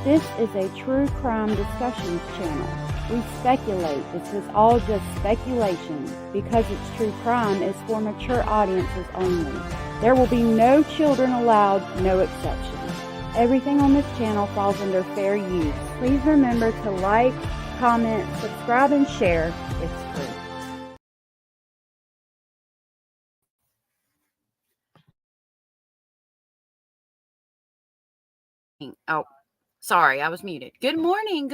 This is a true crime discussions channel. We speculate. This is all just speculation. Because it's true crime, it's for mature audiences only. There will be no children allowed, no exceptions. Everything on this channel falls under fair use. Please remember to like, comment, subscribe, and share. It's free. Oh, sorry, I was muted. Good morning,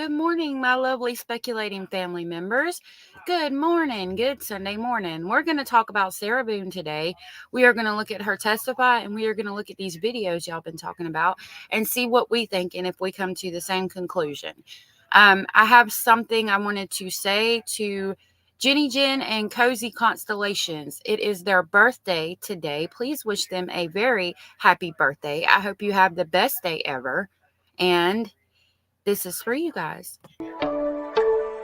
my lovely speculating family members. Good morning, good Sunday morning. We're going to talk about Sarah Boone today. We are going to look at her testify, and we are going to look at these videos y'all been talking about and see what we think and if we come to the same conclusion. I have something I wanted to say to Jenny Jen and Cozy Constellations. It is their birthday today. Please wish them a very happy birthday. I hope you have the best day ever. And this is for you guys.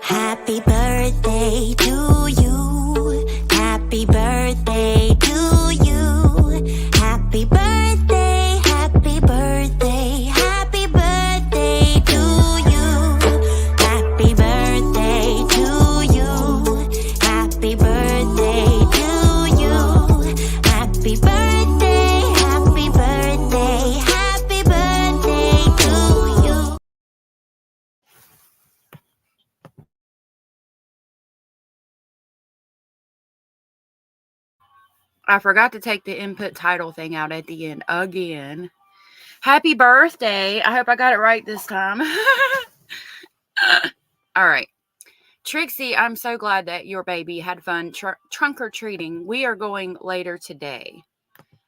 Happy birthday to you. Happy birthday to you. Happy birthday, happy birthday, happy birthday to you. Happy birthday to you. Happy birthday to you. Happy birthday, happy birthday, happy birthday to you. I forgot to take the input title thing out at the end again. Happy birthday. I hope I got it right this time. All right. Trixie, I'm so glad that your baby had fun trunk or treating. We are going later today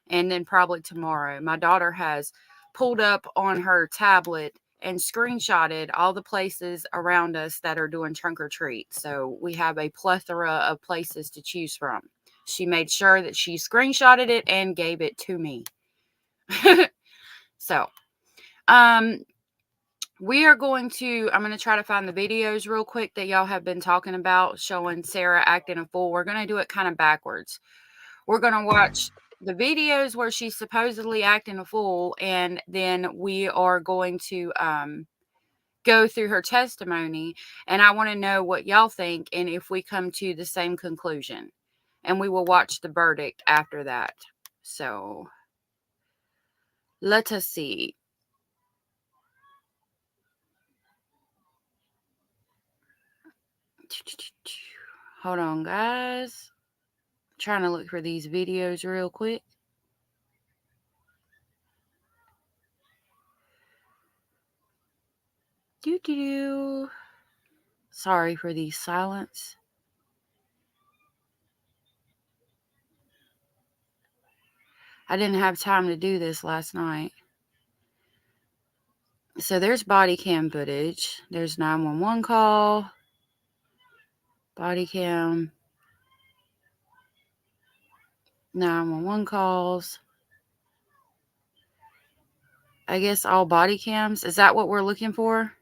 and then probably tomorrow. My daughter has pulled up on her tablet and screenshotted all the places around us that are doing trunk or treat. So we have a plethora of places to choose from. She made sure that she screenshotted it and gave it to me. So, we are going to, I'm going to try to find the videos real quick that y'all have been talking about showing Sarah acting a fool. We're going to do it kind of backwards. We're going to watch the videos where she's supposedly acting a fool, and then we are going to go through her testimony, and I want to know what y'all think and if we come to the same conclusion. And we will watch the verdict after that. So, let us see. Hold on, guys. I'm trying to look for these videos real quick. Sorry for the silence. I didn't have time to do this last night. So there's body cam footage. There's 911 call. Body cam. 911 calls. I guess all body cams. Is that what we're looking for?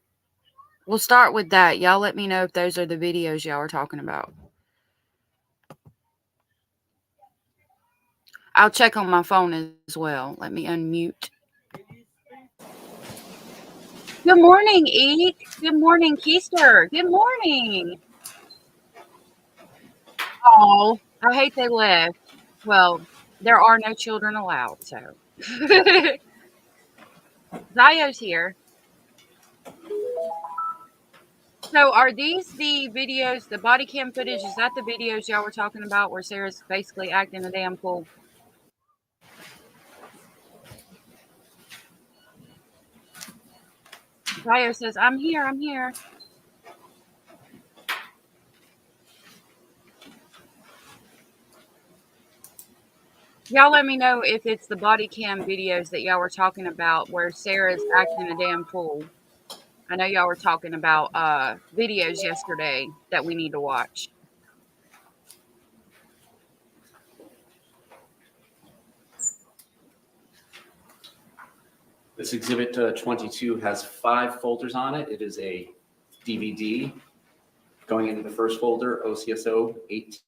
We'll start with that. Y'all let me know if those are the videos y'all are talking about. I'll check on my phone as well. Let me unmute. Good morning, Eek. Good morning, Keister. Good morning. Oh, I hate they left. Well, there are no children allowed, so. Zio's here. So are these the videos, the body cam footage, is that the videos y'all were talking about where Sarah's basically acting a damn fool? Zio says, I'm here, I'm here. Y'all let me know if it's the body cam videos that y'all were talking about where Sarah's acting a damn fool. I know y'all were talking about videos yesterday that we need to watch. This exhibit 22 has 5 folders on it. It is a DVD. Going into the first folder, OCSO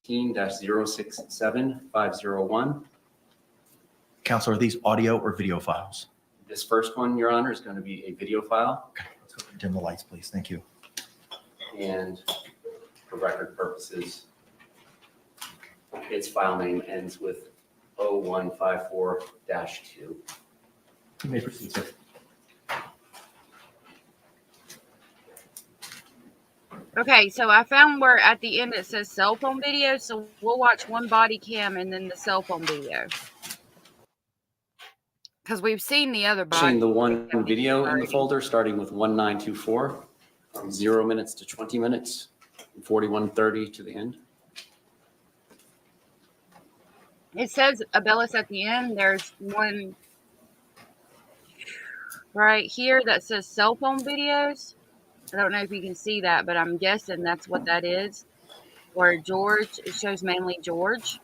18-067501. Counselor, are these audio or video files? This first one, Your Honor, is going to be a video file. Okay, Dim the lights, please. Thank you. And for record purposes, its file name ends with 0154-2. You may proceed, sir. Okay, so I found where at the end it says cell phone video, so we'll watch one body cam and then the cell phone video. Because we've seen the other body. Watching the one video in the folder, starting with 1924, from 0 minutes to 20 minutes, and 41:30 to the end. It says Abellis at the end. There's one right here that says cell phone videos. I don't know if you can see that, but I'm guessing that's what that is. Or George, it shows mainly George.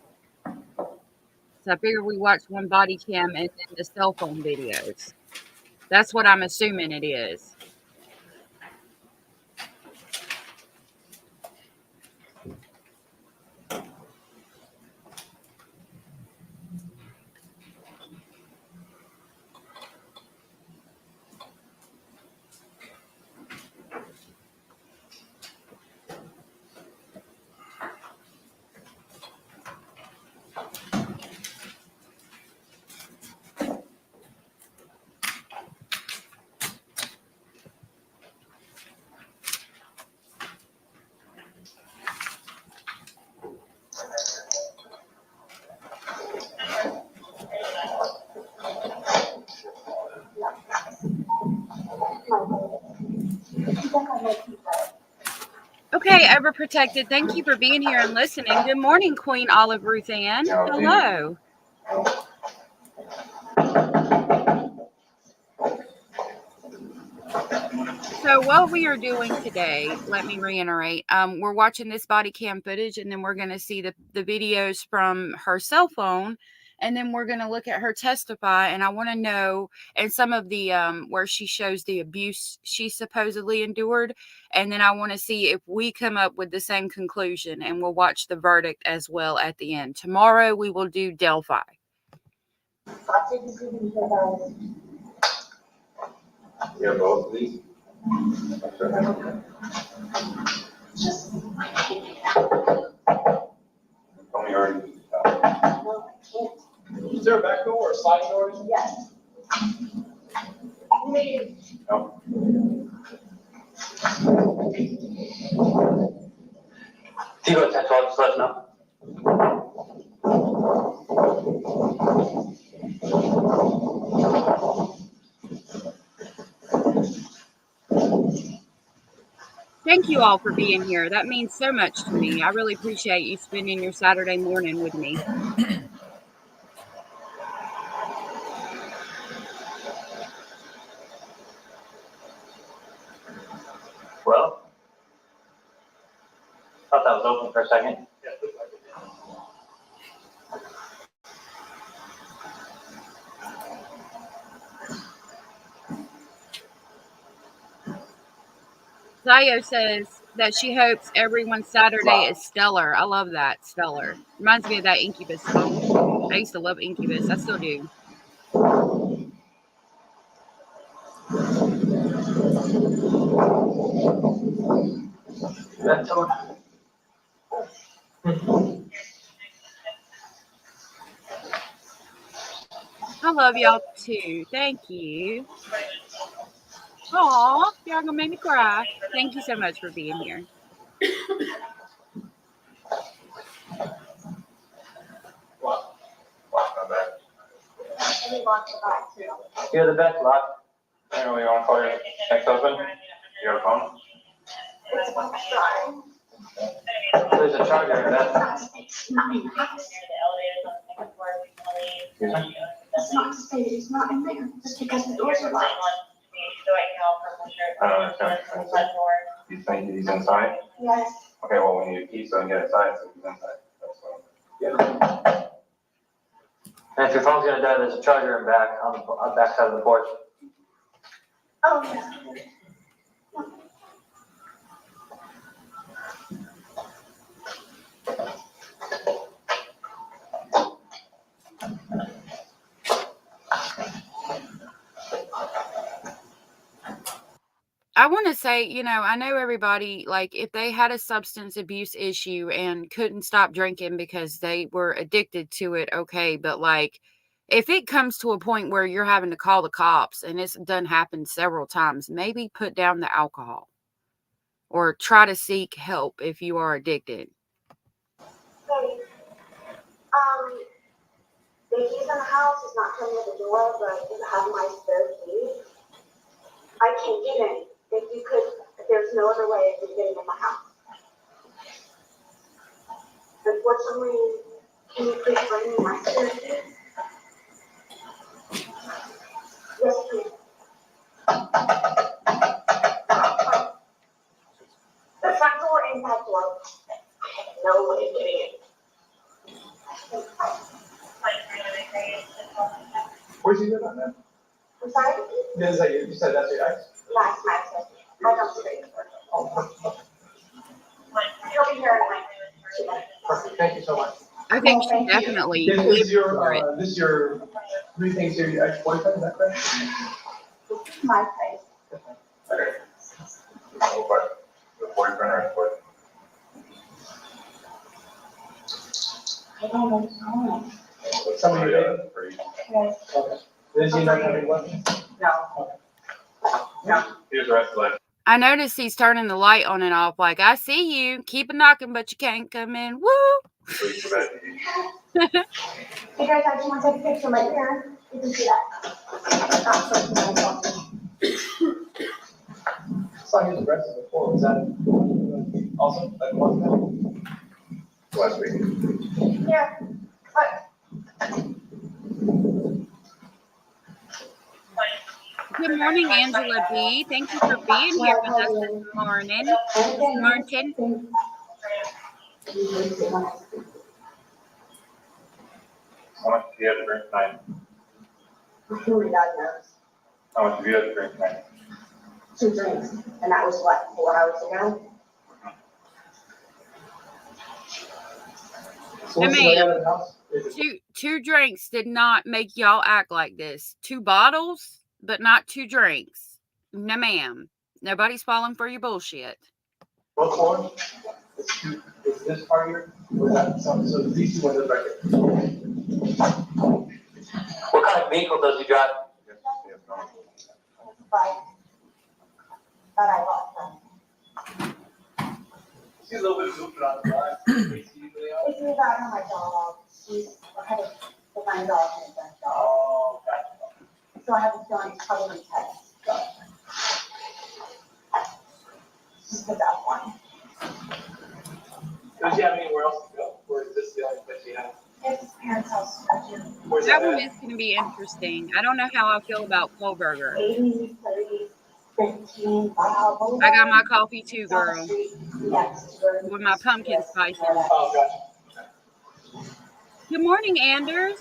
So I figured we watch one body cam and then the cell phone videos. That's what I'm assuming it is. Okay, Overprotected, thank you for being here and listening. Good morning, Queen Olive Ruth Ann. Hello. So what we are doing today, let me reiterate, we're watching this body cam footage, and then we're going to see the videos from her cell phone, and then we're going to look at her testify, and I want to know, and some of the, where she shows the abuse she supposedly endured, and then I want to see if we come up with the same conclusion, and we'll watch the verdict as well at the end. Tomorrow we will do Delphi. Yeah, both of these. Only already. Is there a back door or a sliding door? Yes. No. Do you go to 10-12, just let us know. Thank you all for being here. That means so much to me. I really appreciate you spending your Saturday morning with me. Well, thought that was open for a second. Zayo says that she hopes everyone's Saturday is stellar. I love that, stellar. Reminds me of that Incubus song. I used to love Incubus. I still do. That's all. I love y'all too. Thank you. Aw, y'all gonna make me cry. Thank you so much for being here. You're the best, lock. Anyway, you want to call your ex-husband? You have a phone? There's a charger in that. Excuse me? It's not to say that he's not in there, just because the doors are locked. I don't understand. You think he's inside? Yes. Okay, well, we need a key so we can get inside, so he's inside. That's what. Yeah. And if your phone's gonna die, there's a charger in back, on the back side of the porch. Oh, yeah. I want to say, you know, I know everybody, like, if they had a substance abuse issue and couldn't stop drinking because they were addicted to it, okay. But, like, if it comes to a point where you're having to call the cops, and it's done happened several times, maybe put down the alcohol or try to seek help if you are addicted. Hey, the keys in the house is not coming to the door, but I do have my spare key. I can't get in. If there's no other way of getting in my house. Unfortunately, can you please bring me my spare key? Yes, please. The front door and back door. I have no way of getting in. Where's he live at, man? I'm sorry? You said that's your ex? Last night, I don't see it. He'll be here in like 2 minutes. Perfect, thank you so much. I think she Thank you. definitely Is lived your, for it. this your, three things here, your ex-boyfriend, is that correct? This is my place. Okay. The boyfriend or ex-boyfriend? I don't know. Somebody you dated? Yes. Okay. Does he not have any weapons? No. No. He was arrested last. I noticed he's turning the light on and off. Like, I see you. Keep a knocking, but you can't come in. Woo! Hey guys, I just want to take a picture right here. You can see that. Saw he was arrested before, was that also, like, wasn't that? Last week. Yeah, but Good morning, Angela B. Thank you for being here with us this morning. Martin. How much did you have to drink tonight? who God knows? How much did you have to drink tonight? 2 drinks, and that was what, 4 hours ago? So what's the layout of the house? Two drinks did not make y'all act like this. 2 bottles, but not 2 drinks. No, ma'am. Nobody's falling for your bullshit. What floor? Is this part here? Or is that, so these 2 windows right here? What kind of vehicle does he drive? But I lost them. She's a little bit goofy on the line. It's me about her, my dog. She's had to find dog and a dog. Oh, gotcha. So I have a feeling it's probably Ted. She's the best one. Does she have anywhere else to go? Or is this the only place she has? It's his parents' house. Where's That that one at? is going to be interesting. I don't know how I feel about Kohlberger. 80, 30, 15, wow. I got my coffee too, girl. Yes. With my pumpkin spice. Oh, gotcha. Good morning, Anders.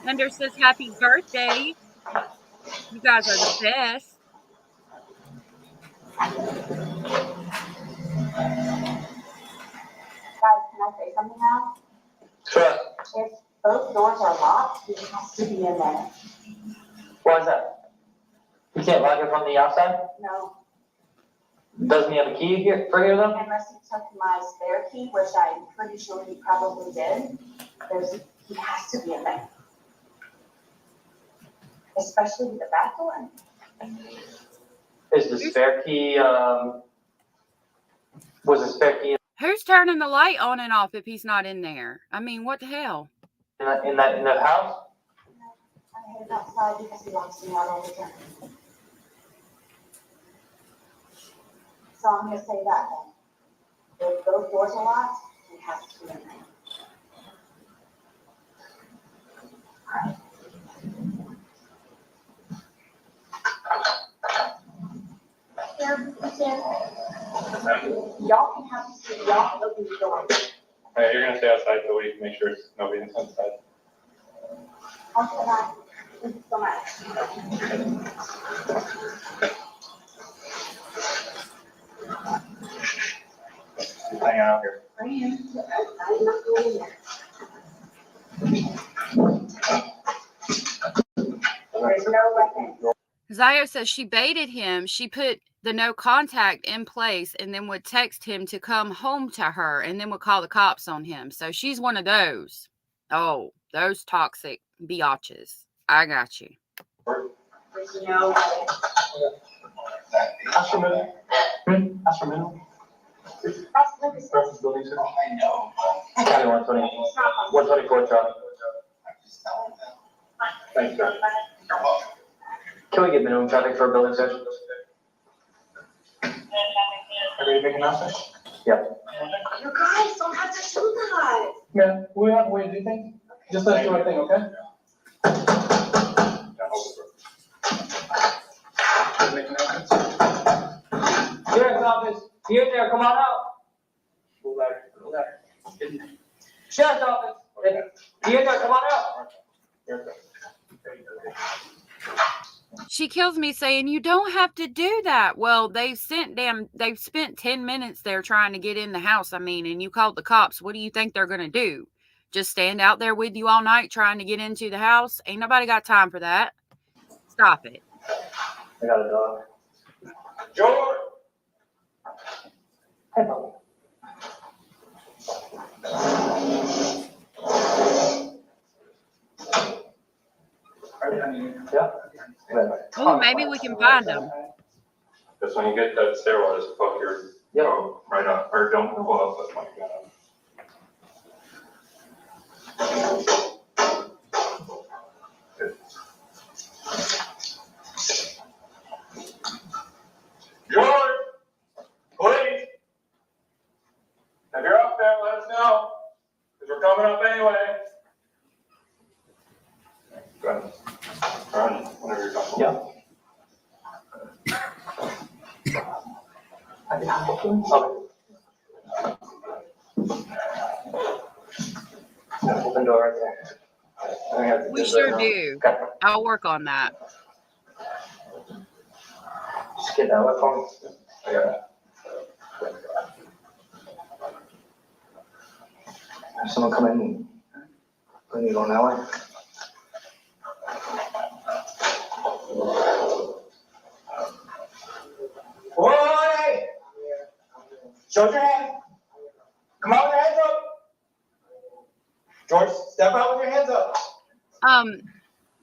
Anders says happy birthday. You guys are the best. Guys, can I say something now? Sure. If both doors are locked, he has to be in there. Why is that? He can't lock it from the outside? No, Doesn't he have a key here for here though? unless he took my spare key, which I'm pretty sure he probably did. He has to be in there. Especially with the back door. Is the spare key, was the spare key Who's turning the light on and off if he's not in there? I mean, what the hell? in the house? I headed outside because he wants me out all the time. So I'm gonna say that then. If those doors are locked, he has to be in there. Y'all can have to see, y'all can open the door. Hey, you're gonna stay outside so we can make sure nobody's inside. Okay, bye. Thank you so much. Just hang out here. I am not going in there. There's no weapon. Zio says she baited him. She put the no contact in place and then would text him to come home to her and then would call the cops on him. So she's one of those. Oh, those toxic biatches. I got you. No. Ask for minimum. Ask for minimum. That's Lucas. Reference building, sir. I know. County 120, 124, Charlie. Thanks, sir. Can we get minimum traffic for a building search? Are you making announcement? Yep. You guys don't have to do that. Yeah, we have a way to do things. Just let's do our thing, okay? Sheriff's office, you in there, come on out. Go ladder. Sheriff's office, you in there, come on out. She kills me saying, you don't have to do that. Well, they've spent 10 minutes there trying to get in the house. I mean, and you called the cops. What do you think they're going to do? Just stand out there with you all night trying to get into the house? Ain't nobody got time for that. Stop it. I got a dog. George! Hello. Yeah. Oh, maybe we can find them. Because when you get that stairwell, just fuck your, go right up, or don't go up, that's when you go up. George, please. If you're up there, let us know, because we're coming up anyway. Go ahead. Run, whenever you're comfortable. Yeah. Open door right there. We sure do. Okay. I'll work on that. Just get that way for me. I got it. There's someone coming. When you going that way? Boy! Show your hand. Come out with your hands up. George, step out with your hands up.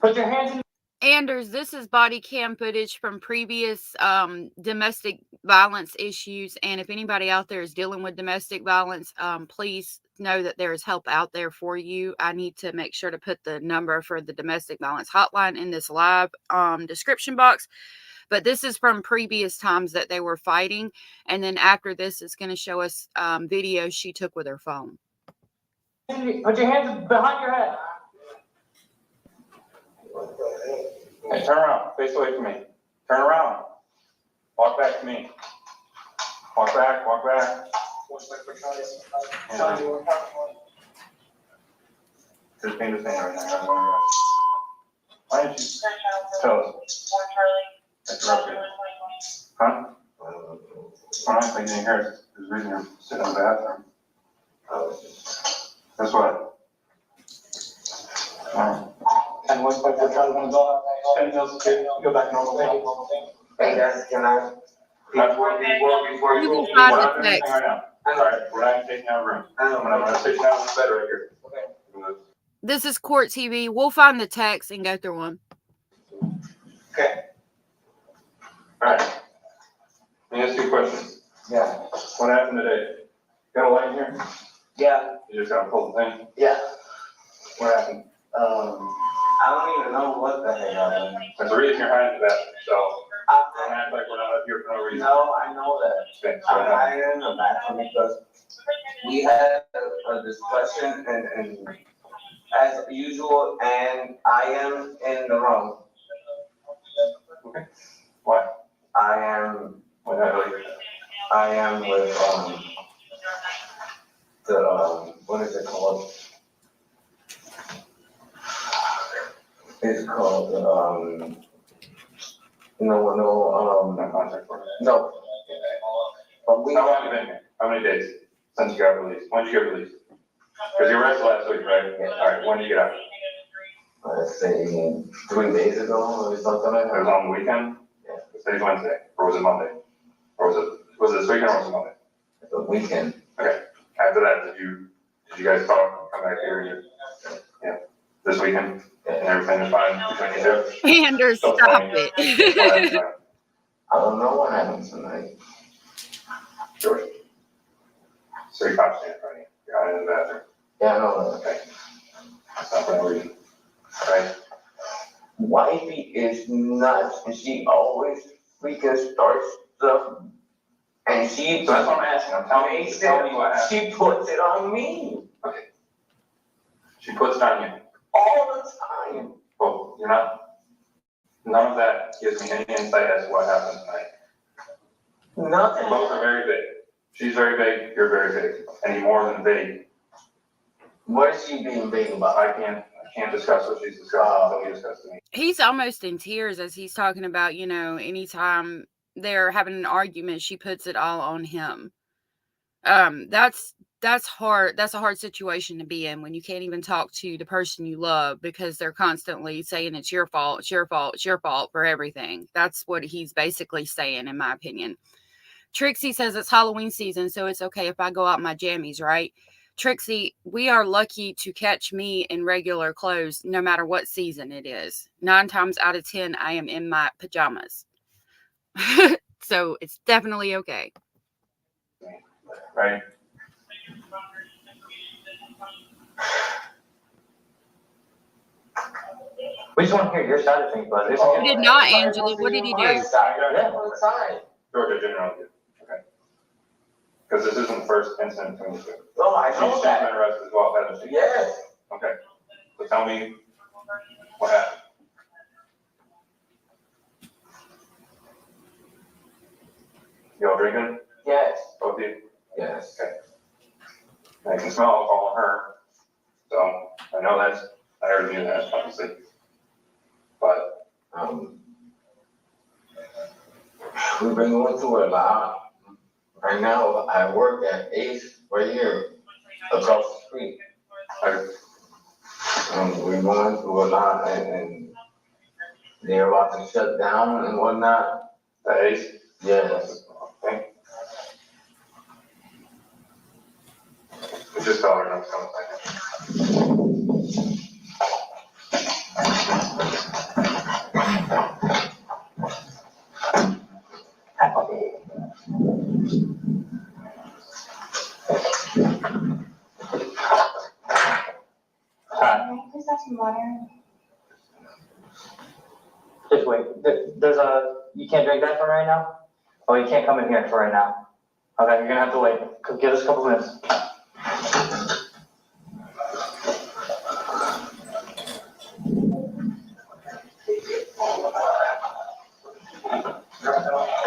Put your hands in. Anders, this is body cam footage from previous domestic violence issues. And if anybody out there is dealing with domestic violence, please know that there is help out there for you. I need to make sure to put the number for the domestic violence hotline in this live description box. But this is from previous times that they were fighting. And then after this, it's going to show us videos she took with her phone. Put your hands behind your head. Hey, turn around, face away from me. Turn around. Walk back to me. Walk back, walk back. Just paint the thing right now. Why don't you tell us? Interrupt you. Huh? Honestly, you didn't hear it. There's a reason you're sitting in the bathroom. That's what. Alright. And once my foot tries to go, 10 minutes, go back normal. Hey guys, can I? Before You will we're find not the doing anything text. right now. Alright, we're not taking out a room. I'm gonna sit down in the bed right here. Okay. This is COURTTV. We'll find the text and go through them. Okay. Alright. Let me ask you a question. Yeah. What happened today? Got a light here? Yeah. You just gotta pull the thing? Yeah. What happened? I don't even know what the heck happened. There's a reason you're hiding the bathroom, so don't act like we're not up here for no reason. No, I know that. Okay, so I'm now- hiding in the bathroom because we had a discussion and as usual, and I am in the wrong. Okay. Why? I am Why not really? with, what is it called? It's called, No contact for it. no. But we, How long have you been here? How many days since you got released? When did you get released? Because you were arrested last week, right? Yeah. All right, when did you get out? let's say 3 days ago or something like It was that. on the weekend? Yeah. Today's Wednesday, or was it Monday? Or was it this weekend or was it Monday? The weekend. Okay, after that, did you guys talk, come back here, yeah, this weekend, and everything is fine between you two? Anders, Don't stop tell me. What happened it. tonight? I don't know what happened tonight. George? So you cops stand in front of you, you're hiding in the bathroom, Yeah, I know. okay? That's not for no reason, right? Wifey is nuts, and she always freaking starts stuff, and she. So that's what I'm asking, I'm telling you what happened. She puts it on me Okay. She puts it on you. all the time. Well, none of that gives me any insight as to what happened tonight. Nothing. Both are very big. She's very big, you're very big. Any more than big, What is she being big about? I can't discuss what she's discussing until you discuss it to me. He's almost in tears as he's talking about, anytime they're having an argument, she puts it all on him. That's hard. That's a hard situation to be in when you can't even talk to the person you love because they're constantly saying it's your fault, it's your fault, it's your fault for everything. That's what he's basically saying, in my opinion. Trixie says it's Halloween season, so it's okay if I go out in my jammies, right? Trixie, we are lucky to catch me in regular clothes no matter what season it is. 9 times out of 10, I am in my pajamas. So it's definitely okay. Right? We just want to hear your side of things, but You did not, Angela. What did he do? Yeah, one side. Georgia generally did, okay? Because this isn't the first incident between you two. No, I She's know been that. arrested as well, hasn't she? Yes. Okay, so tell me what happened. Y'all drinking, Yes. both of you? Yes. Okay. I can smell alcohol on her, so I know I already knew that, obviously. But, We've been going through a lot. Right now, I work at Ace right here, across the street. We're going through a lot, and they're about to shut down and whatnot. that Ace? Yes. Okay. Just tell her not to come back. Can I please have some water? just wait. You can't drink that for right now? Oh, you can't come in here for right now. Okay, you're gonna have to wait. Give us a couple minutes.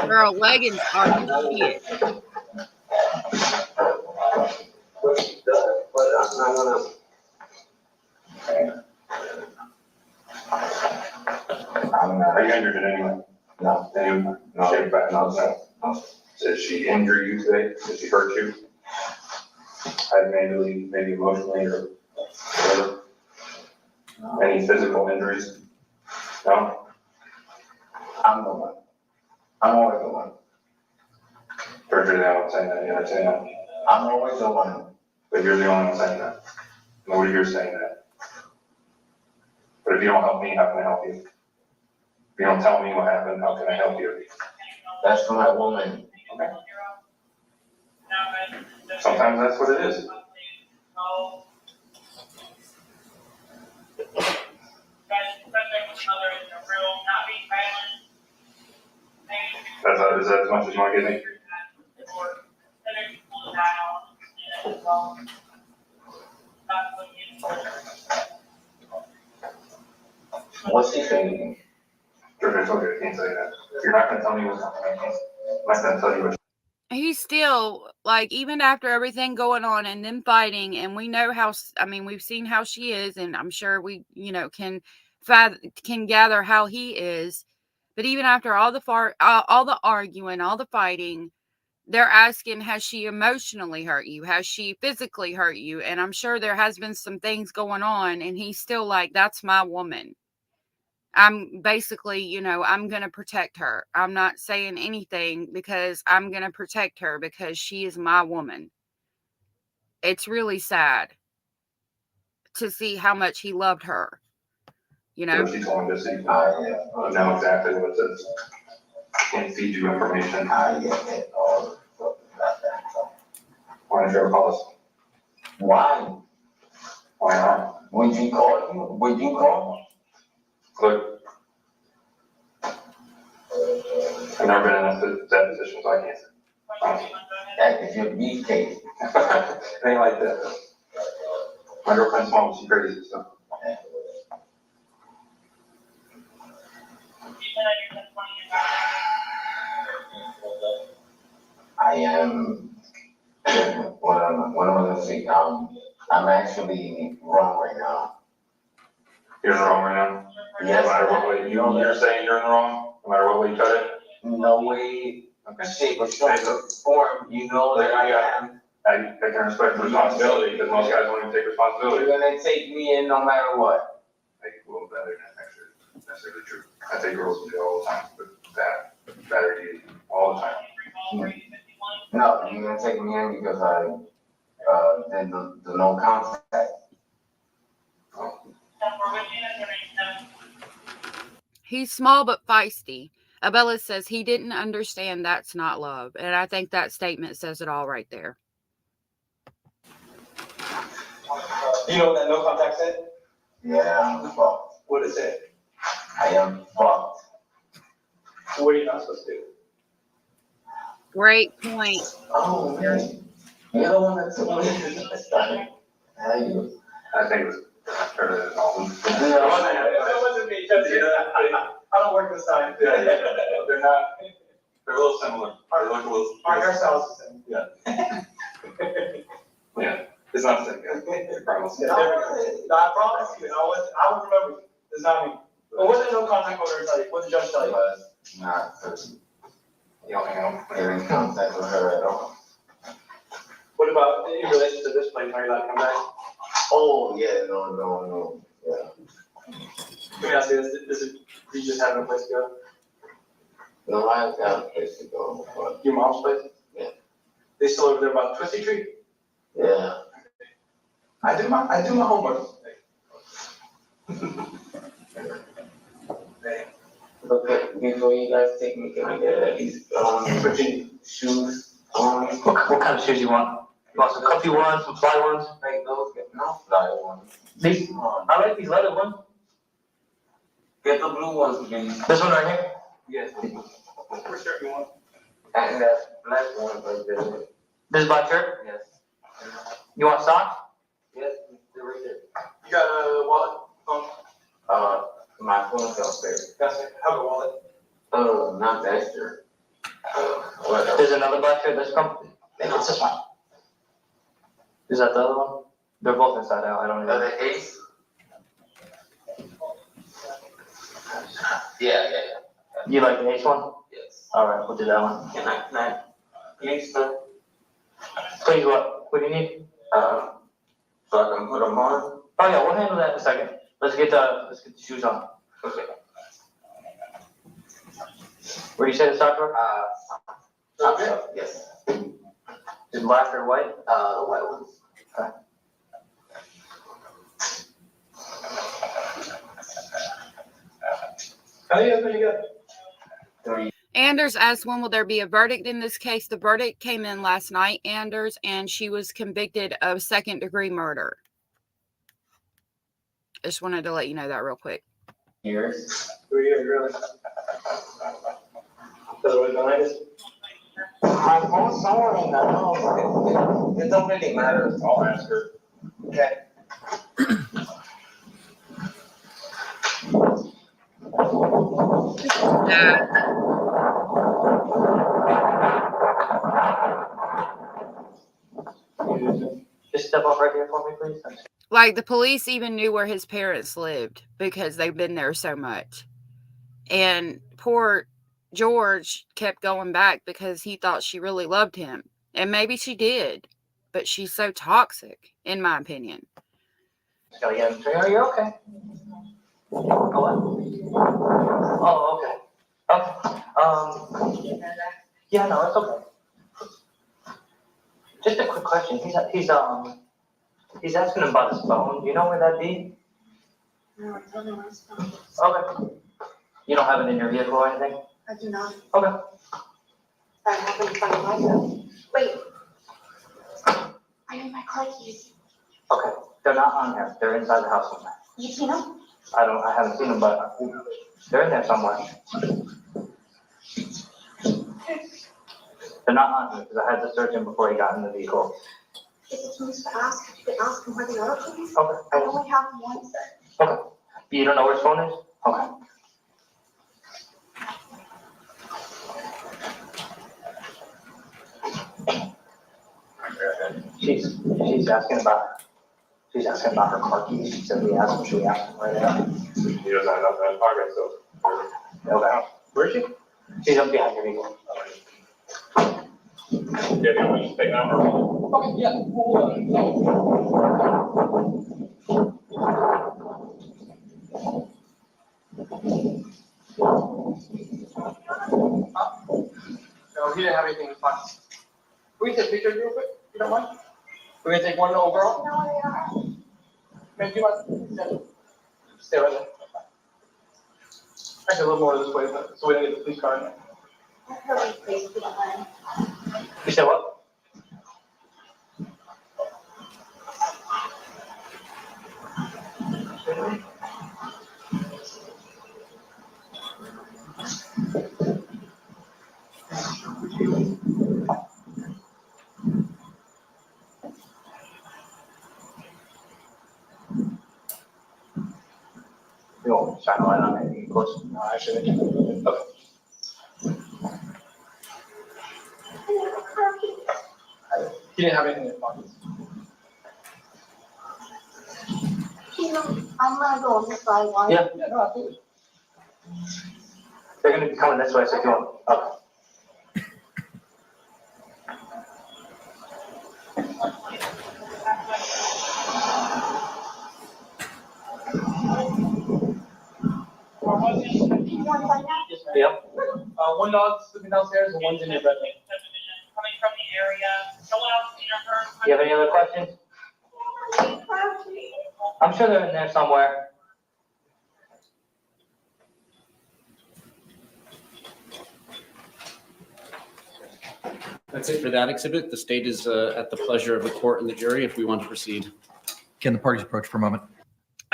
Girl, leggings are the shit. What she does, but I'm not gonna. I'm not. Are you injured in any way? No. No. Shape back, No. Did she injure you today? Did she hurt you? Maybe emotionally or whatever? Any physical injuries? No? I'm the one. I'm always the one. Perjury, I won't say that, you're not saying that. I'm always the one. But you're the only one saying that. Nobody here's saying that. But if you don't help me, how can I help you? If you don't tell me what happened, how can I help you? That's for my woman. Okay. Sometimes that's what it is. Is that as much as you want to give me? What's he saying? George, I told you I can't say that. If you're not gonna tell me what's happening, I'm not gonna tell you what. He's still, like, even after everything going on and them fighting, and we know how, we've seen how she is, and I'm sure we, can gather how he is. But even after all the arguing, all the fighting, they're asking, has she emotionally hurt you? Has she physically hurt you? And I'm sure there has been some things going on, and he's still like, that's my woman. I'm basically, you know, I'm going to protect her. I'm not saying anything because I'm going to protect her because she is my woman. It's really sad to see how much he loved her, you know? She told me to see, I know exactly what it says. Can't feed you information. Why did you ever call us? Why? Why not? Would you call you? Would you call? Look. I've never been in that position, so I can't say. That is your beefcake. It ain't like that. My girlfriend's mom, she's crazy, so. I am, what am I gonna say? I'm actually wrong right now. You're in the wrong right now? Yes. No matter what way, you're saying you're in the wrong, no matter what way you cut it? No way, shape, or form, you know that I am. I can respect the responsibility, because most guys won't even take responsibility. You're gonna take me in no matter what. I think a little better than actually, that's necessarily true. I take girls in jail all the time, but that, battery, all the time. No, you're gonna take me in because I, did the no contact. He's small but feisty. Abella says he didn't understand that's not love. And I think that statement says it all right there. You know what that no contact said? Yeah, I'm fucked. What is it? I am fucked. What are you not supposed to do? Great point. Oh, man. You're the one that took me this time. How you? I think it was better than all. That wasn't me. I don't work this time. Yeah, they're not, they're a little similar. They look a little. Our hairstyles the same. Yeah. Yeah, it's not the same guy. I promise. No, I promise you, I would remember you. It's not me. But what did no contact order tell you? What did the judge tell you? Not You don't hang out. in contact with her at all. What about in relation to this place? Are you allowed to come back? Oh, yeah, no, yeah. Let me ask you this, you just have no place to go? No, I have a place to go, but. Your mom's place? Yeah. They still over there by the Twisty Tree? Yeah. I do my homework. Okay, before you guys take me, can I get at least, shoes? What kind of shoes you want? You want some comfy ones, some fly ones? Like those, no fly ones. These, I like these leather ones. Get the blue ones, please. This one right here? Yes. What shirt you want? And that black one right there. This black shirt? Yes. You want socks? Yes, they're right there. You got a wallet, phone? My phone's downstairs. That's it. Have a wallet. Not that shirt. Whatever. There's another black shirt that's comfy. Maybe it's this one. Is that the other one? They're both inside out, I don't know. The Ace? Yeah. You like the Ace one? Yes. Alright, we'll do that one. Can I, please, sir? Please, what do you need? So I can put them on? Oh yeah, we'll handle that in a second. Let's get the shoes on. Okay. Where do you say the socks were? Yes. Is black or white? The white ones. Okay. How you gonna get? Anders asked, when will there be a verdict in this case? The verdict came in last night, Anders, and she was convicted of second-degree murder. Just wanted to let you know that real quick. Years. 3 years, really? That's what behind us? My phone's somewhere in the house. It don't really matter. I'll ask her. Okay. Just step up right here for me, please. Like, the police even knew where his parents lived because they've been there so much. And poor George kept going back because he thought she really loved him. And maybe she did, but she's so toxic, in my opinion. Are you okay? Oh, okay. Okay. Yeah, no, it's okay. Just a quick question. He's asking about his phone. Do you know where that'd be? No, I don't know his phone. Okay. You don't have it in your vehicle or anything? I do not. Okay. I happen to find myself. Wait. I need my car keys. Okay. They're not on here. They're inside the house somewhere. You seen them? I haven't seen them, but they're in there somewhere. They're not on here because I had to search him before he got in the vehicle. Is it too much to ask? If you could ask him where they are, please? Okay. I only have one set. Okay. You don't know where his phone is? Okay. She's asking about her car keys. She said we asked him, should we ask him where they are? He doesn't have nothing in pocket, so. Okay. Where is she? She's up behind your vehicle. Yeah, do you want me to take that or? Okay, yeah. No, he didn't have anything in his pockets. We can take pictures real quick, you don't mind? We're gonna take one overall. No, they are. Man, do you mind? Stay right there. Actually, a little more this way, but, so we don't get the police car in there. Hurry, please, if you don't mind. You said what? You want to shine a light on it, of course? No, actually, okay. He didn't have anything in his pockets. You know, I'm gonna go on this side while. Yeah. Yeah, no, absolutely. They're gonna be coming this way, so if you want. Okay. You want to find out? Yes, ma'am. Yep. One dog's sleeping downstairs and one's in your bedroom. Coming from the area, no one else seen or heard. Do you have any other questions? I'm sure they're in there somewhere. That's it for that exhibit. The state is at the pleasure of the court and the jury if we want to proceed. Can the parties approach for a moment?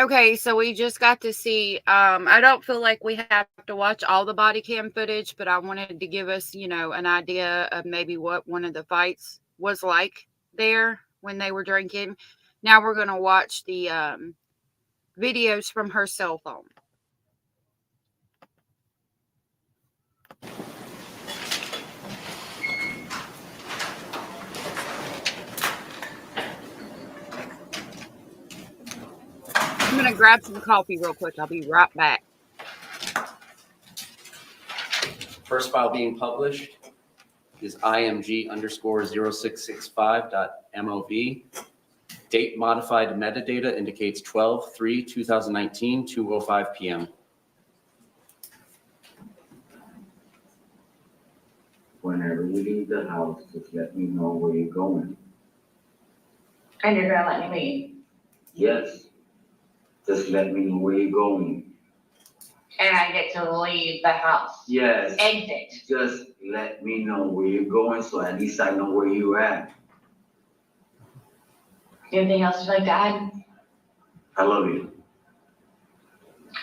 Okay, so we just got to see, I don't feel like we have to watch all the body cam footage, but I wanted to give us, an idea of maybe what one of the fights was like there when they were drinking. Now we're going to watch the videos from her cell phone. I'm going to grab some coffee real quick. I'll be right back. First file being published is IMG_0665.MOV. Date modified metadata indicates 12/3/2019, 2:05 p.m. Whenever you leave the house, just let me know where you're going. And you're gonna let me leave? Yes, just let me know where you're going. And I get to leave the house? Yes, Exit? just let me know where you're going, so at least I know where you're at. Anything else you'd like to add? I love you.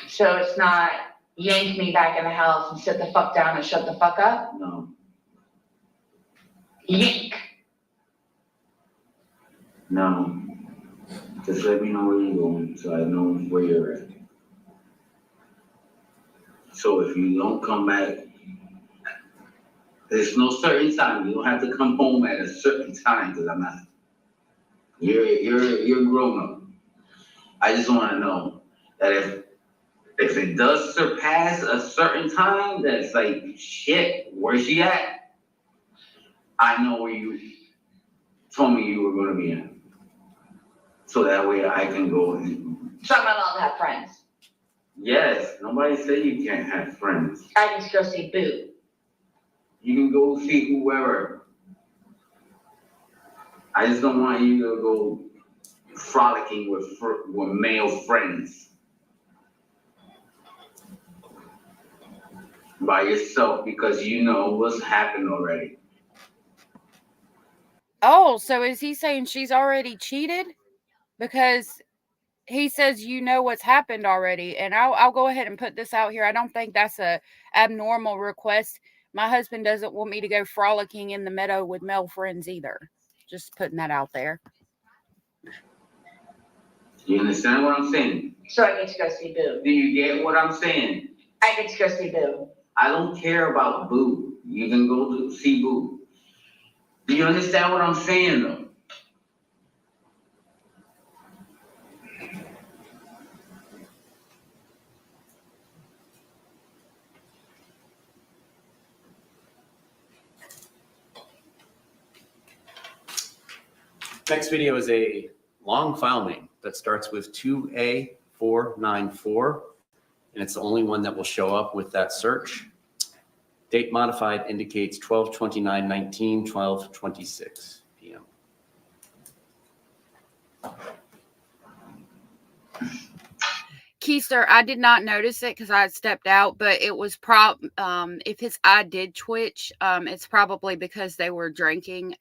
So it's not yank me back in the house and sit the fuck down and shut the fuck up? No, Yank. no, just let me know where you're going, so I know where you're at. So if you don't come back, there's no certain time. You don't have to come home at a certain time, because I'm not. You're grown up. I just want to know that if if it does surpass a certain time, that's like, shit, where's she at? I know where you told me you were gonna be in. So that way I can go and, So I'm not allowed to have friends. yes, nobody said you can't have friends. I can just go see Boo. You can go see whoever. I just don't want you to go frolicking with male friends by yourself because you know what's happened already. Oh, so is he saying she's already cheated? Because he says you know what's happened already, and I'll go ahead and put this out here. I don't think that's a abnormal request. My husband doesn't want me to go frolicking in the meadow with male friends either. Just putting that out there. You understand what I'm saying? So I get to go see Boo. Do you get what I'm saying? I get to go see Boo. I don't care about Boo. You can go to see Boo. Do you understand what I'm saying though? Next video is a long file name that starts with 2A494, and it's the only one that will show up with that search. Date modified indicates 12/29/19, 12:26 p.m. Keister, I did not notice it because I had stepped out, but it was if his eye did twitch, it's probably because they were drinking.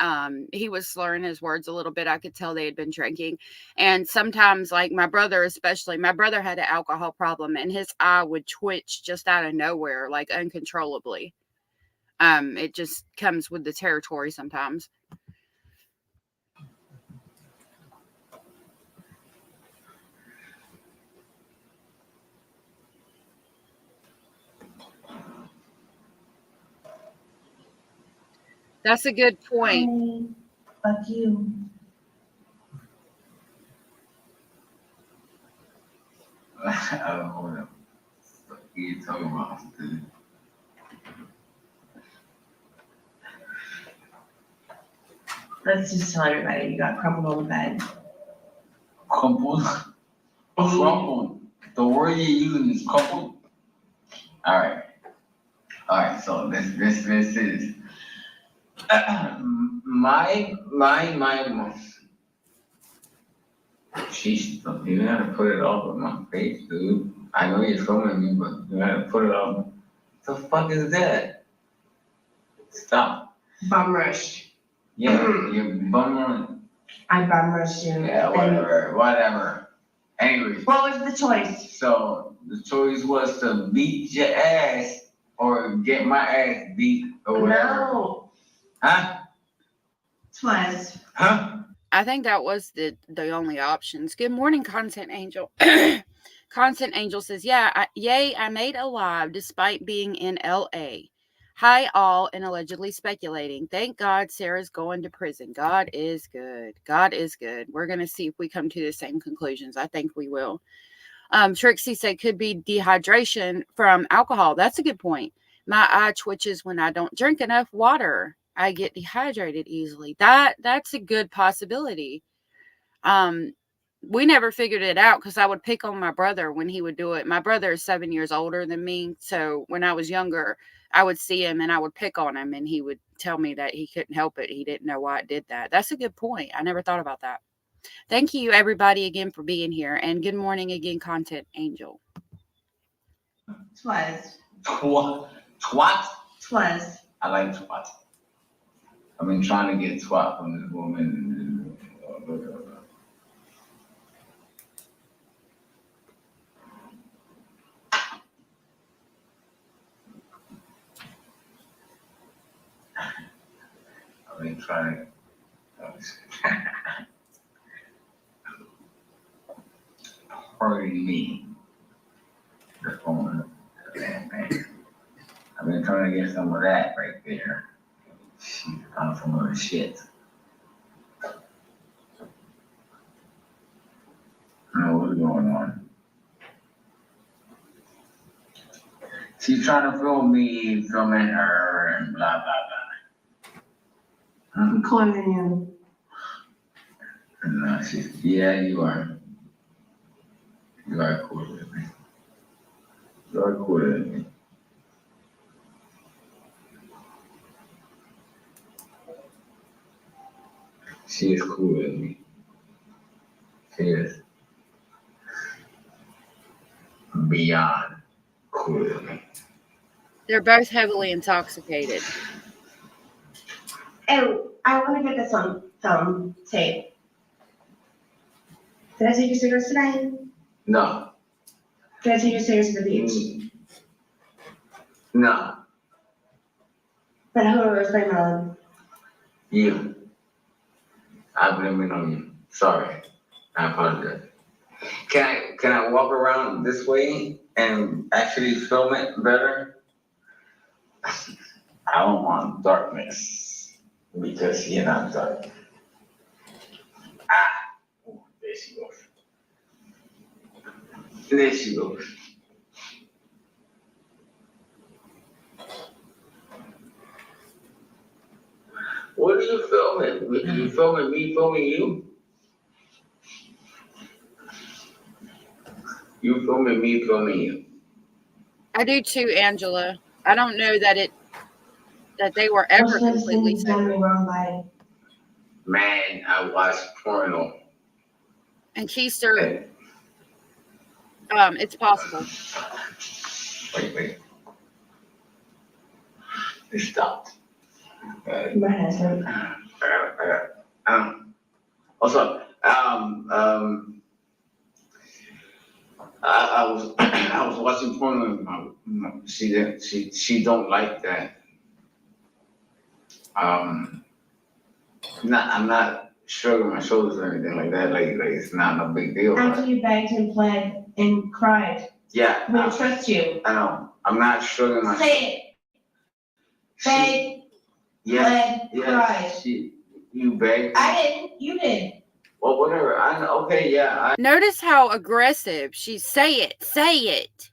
He was slurring his words a little bit. I could tell they had been drinking. And sometimes, like my brother, especially, my brother had an alcohol problem and his eye would twitch just out of nowhere, like uncontrollably. It just comes with the territory sometimes. That's a good point. Fuck you. I don't know what you're talking about. Let's just tell everybody you got crumpled on the bed. Crumpled? Crumpled. The word you're using is crumpled? Alright, so this is my sheesh, you gotta put it all on my face, dude. I know you're filming me, but you gotta put it on. What the fuck is that? Stop. Bum rush. Yeah, you're bum. I bum rushed you. Yeah, whatever. Anyways. What was the choice? So the choice was to beat your ass or get my ass beat or whatever. No. Huh? Twice. Huh? I think that was the only options. Good morning, Content Angel. Content Angel says, yay, I made a live despite being in LA. Hi, all, and allegedly speculating. Thank God Sarah's going to prison. God is good. God is good. We're going to see if we come to the same conclusions. I think we will. Trixie said could be dehydration from alcohol. That's a good point. My eye twitches when I don't drink enough water. I get dehydrated easily. That's a good possibility. We never figured it out because I would pick on my brother when he would do it. My brother is 7 years older than me. So when I was younger, I would see him and I would pick on him and he would tell me that he couldn't help it. He didn't know why I did that. That's a good point. I never thought about that. Thank you, everybody, again for being here. And good morning again, Content Angel. Twice. Twat? Twice. I like twat. I've been trying to get twat from this woman. I've been trying to. Pardon me. The phone. I've been trying to get some of that right there. She's on some other shit. I don't know what's going on. She's trying to film me, filming her, and blah, blah, blah. I'm calling you. No, yeah, you are. You are cooler than me. You are cooler than me. She is cooler than me. She is beyond cooler than me. They're both heavily intoxicated. Oh, I want to get this on film tape. Did I take you serious tonight? No. Did I take you serious at the beach? No. Then who was blaming on? You. I blame it on you. Sorry. I apologize. Can I walk around this way and actually film it better? I don't want darkness because you're not dark. Oh, there she goes. There she goes. What are you filming? Are you filming me filming you? You filming me filming you? I do too, Angela. I don't know that they were ever completely sober. Man, I watch porno. And Keister, it's possible. Wait. It stopped. Also, I was watching porno and she don't like that. I'm not shrugging my shoulders or anything like that. Like it's not no big deal. After you begged and pled and cried. Yeah. We don't trust you. I know. I'm not shrugging my shoulders. Say it. Beg, pled, cried. You begged? I didn't. You did. Well, whatever. I know. Okay, yeah. Notice how aggressive she's. Say it.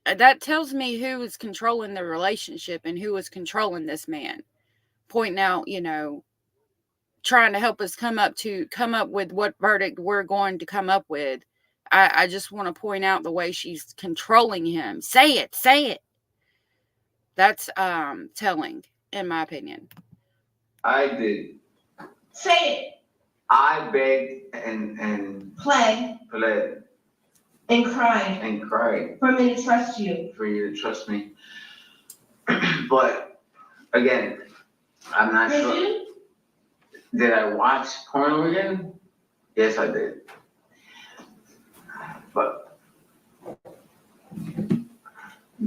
That tells me who is controlling the relationship and who is controlling this man. Pointing out, trying to help us come up with what verdict we're going to come up with. I just want to point out the way she's controlling him. Say it. That's telling, in my opinion. I did. Say it. I begged and pled and cried for me to trust you. For you to trust me. But again, I'm not Did sure. you? Did I watch porno again? Yes, I did. But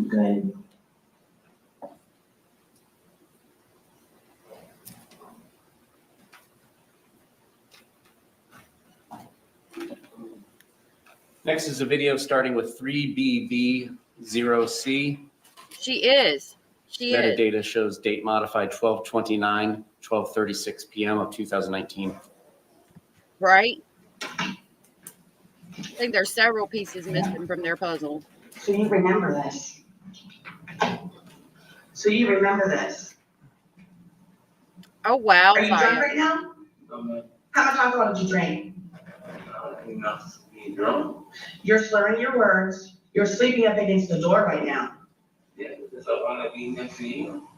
good. Next is a video starting with 3BB0C. She is. Metadata shows date modified 12/29, 12:36 p.m. of 2019. Right? I think there's several pieces missing from their puzzle. So you remember this. Oh, wow. Are you drunk right now? How much alcohol did you drink? Enough to be drunk. You're slurring your words. You're sleeping up against the door right now. Yeah, because I want to be next to you.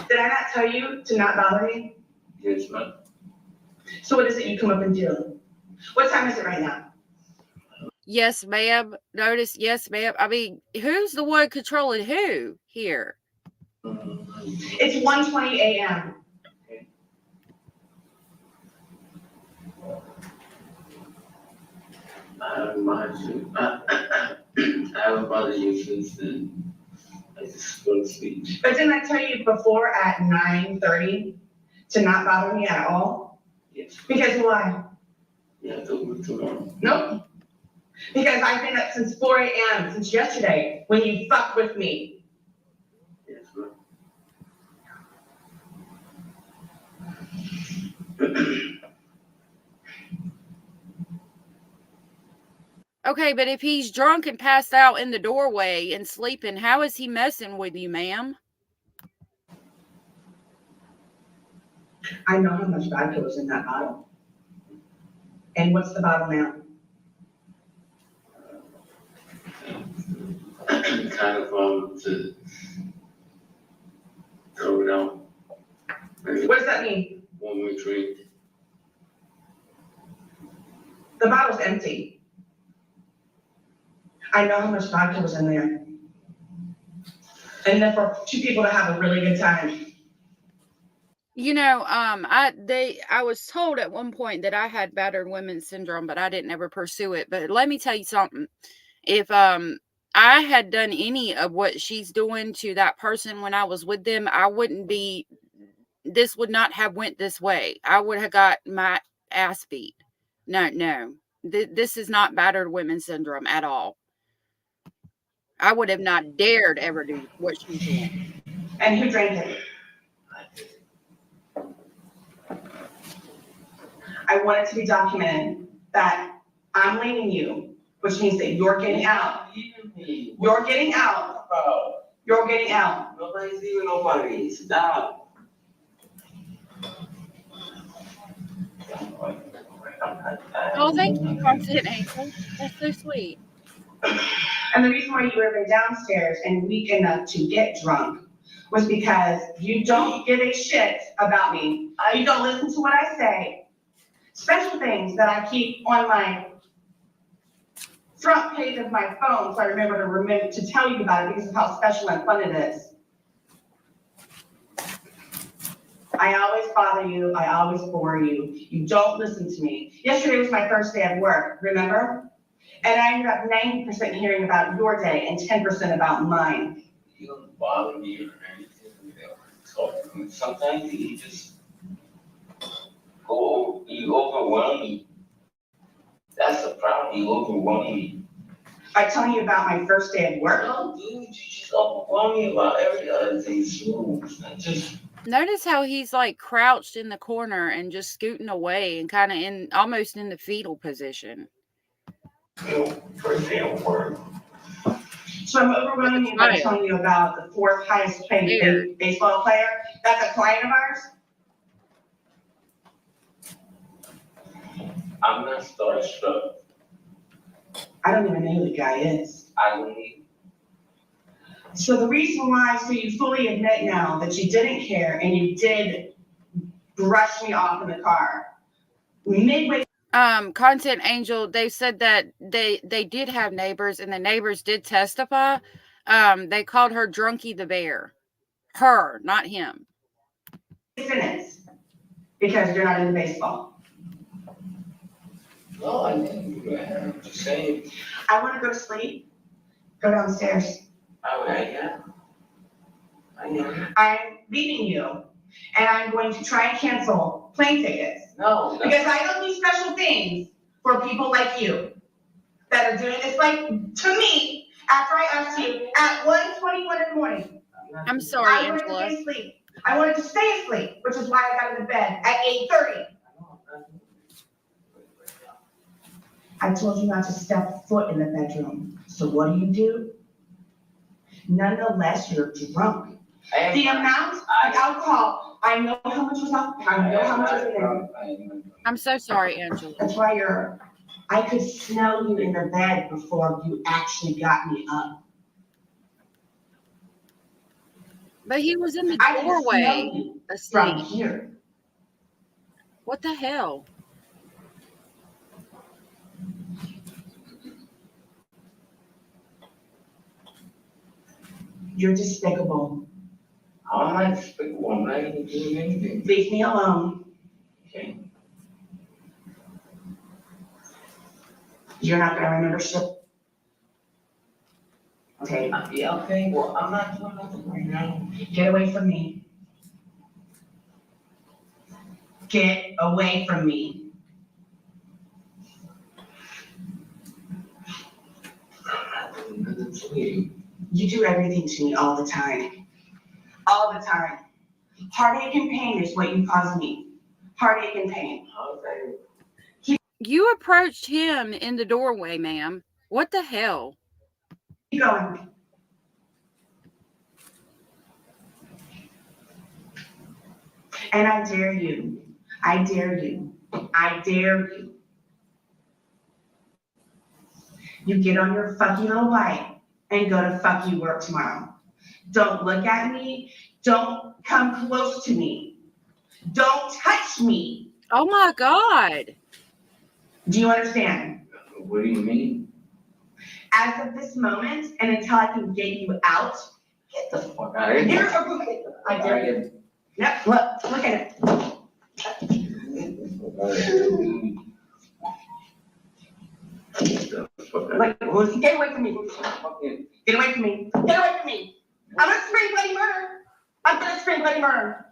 Did I not tell you to not bother me? Yes, ma'am. So what is it you come up and do? What time is it right now? Yes, ma'am. Notice, yes, ma'am. I mean, who's the one controlling who here? It's 1:20 a.m. I haven't bothered you since then. I just go to sleep. But didn't I tell you before at 9:30 to not bother me at all? Yes. Because why? Yeah, too long. Nope. Because I've been up since 4 a.m. since yesterday when you fucked with me. Yes, ma'am. Okay, but if he's drunk and passed out in the doorway and sleeping, how is he messing with you, ma'am? I know how much vodka was in that bottle. And what's the bottle now? Kind of to throw it out. What does that mean? One more drink. The bottle's empty. I know how much vodka was in there. And then for two people to have a really good time. You know, I was told at one point that I had battered women syndrome, but I didn't ever pursue it. But let me tell you something. If I had done any of what she's doing to that person when I was with them, I wouldn't be, this would not have went this way. I would have got my ass beat. No. This is not battered women syndrome at all. I would have not dared ever do what she's doing. And who drank it? I want it to be documented that I'm leaving you, which means that you're getting out. You're getting out. You're getting out. Nobody's leaving nobody. Stop. Oh, thank you, Content Angel. That's so sweet. And the reason why you were even downstairs and weak enough to get drunk was because you don't give a shit about me. You don't listen to what I say. Special things that I keep on my front page of my phone, so I remember to tell you about it because of how special and fun it is. I always bother you. I always bore you. You don't listen to me. Yesterday was my first day of work, remember? And I ended up 90% hearing about your day and 10% about mine. You don't bother me or anything. Sometimes you just you overwhelm me. That's the problem. You overwhelm me. By telling you about my first day of work? No, dude, you just overwhelm me about every other thing. Notice how he's like crouched in the corner and just scooting away and kind of almost in the fetal position. First day of work. So I'm overwhelming you by telling you about the fourth highest paid baseball player. That's a client of ours. I'm not starstruck. I don't even know who the guy is. I don't need. So the reason why, so you fully admit now that you didn't care and you did brush me off in the car. Midway. Content Angel, they said that they did have neighbors and the neighbors did testify. They called her Drunky the Bear. Her, not him. Minutes, because you're not into baseball. No, I didn't. I'm just saying. I want to go to sleep. Go downstairs. I am. I'm leaving you, and I'm going to try and cancel plane tickets. No. Because I don't do special things for people like you that are doing this, like, to me, after I asked you at 1:21 in the morning. I'm sorry, I wanted Angela. to stay asleep. I wanted to stay asleep, which is why I got into bed at 8:30. I told you not to step foot in the bedroom. So what do? Nonetheless, you're drunk. The amount of alcohol, I know how much was up. I know how much was in there. I'm so sorry, Angela. That's why I could smell you in the bed before you actually got me up. But he was in the I doorway from asleep. here. What the hell? You're despicable. I'm not despicable. I'm not even doing anything. Leave me alone. Okay. You're not gonna remember shit. Okay. Yeah, okay. Well, I'm not doing nothing right now. Get away from me. Get away from me. I'm not doing nothing to you. You do everything to me all the time. All the time. Heartache and pain is what you cause me. Heartache and pain. Okay. You approached him in the doorway, ma'am. What the hell? Keep going. And I dare you. I dare you. I dare you. You get on your fucking little bike and go to fuck you work tomorrow. Don't look at me. Don't come close to me. Don't touch me. Oh my God. Do you understand? What do you mean? As of this moment, and until I can get you out, Get the fuck out of here. I dare you. Yep, look at it. Like, get away from me. Get away from me. Get away from me. I'm gonna scream bloody murder. I'm gonna scream bloody murder.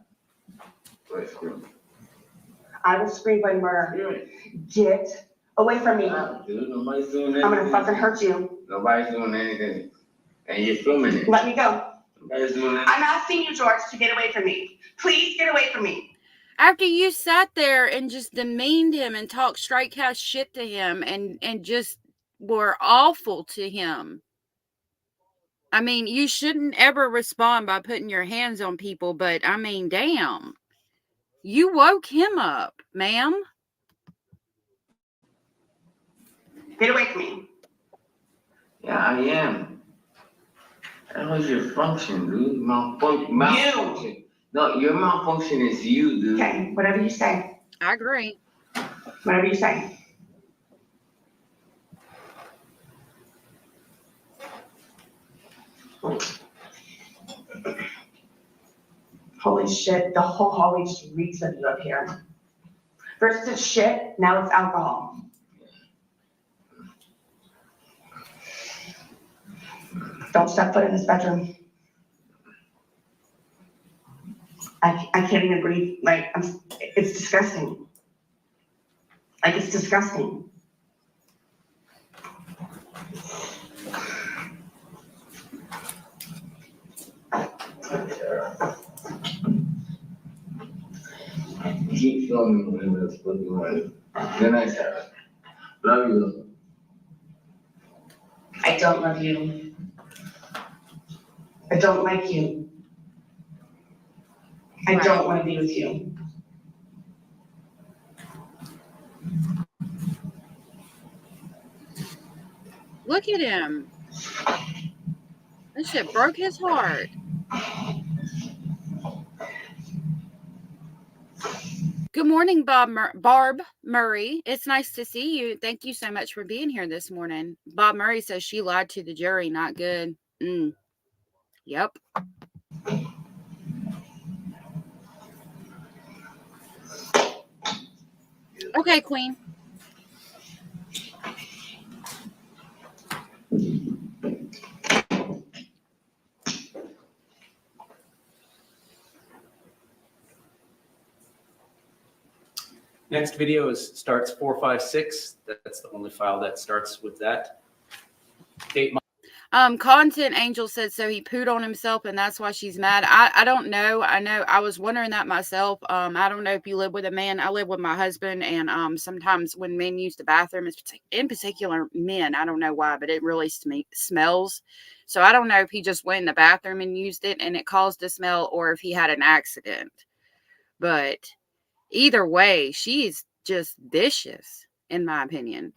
I will scream bloody murder. Get away from me. Dude, nobody's doing anything. I'm gonna fucking hurt you. Nobody's doing anything. And you're filming it. Let me go. Nobody's doing anything. I'm asking you, George, to get away from me. Please get away from me. After you sat there and just demeaned him and talked straight cast shit to him and just were awful to him. I mean, you shouldn't ever respond by putting your hands on people, but I mean, damn. You woke him up, ma'am. Get away from me. Yeah, I am. That was your function, dude. Malfunction. No, your malfunction is you, dude. Okay, whatever you say. I agree. Whatever you say. Holy shit, the whole hallway just reeks of you up here. First it's shit, now it's alcohol. Don't step foot in this bedroom. I can't even breathe. Like, it's disgusting. Like, it's disgusting. Keep filming whatever that's what you want. Then I said, love you. I don't love you. I don't like you. I don't want to be with you. Look at him. That shit broke his heart. Good morning, Barb Murray. It's nice to see you. Thank you so much for being here this morning. Bob Murray says she lied to the jury. Not good. Yep. Okay, Queen. Next video starts 456. That's the only file that starts with that. Date. Content Angel said so he pooed on himself and that's why she's mad. I don't know. I was wondering that myself. I don't know if you live with a man. I live with my husband, and sometimes when men use the bathroom, in particular men, I don't know why, but it really smells. So I don't know if he just went in the bathroom and used it and it caused the smell, or if he had an accident. But either way, she's just vicious, in my opinion.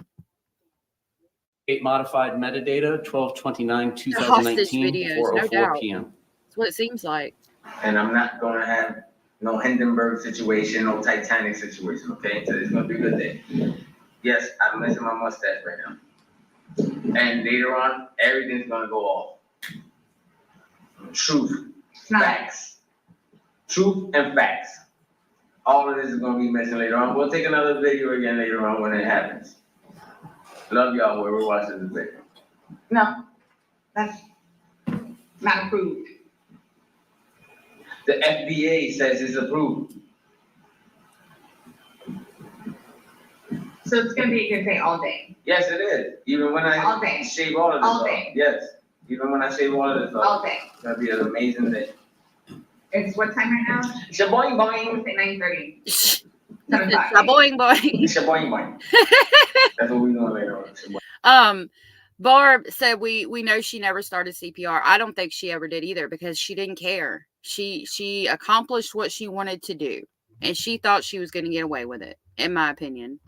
Modified metadata, 12/29/2019, Hostage videos, 4:04 no doubt. p.m. That's what it seems like. And I'm not gonna have no Hindenburg situation, no Titanic situation, okay? So it's gonna be a good day. Yes, I'm missing my mustache right now. And later on, everything's gonna go off. Truth, facts. Truth and facts. All of this is gonna be missing later on. We'll take another video again later on when it happens. Love y'all, whoever watches this video. No, that's not approved. The FBA says it's approved. So it's gonna be a good day all day. Yes, it is. Even when All day. I shave all of this All off. day. Yes, even when I shave all of this off. All day. It's gonna be an amazing day. It's what time right now? Shaboing boing. It's at 9:30. It's a boing boing. Shaboing boing. That's what we're doing later on. Shaboing. Barb said we know she never started CPR. I don't think she ever did either because she didn't care. She accomplished what she wanted to do, and she thought she was going to get away with it, in my opinion.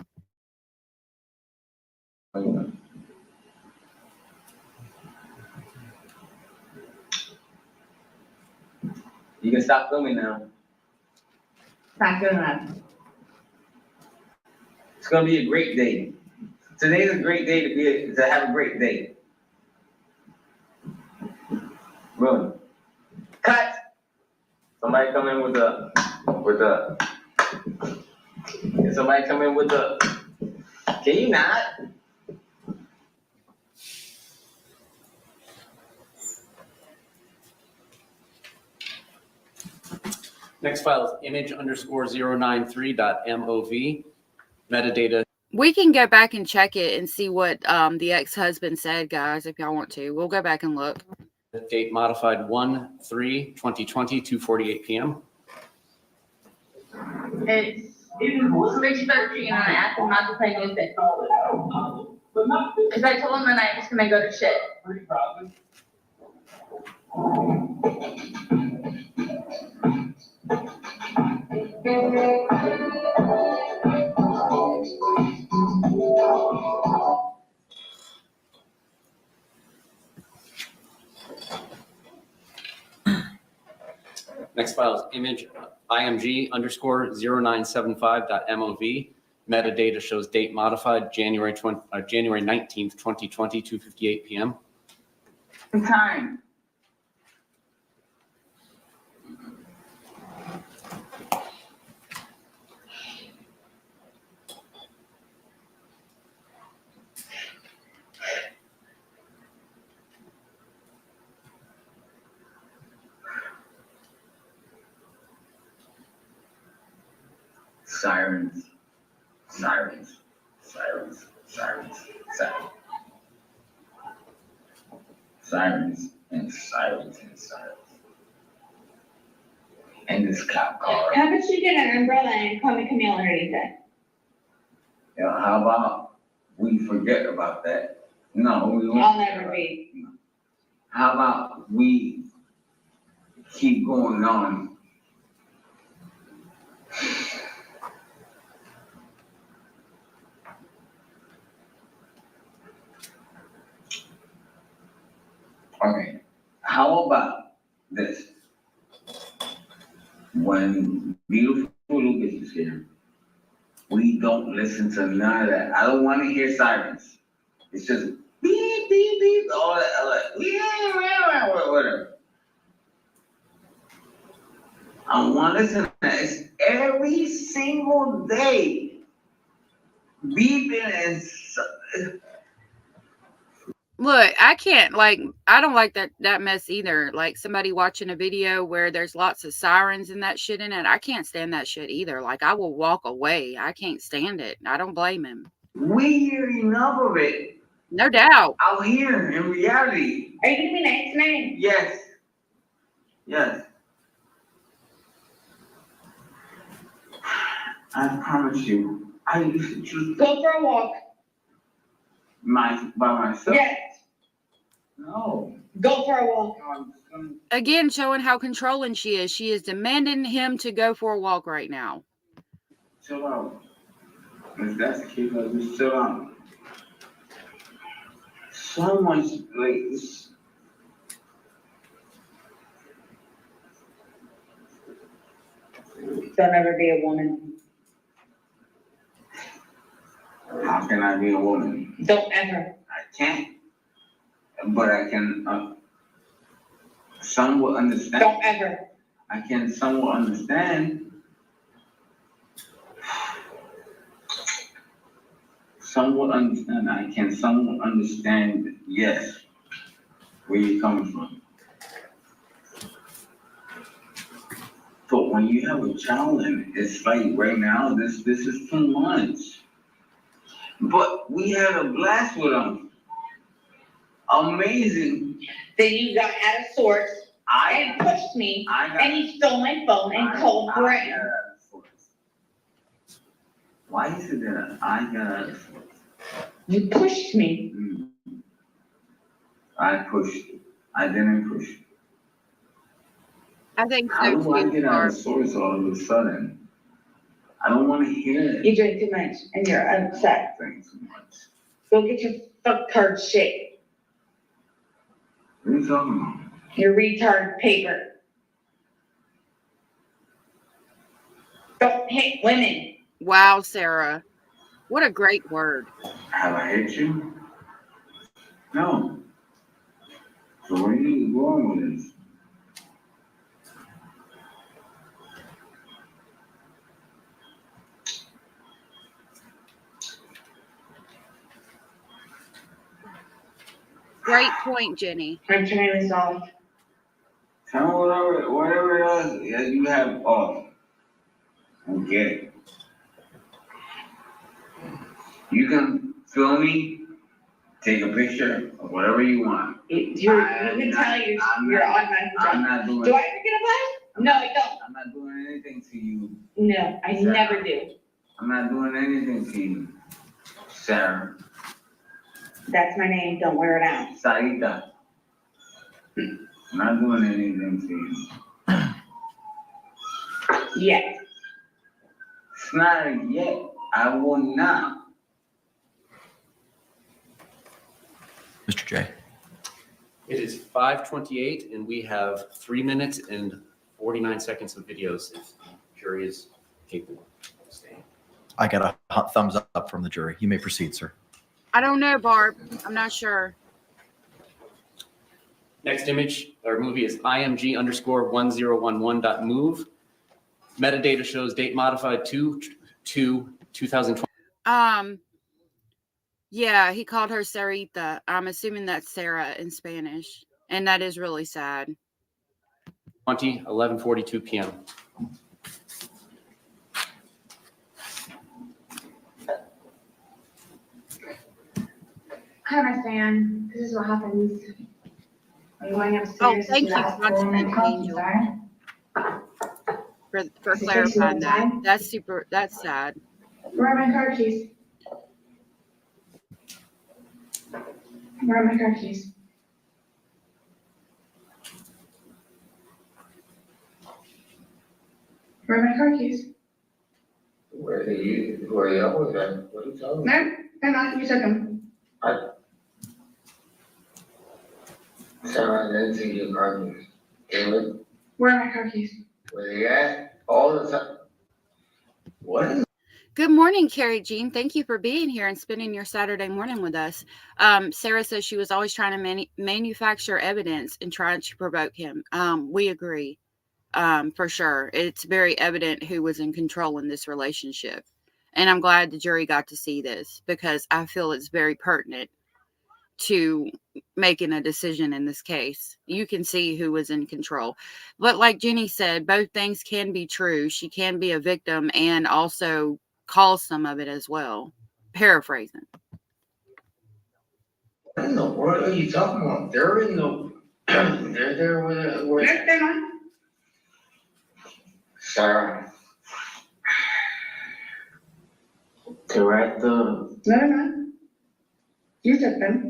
You can stop filming now. Not good enough. It's gonna be a great day. Today's a great day to have a great day. Really. Cut! Somebody come in with the, can somebody come in with the, can you not? Next file is image_093.mov. Metadata. We can go back and check it and see what the ex-husband said, guys, if y'all want to. We'll go back and look. Date modified 1/3/2020, 2:48 p.m. It's makes you better treating on an app and not to play with it. Because I told him that I was gonna go to shit. Next file is img_0975.mov. Metadata shows date modified January 19th, 2020, 2:58 p.m. Time. Sirens, sirens, sirens, sirens, sirens. Sirens and sirens and sirens. And this cop car. How about you get an umbrella and call me Camille underneath it? Yeah, how about we forget about that? No, we won't. I'll never be. How about we keep going on? Okay, how about this? When beautiful little bitch is here, we don't listen to none of that. I don't want to hear sirens. It's just beep, beep, beep, all that, whatever. I don't want to listen to that. It's every single day. Beeping and Look, I can't, I don't like that mess either. Like somebody watching a video where there's lots of sirens and that shit in it. I can't stand that shit either. Like I will walk away. I can't stand it. I don't blame him. we hear enough of it No doubt. out here in reality. Are you gonna be nice tonight? Yes. Yes. I promise you, I used to just Go for a walk. by myself. Yes. No. Go for a walk. Again, showing how controlling she is. She is demanding him to go for a walk right now. Chill out. If that's the case, I'll just chill out. So much like this. Don't ever be a woman. How can I be a woman? Don't ever. I can't. But I can somewhat understand. Don't ever. I can somewhat understand. Somewhat understand. I can somewhat understand, yes, where you're coming from. But when you have a child and it's like right now, this is too much. But we had a blast with them. Amazing. Then you got out of sorts and pushed me and you stole my phone and called Greg. Why is it that I got out of sorts? You pushed me. I pushed it. I didn't push it. I think How so do I too, get out Barb. of source all of a sudden? I don't want to hear it. You drink too much and you're upset. Thanks so much. Go get your fuck card shit. What are you talking about? Your retard paper. Don't hit women. Wow, Sarah. What a great word. Have I hit you? No. So where are you going with this? Great point, Jenny. I'm trying to resolve. Tell me whatever else you have off. Okay. You can film me, take a picture of whatever you want. You can tell you're automatically I'm drunk. not doing. Do I ever get a buzz? No, I don't. I'm not doing anything to you. No, I Sarah. never do. I'm not doing anything to you, Sarah. That's my name, don't wear it out. Saida. I'm not doing anything to you. Yes. It's not yet. I will not. Mr. J. It is 5:28 and we have 3 minutes and 49 seconds of videos if the jury is capable of staying. I got a hot thumbs up from the jury. You may proceed, sir. I don't know, Barb. I'm not sure. Next image or movie is img_1011.move. Metadata shows date modified 2/2/2020. Yeah, he called her Sarita. I'm assuming that's Sarah in Spanish. And that is really sad. 11:42 p.m. Hi, my fan. This is what happens. Are you going upstairs? Oh, thank you, Angel. for clarifying that. That's sad. Where are my car keys? Where are my car keys? Where are my car keys? Where are you with that? What are you talking No, they're not. You took them. Sarah, I didn't see your car keys. David, Where are my car keys? where they at? All the time. What is Good morning, Carrie Jean. Thank you for being here and spending your Saturday morning with us. Sarah says she was always trying to manufacture evidence and trying to provoke him. We agree, for sure. It's very evident who was in control in this relationship. And I'm glad the jury got to see this because I feel it's very pertinent to making a decision in this case. You can see who was in control. But like Jenny said, both things can be true. She can be a victim and also cause some of it as well. Paraphrasing. What in the world are you talking about? They're in the, they're there with No, they're not. Sarah. They're at the, No, they're not. You took them.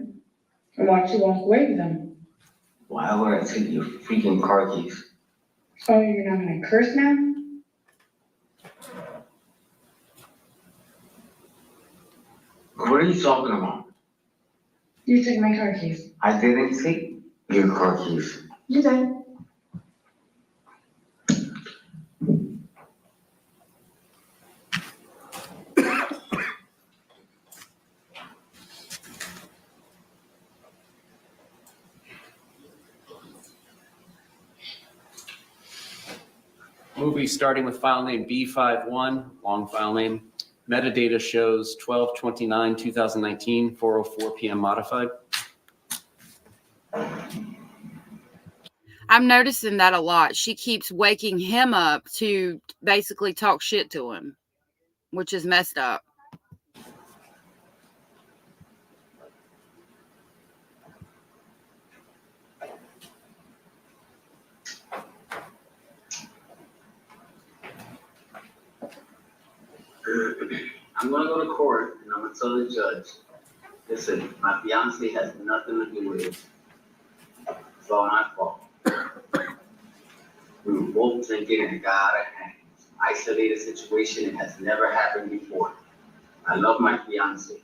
And why'd you walk away with them? why would I take your freaking car keys? Oh, you're not gonna curse now? What are you talking about? You took my car keys. I didn't take your car keys. You did. Movie starting with file name B51, long file name. Metadata shows 12/29/2019, 4:04 p.m. modified. I'm noticing that a lot. She keeps waking him up to basically talk shit to him, which is messed up. I'm gonna go to court and I'm gonna tell the judge, listen, my fiance has nothing to do with it. all my fault. We were both drinking and it got out of hand. Isolated situation, it has never happened before. I love my fiance.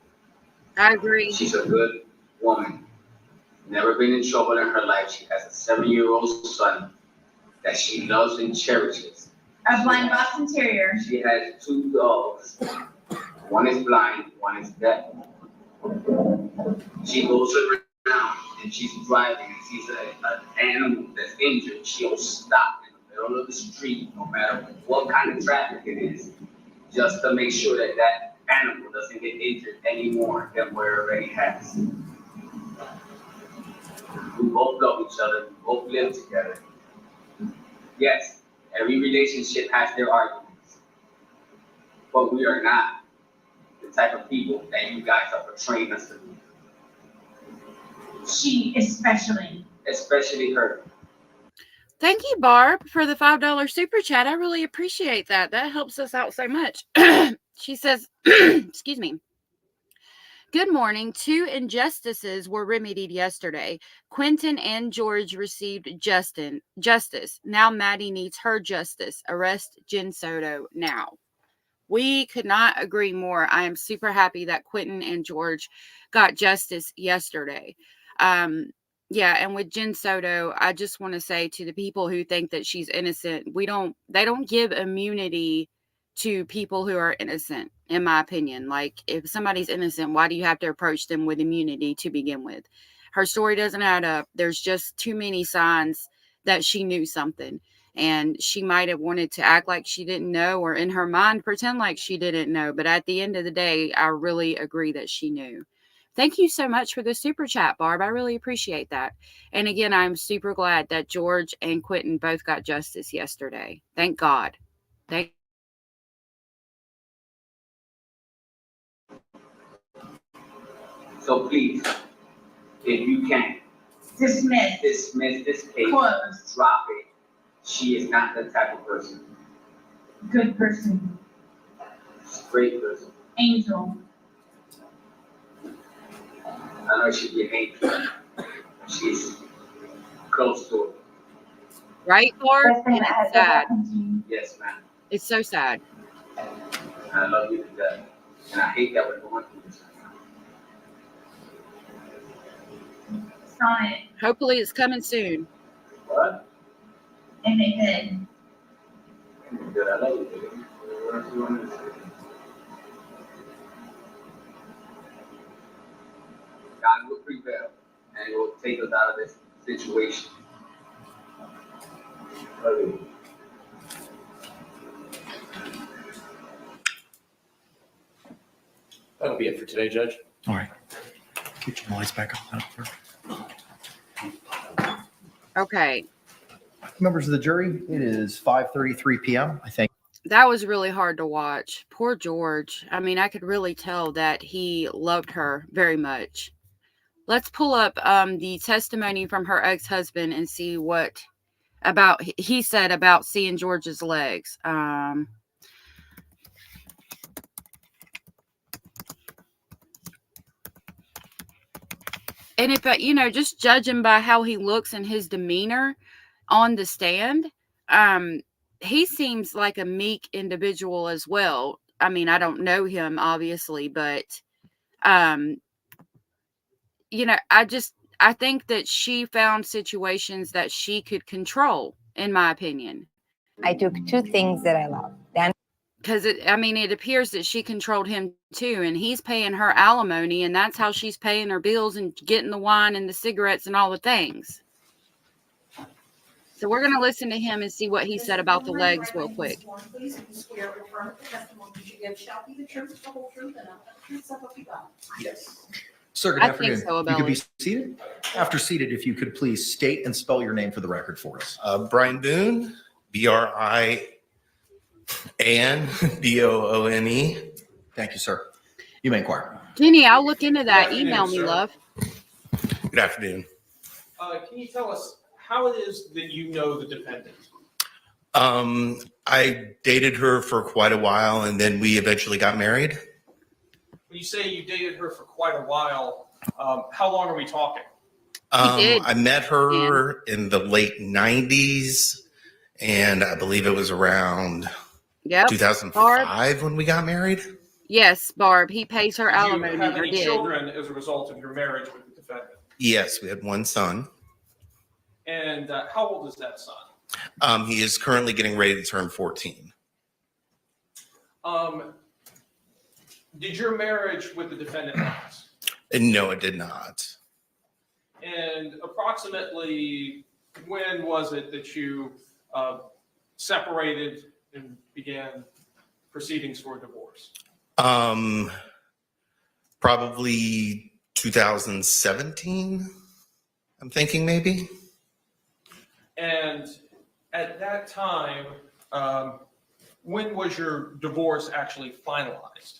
I agree. She's a good woman. Never been in trouble in her life. She has a 7-year-old son that she loves and cherishes. A blind Boston Terrier. She has 2 dogs. One is blind, one is deaf. She goes around and she's driving and sees an animal that's injured. She'll stop in the middle of the street, no matter what kind of traffic it is, just to make sure that that animal doesn't get injured any more than where it already has. We both love each other. We both live together. Yes, every relationship has their arguments, but we are not the type of people that you guys are portraying us to be. She Especially her. Thank you, Barb, for the $5 super chat. I really appreciate that. That helps us out so much. She says, excuse me. Good morning. 2 injustices were remedied yesterday. Quentin and George received justice. Now Maddie needs her justice. Arrest Jen Soto now. We could not agree more. I am super happy that Quentin and George got justice yesterday. Yeah, and with Jen Soto, I just want to say to the people who think that she's innocent, they don't give immunity to people who are innocent, in my opinion. Like, if somebody's innocent, why do you have to approach them with immunity to begin with? Her story doesn't add up. There's just too many signs that she knew something. And she might have wanted to act like she didn't know, or in her mind pretend like she didn't know. But at the end of the day, I really agree that she knew. Thank you so much for the super chat, Barb. I really appreciate that. And again, I'm super glad that George and Quentin both got justice yesterday. Thank God. So please, if you can, dismiss this case, Close. drop it. She is not the type of person. Good person. Great person. Angel. I know she'd be an angel. She's close to it. Right, Barb? And it's sad. Yes, ma'am. It's so sad. I love you to death. And I hate that we're going through this right now. Sonnet. Hopefully it's coming soon. What? And they did. Good, I love you, baby. What else you want to say? God will prevail, and He will take us out of this situation. Love you. That'll be it for today, Judge. All right. Get your lights back on. Okay. Members of the jury, it is 5:33 p.m. I think. That was really hard to watch. Poor George. I mean, I could really tell that he loved her very much. Let's pull up the testimony from her ex-husband and see what he said about seeing George's legs. And if, just judging by how he looks and his demeanor on the stand, he seems like a meek individual as well. I mean, I don't know him, obviously, but, I think that she found situations that she could control, in my opinion. I took 2 things that I love. Because it appears that she controlled him too, and he's paying her alimony, and that's how she's paying her bills and getting the wine and the cigarettes and all the things. So we're going to listen to him and see what he said about the legs real quick. Yes. Sir, good I afternoon. think so, you could be seated. After seated, if you could please state and spell your name for the record for us. Brian Boone, BRIAN, BOONE. Thank you, sir. You may inquire. Jenny, I'll look into that. Email me, love. Good afternoon. Can you tell us how it is that you know the defendant? I dated her for quite a while, and then we eventually got married. When you say you dated her for quite a while, how long are we talking? did. I met her in the late 90s, and I believe it was around 2005 when we got married. Yes, Barb. He pays her Did you alimony, have or any did. children as a result of your marriage with the defendant? Yes, we had one son. And how old is that son? He is currently getting ready to turn 14. Did your marriage with the defendant last? No, it did not. And approximately when was it that you separated and began proceedings for a divorce? Probably 2017, I'm thinking maybe. And at that time, when was your divorce actually finalized?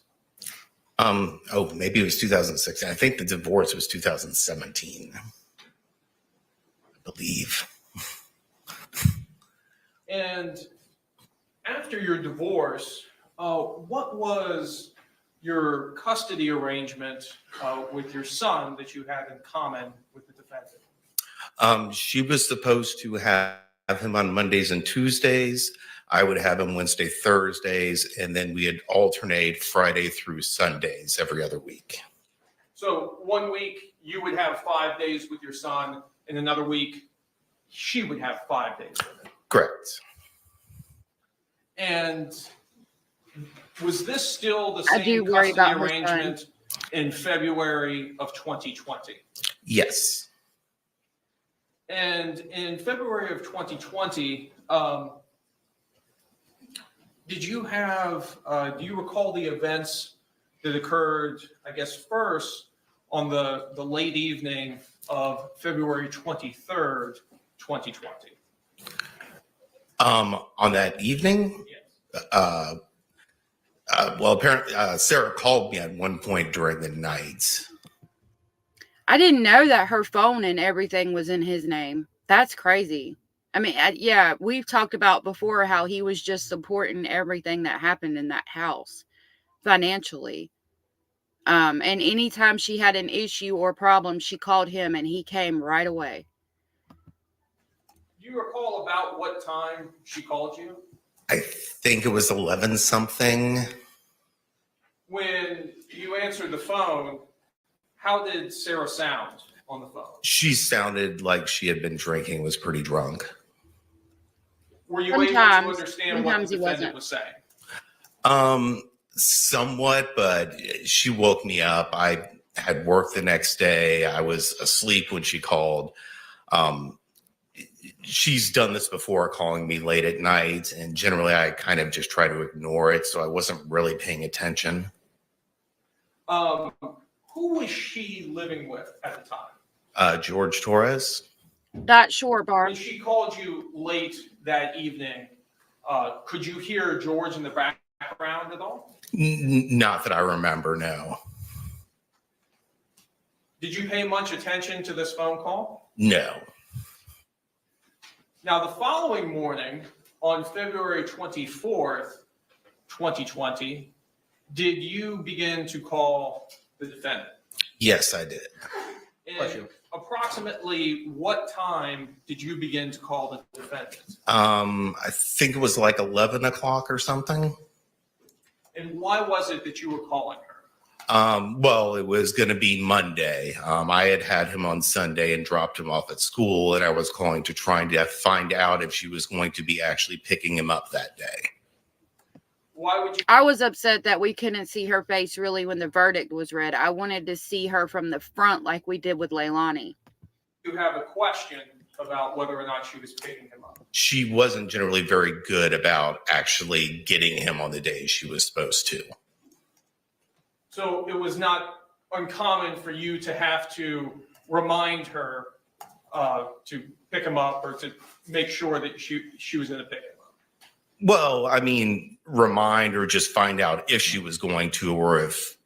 Maybe it was 2016. I think the divorce was 2017, I believe. And after your divorce, what was your custody arrangement with your son that you had in common with the defendant? She was supposed to have him on Mondays and Tuesdays. I would have him Wednesday, Thursdays, and then we'd alternate Friday through Sundays every other week. So 1 week you would have 5 days with your son, and another week she would have 5 days with him. Correct. And was this still the same custody arrangement in February of 2020? Yes. And in February of 2020, did you have, do you recall the events that occurred, I guess, first on the late evening of February 23rd, 2020? On that evening? Yes. Well, apparently Sarah called me at one point during the night. I didn't know that her phone and everything was in his name. That's crazy. I mean, yeah, we've talked about before how he was just supporting everything that happened in that house financially. And anytime she had an issue or problem, she called him and he came right away. Do you recall about what time she called you? I think it was 11 something. When you answered the phone, how did Sarah sound on the phone? She sounded like she had been drinking, was pretty drunk. Were you able to understand what the defendant was saying? Somewhat, but she woke me up. I had work the next day. I was asleep when she called. She's done this before, calling me late at night, and generally I kind of just try to ignore it, so I wasn't really paying attention. Who was she living with at the time? George Torres. Not sure, Barb. When she called you late that evening, could you hear George in the background at all? Not that I remember, no. Did you pay much attention to this phone call? No. Now, the following morning, on February 24th, 2020, did you begin to call the defendant? Yes, I did. And approximately what time did you begin to call the defendant? I think it was like 11 o'clock or something. And why was it that you were calling her? Well, it was going to be Monday. I had him on Sunday and dropped him off at school, and I was calling to try to find out if she was going to be actually picking him up that day. Why would you? I was upset that we couldn't see her face really when the verdict was read. I wanted to see her from the front like we did with Leilani. You have a question about whether or not she was picking him up. She wasn't generally very good about actually getting him on the day she was supposed to. So it was not uncommon for you to have to remind her to pick him up or to make sure that she was going to pick him up. Well, I mean, remind or just find out if she was going to, or if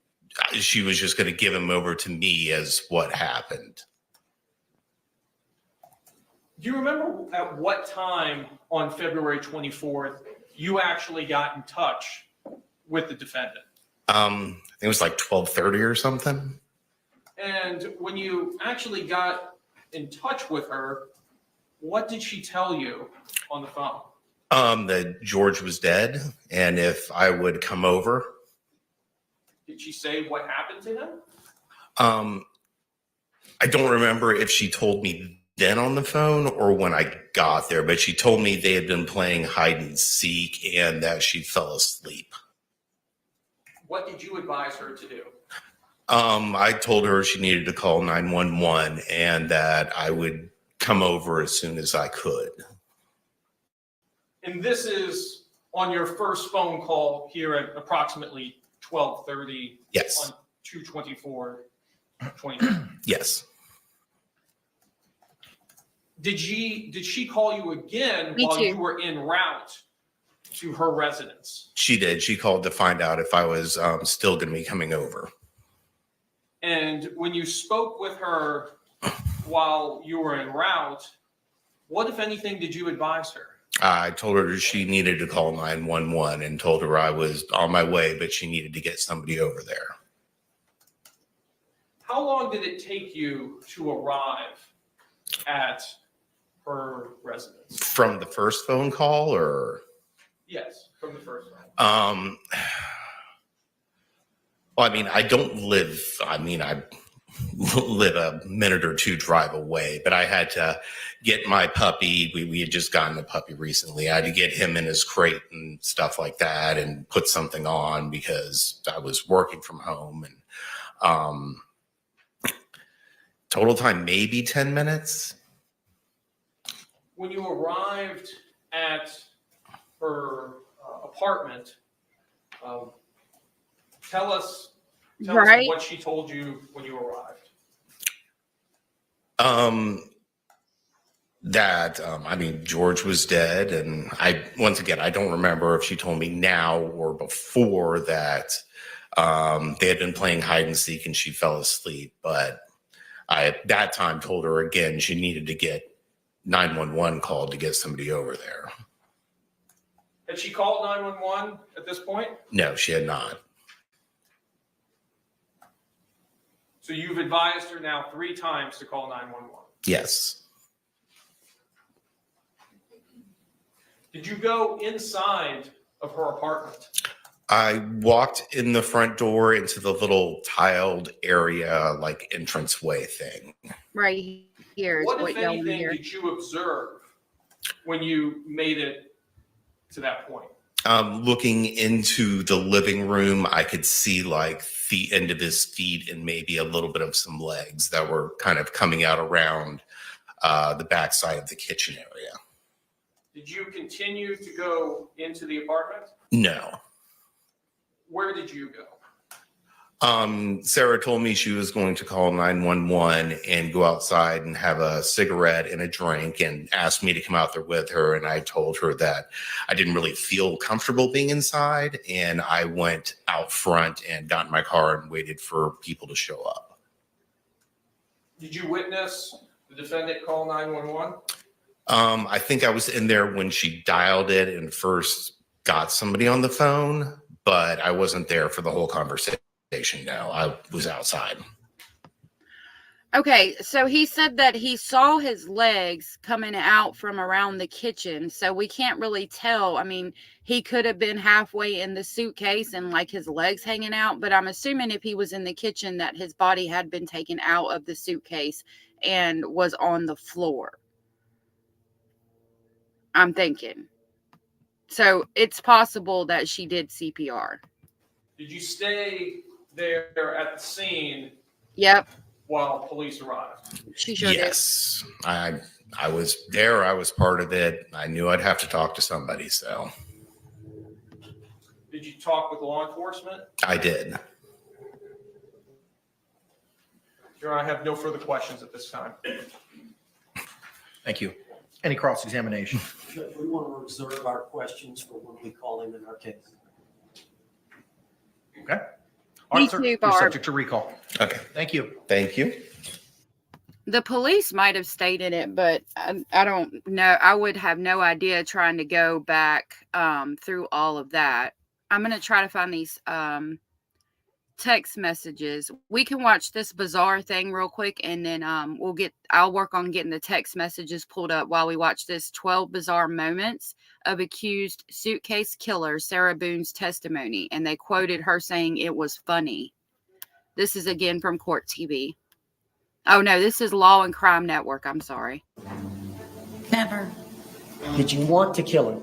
she was just going to give him over to me as what happened. Do you remember at what time on February 24th you actually got in touch with the defendant? I think it was like 12:30 or something. And when you actually got in touch with her, what did she tell you on the phone? That George was dead, and if I would come over. Did she say what happened to him? I don't remember if she told me then on the phone or when I got there, but she told me they had been playing hide and seek and that she fell asleep. What did you advise her to do? I told her she needed to call 911 and that I would come over as soon as I could. And this is on your first phone call here at approximately 12:30. Yes. On 2/24/20. Yes. Did she call you again Me while too. you were en route to her residence? She did. She called to find out if I was still going to be coming over. And when you spoke with her while you were en route, what, if anything, did you advise her? I told her she needed to call 911 and told her I was on my way, but she needed to get somebody over there. How long did it take you to arrive at her residence? From the first phone call or? Yes, from the first one. Well, I mean, I live a minute or two drive away, but I had to get my puppy. We had just gotten a puppy recently. I had to get him in his crate and stuff like that and put something on because I was working from home. And total time, maybe 10 minutes. When you arrived at her apartment, tell us what she told you when you arrived. George was dead, and I don't remember if she told me now or before that they had been playing hide and seek and she fell asleep. But I at that time told her again she needed to get 911 called to get somebody over there. Had she called 911 at this point? No, she had not. So you've advised her now 3 times to call 911. Yes. Did you go inside of her apartment? I walked in the front door into the little tiled area, like entranceway thing. Right here is What, what if y'all want to anything, hear. did you observe when you made it to that point? Looking into the living room, I could see like the end of his feet and maybe a little bit of some legs that were kind of coming out around the backside of the kitchen area. Did you continue to go into the apartment? No. Where did you go? Sarah told me she was going to call 911 and go outside and have a cigarette and a drink and asked me to come out there with her. And I told her that I didn't really feel comfortable being inside. And I went out front and got in my car and waited for people to show up. Did you witness the defendant call 911? I think I was in there when she dialed it and first got somebody on the phone, but I wasn't there for the whole conversation. No, I was outside. Okay, so he said that he saw his legs coming out from around the kitchen, so we can't really tell. I mean, he could have been halfway in the suitcase and like his legs hanging out, but I'm assuming if he was in the kitchen that his body had been taken out of the suitcase and was on the floor. I'm thinking. So it's possible that she did CPR. Did you stay there at the scene? Yep. While police arrived? She sure did. Yes. I was there. I was part of it. I knew I'd have to talk to somebody, so. Did you talk with law enforcement? I did. Your Honor, I have no further questions at this time. Thank you. Any cross-examination? We want to reserve our questions for when we call him in our case. Okay. All right, sir. too, You're Barb. subject to recall. Okay. Thank you. Thank you. The police might have stated it, but I don't know. I would have no idea trying to go back through all of that. I'm going to try to find these text messages. We can watch this bizarre thing real quick, and then I'll work on getting the text messages pulled up while we watch this 12 bizarre moments of accused suitcase killer Sarah Boone's testimony, and they quoted her saying it was funny. This is again from COURTTV. Oh no, this is Law and Crime Network. I'm sorry. Never. Did you want to kill him?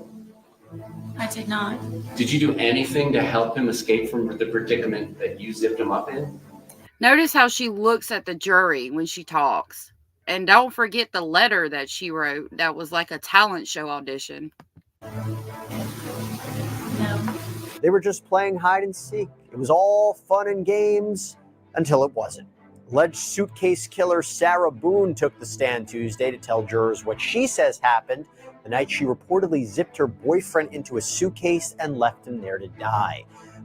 I did not. Did you do anything to help him escape from the predicament that you zipped him up in? Notice how she looks at the jury when she talks. And don't forget the letter that she wrote that was like a talent show audition. No. They were just playing hide and seek. It was all fun and games until it wasn't. Alleged suitcase killer Sarah Boone took the stand Tuesday to tell jurors what she says happened the night she reportedly zipped her boyfriend into a suitcase and left him there to die.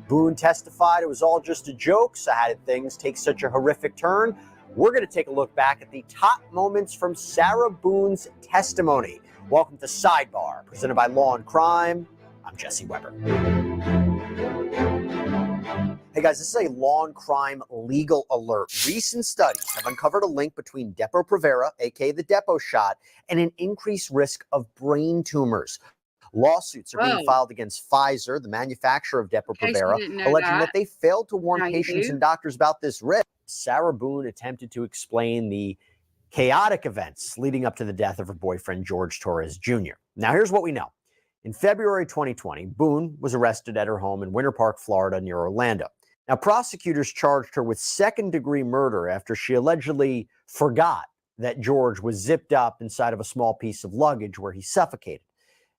Boone testified it was all just a joke, so how did things take such a horrific turn? We're going to take a look back at the top moments from Sarah Boone's testimony. Welcome to Sidebar, presented by Law and Crime. I'm Jesse Weber. Hey guys, this is a Law and Crime legal alert. Recent studies have uncovered a link between Depo-Provera, aka the Depo shot, and an increased risk of brain tumors. Lawsuits are being filed against Pfizer, the manufacturer of Depo-Provera, alleging that they failed to warn patients and doctors about this risk. Sarah Boone attempted to explain the chaotic events leading up to the death of her boyfriend, George Torres Jr. Now, here's what we know. In February 2020, Boone was arrested at her home in Winter Park, Florida, near Orlando. Now, prosecutors charged her with second-degree murder after she allegedly forgot that George was zipped up inside of a small piece of luggage where he suffocated.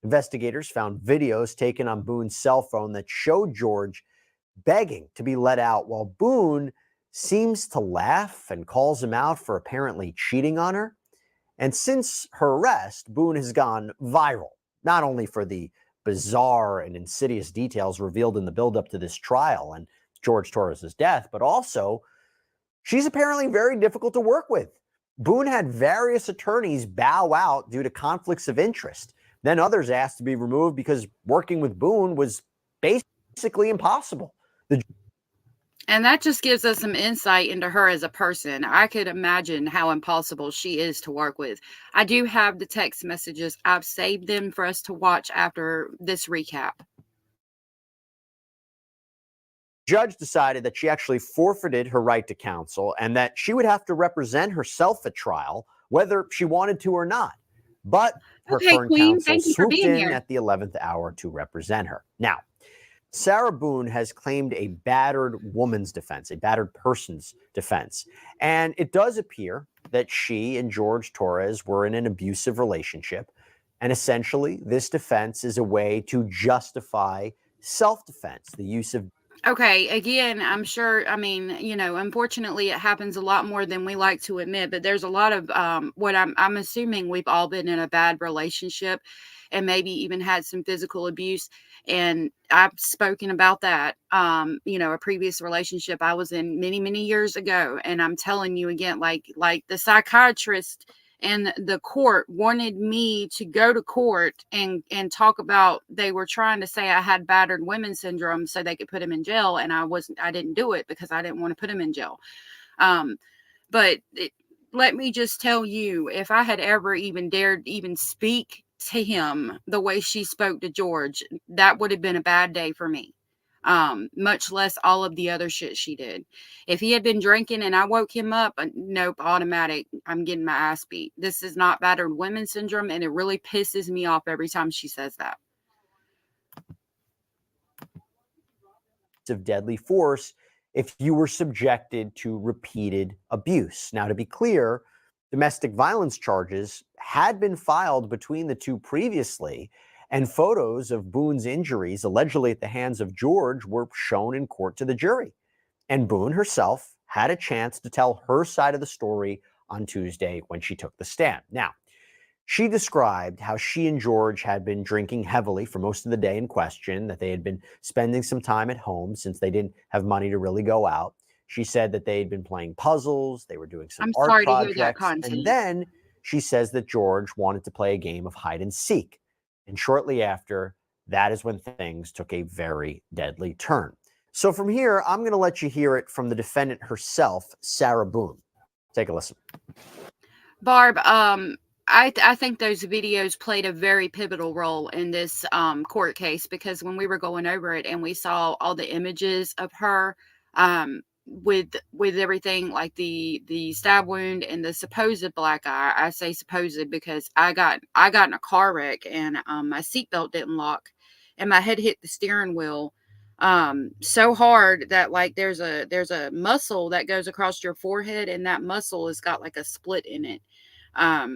Investigators found videos taken on Boone's cell phone that showed George begging to be let out, while Boone seems to laugh and calls him out for apparently cheating on her. And since her arrest, Boone has gone viral, not only for the bizarre and insidious details revealed in the buildup to this trial and George Torres' death, but also she's apparently very difficult to work with. Boone had various attorneys bow out due to conflicts of interest. Then others asked to be removed because working with Boone was basically impossible. And that just gives us some insight into her as a person. I could imagine how impossible she is to work with. I do have the text messages. I've saved them for us to watch after this recap. Judge decided that she actually forfeited her right to counsel and that she would have to represent herself at trial, whether she wanted to or not. But her current counsel swooped in at the 11th hour to represent her. Now, Sarah Boone has claimed a battered woman's defense, a battered person's defense. And it does appear that she and George Torres were in an abusive relationship. And essentially, this defense is a way to justify self-defense, the use of. Okay, again, I'm sure, I mean, you know, unfortunately, it happens a lot more than we like to admit, but there's a lot of what I'm assuming we've all been in a bad relationship and maybe even had some physical abuse. And I've spoken about that, you know, a previous relationship I was in many, many years ago. And I'm telling you again, like the psychiatrist and the court wanted me to go to court and talk about, they were trying to say I had battered women syndrome so they could put him in jail. And I didn't do it because I didn't want to put him in jail. Let me just tell you, if I had ever even dared even speak to him the way she spoke to George, that would have been a bad day for me. Much less all of the other shit she did. If he had been drinking and I woke him up, nope, automatic, I'm getting my ass beat. This is not battered women syndrome, and it really pisses me off every time she says that. Of deadly force if you were subjected to repeated abuse. Now, to be clear, domestic violence charges had been filed between the two previously, and photos of Boone's injuries, allegedly at the hands of George, were shown in court to the jury. And Boone herself had a chance to tell her side of the story on Tuesday when she took the stand. Now, she described how she and George had been drinking heavily for most of the day in question, that they had been spending some time at home since they didn't have money to really go out. She said that they had been playing puzzles, they were doing some art projects, and then she says that George wanted to play a game of hide and seek. And shortly after, that is when things took a very deadly turn. So from here, I'm going to let you hear it from the defendant herself, Sarah Boone. Take a listen. Barb, I think those videos played a very pivotal role in this court case, because when we were going over it and we saw all the images of her with everything like the stab wound and the supposed black eye. I say supposed because I got in a car wreck and my seatbelt didn't lock and my head hit the steering wheel so hard that like there's a muscle that goes across your forehead, and that muscle has got like a split in it. I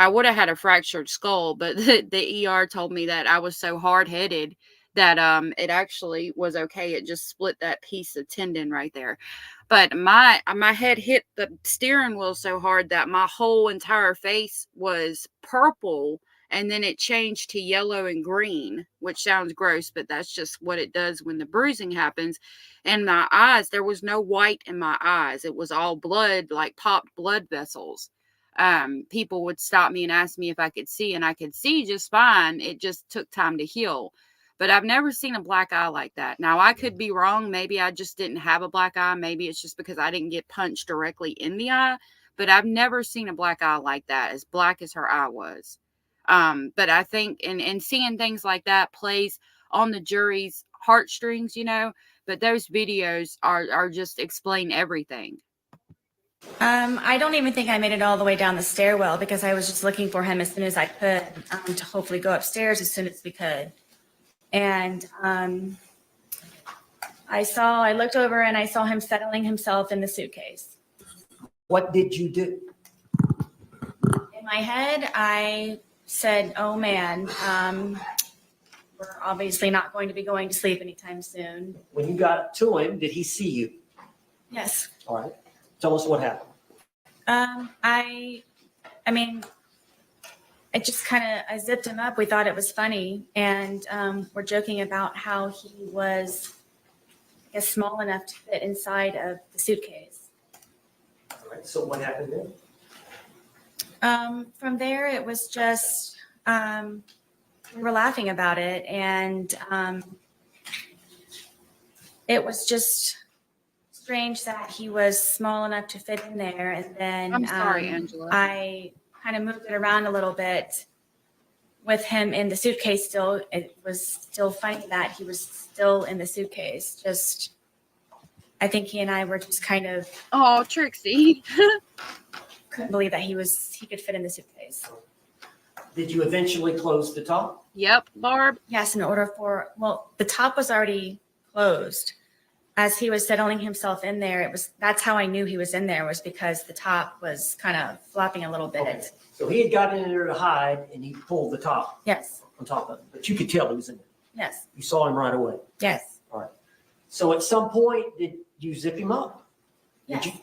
would have had a fractured skull, but the ER told me that I was so hard-headed that it actually was okay. It just split that piece of tendon right there. But my head hit the steering wheel so hard that my whole entire face was purple, and then it changed to yellow and green, which sounds gross, but that's just what it does when the bruising happens. And my eyes, there was no white in my eyes. It was all blood, like popped blood vessels. People would stop me and ask me if I could see, and I could see just fine. It just took time to heal. But I've never seen a black eye like that. Now, I could be wrong. Maybe I just didn't have a black eye. Maybe it's just because I didn't get punched directly in the eye. But I've never seen a black eye like that, as black as her eye was. But I think and seeing things like that plays on the jury's heartstrings, you know. But those videos are just explain everything. I don't even think I made it all the way down the stairwell because I was just looking for him as soon as I could to hopefully go upstairs as soon as we could. And I looked over and I saw him settling himself in the suitcase. What did you do? In my head, I said, oh man, we're obviously not going to be going to sleep anytime soon. When you got to him, did he see you? Yes. All right. Tell us what happened. I mean, I just I zipped him up. We thought it was funny. And we're joking about how he was, I guess, small enough to fit inside of the suitcase. All right. So what happened then? From there, it was just, we were laughing about it. And it was just strange that he was small enough to fit in there. And then I'm sorry, Angela. I kind of moved it around a little bit with him in the suitcase still. It was still funny that he was still in the suitcase. Just, I think he and I were just kind of. Oh, Trixie. Couldn't believe that he could fit in the suitcase. Did you eventually close the top? Yep, Barb. Yes, the top was already closed. As he was settling himself in there, that's how I knew he was in there, was because the top was kind of flopping a little bit. Okay. So he had gotten in there to hide and he pulled the top. Yes. On top of it. But you could tell he was in there. Yes. You saw him right away. Yes. All right. So at some point, did you zip him up? Yes. Did you?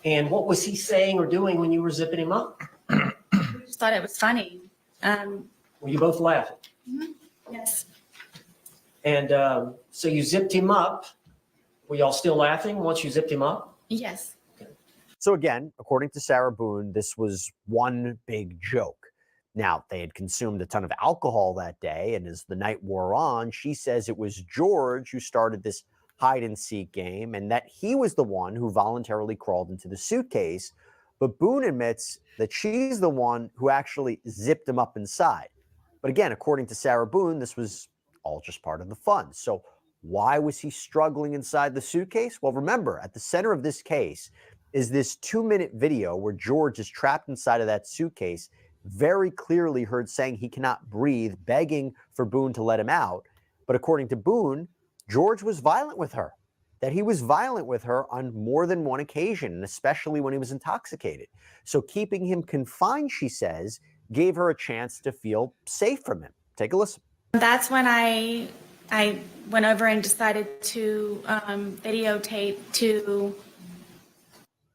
And what was he saying or doing when you were zipping him up? We just thought it was funny. Were you both laughing? Mm-hmm. Yes. And so you zipped him up. Were y'all still laughing once you zipped him up? Yes. So again, according to Sarah Boone, this was one big joke. Now, they had consumed a ton of alcohol that day, and as the night wore on, she says it was George who started this hide-and-seek game and that he was the one who voluntarily crawled into the suitcase. But Boone admits that she's the one who actually zipped him up inside. But again, according to Sarah Boone, this was all just part of the fun. So why was he struggling inside the suitcase? Well, remember, at the center of this case is this 2-minute video where George is trapped inside of that suitcase, very clearly heard saying he cannot breathe, begging for Boone to let him out. But according to Boone, George was violent with her, that he was violent with her on more than one occasion, and especially when he was intoxicated. So keeping him confined, she says, gave her a chance to feel safe from him. Take a listen. That's when I went over and decided to videotape to.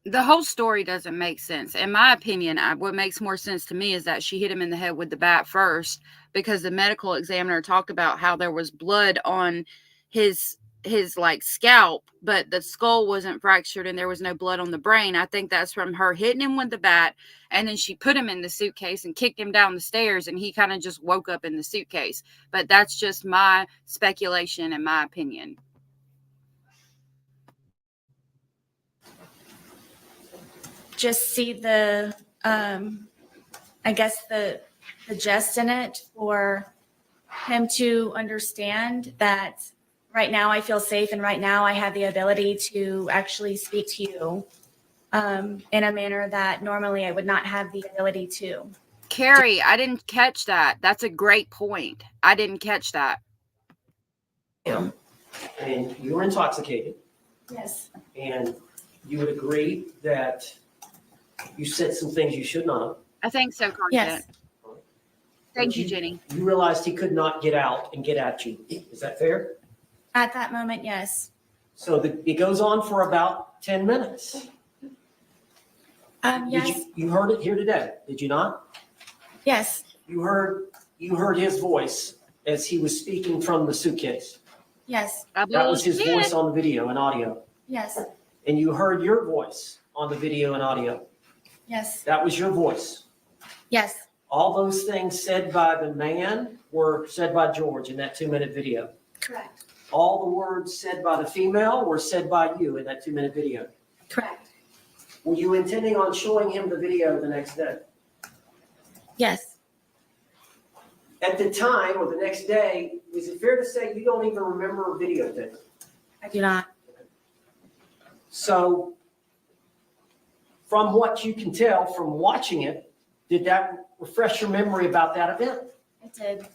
The whole story doesn't make sense. In my opinion, what makes more sense to me is that she hit him in the head with the bat first, because the medical examiner talked about how there was blood on his his like scalp, but the skull wasn't fractured and there was no blood on the brain. I think that's from her hitting him with the bat, and then she put him in the suitcase and kicked him down the stairs, and he kind of just woke up in the suitcase. But that's just my speculation and my opinion. Just see the, I guess the jest in it for him to understand that right now I feel safe, and right now I have the ability to actually speak to you in a manner that normally I would not have the ability to. Carrie, I didn't catch that. That's a great point. I didn't catch that. And you were intoxicated, Yes. and you would agree that you said some things you should not have. I think so, Content. Yes. Thank you, Jenny. You realized he could not get out and get at you. Is that fair? At that moment, yes. So it goes on for about 10 minutes. Yes. You heard it here today, did you not? Yes. You heard his voice as he was speaking from the suitcase. Yes. That was his voice on the video and audio. Yes. And you heard your voice on the video and audio. Yes. That was your voice. Yes. All those things said by the man were said by George in that 2-minute video. Correct. All the words said by the female were said by you in that 2-minute video. Correct. Were you intending on showing him the video the next day? Yes. At the time or the next day, is it fair to say you don't even remember a videotape? I do not. So from what you can tell from watching it, did that refresh your memory about that event? It did.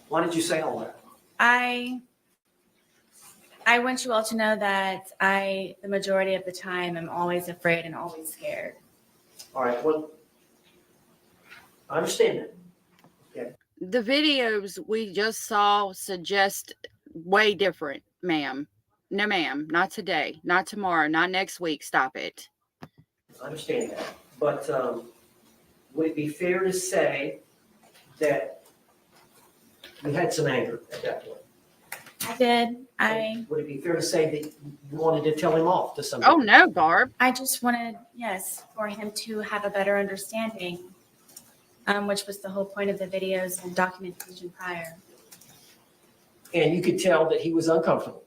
Why did you say all that? I want you all to know that the majority of the time, I'm always afraid and always scared. All right, well, I understand that. Okay. The videos we just saw suggest way different, ma'am. No, ma'am, not today, not tomorrow, not next week. Stop it. I understand that. But would it be fair to say that you had some anger at that point? I did. Would it be fair to say that you wanted to tell him off to some Oh, degree? no, Barb. I just wanted, yes, for him to have a better understanding, which was the whole point of the videos and documentation prior. And you could tell that he was uncomfortable.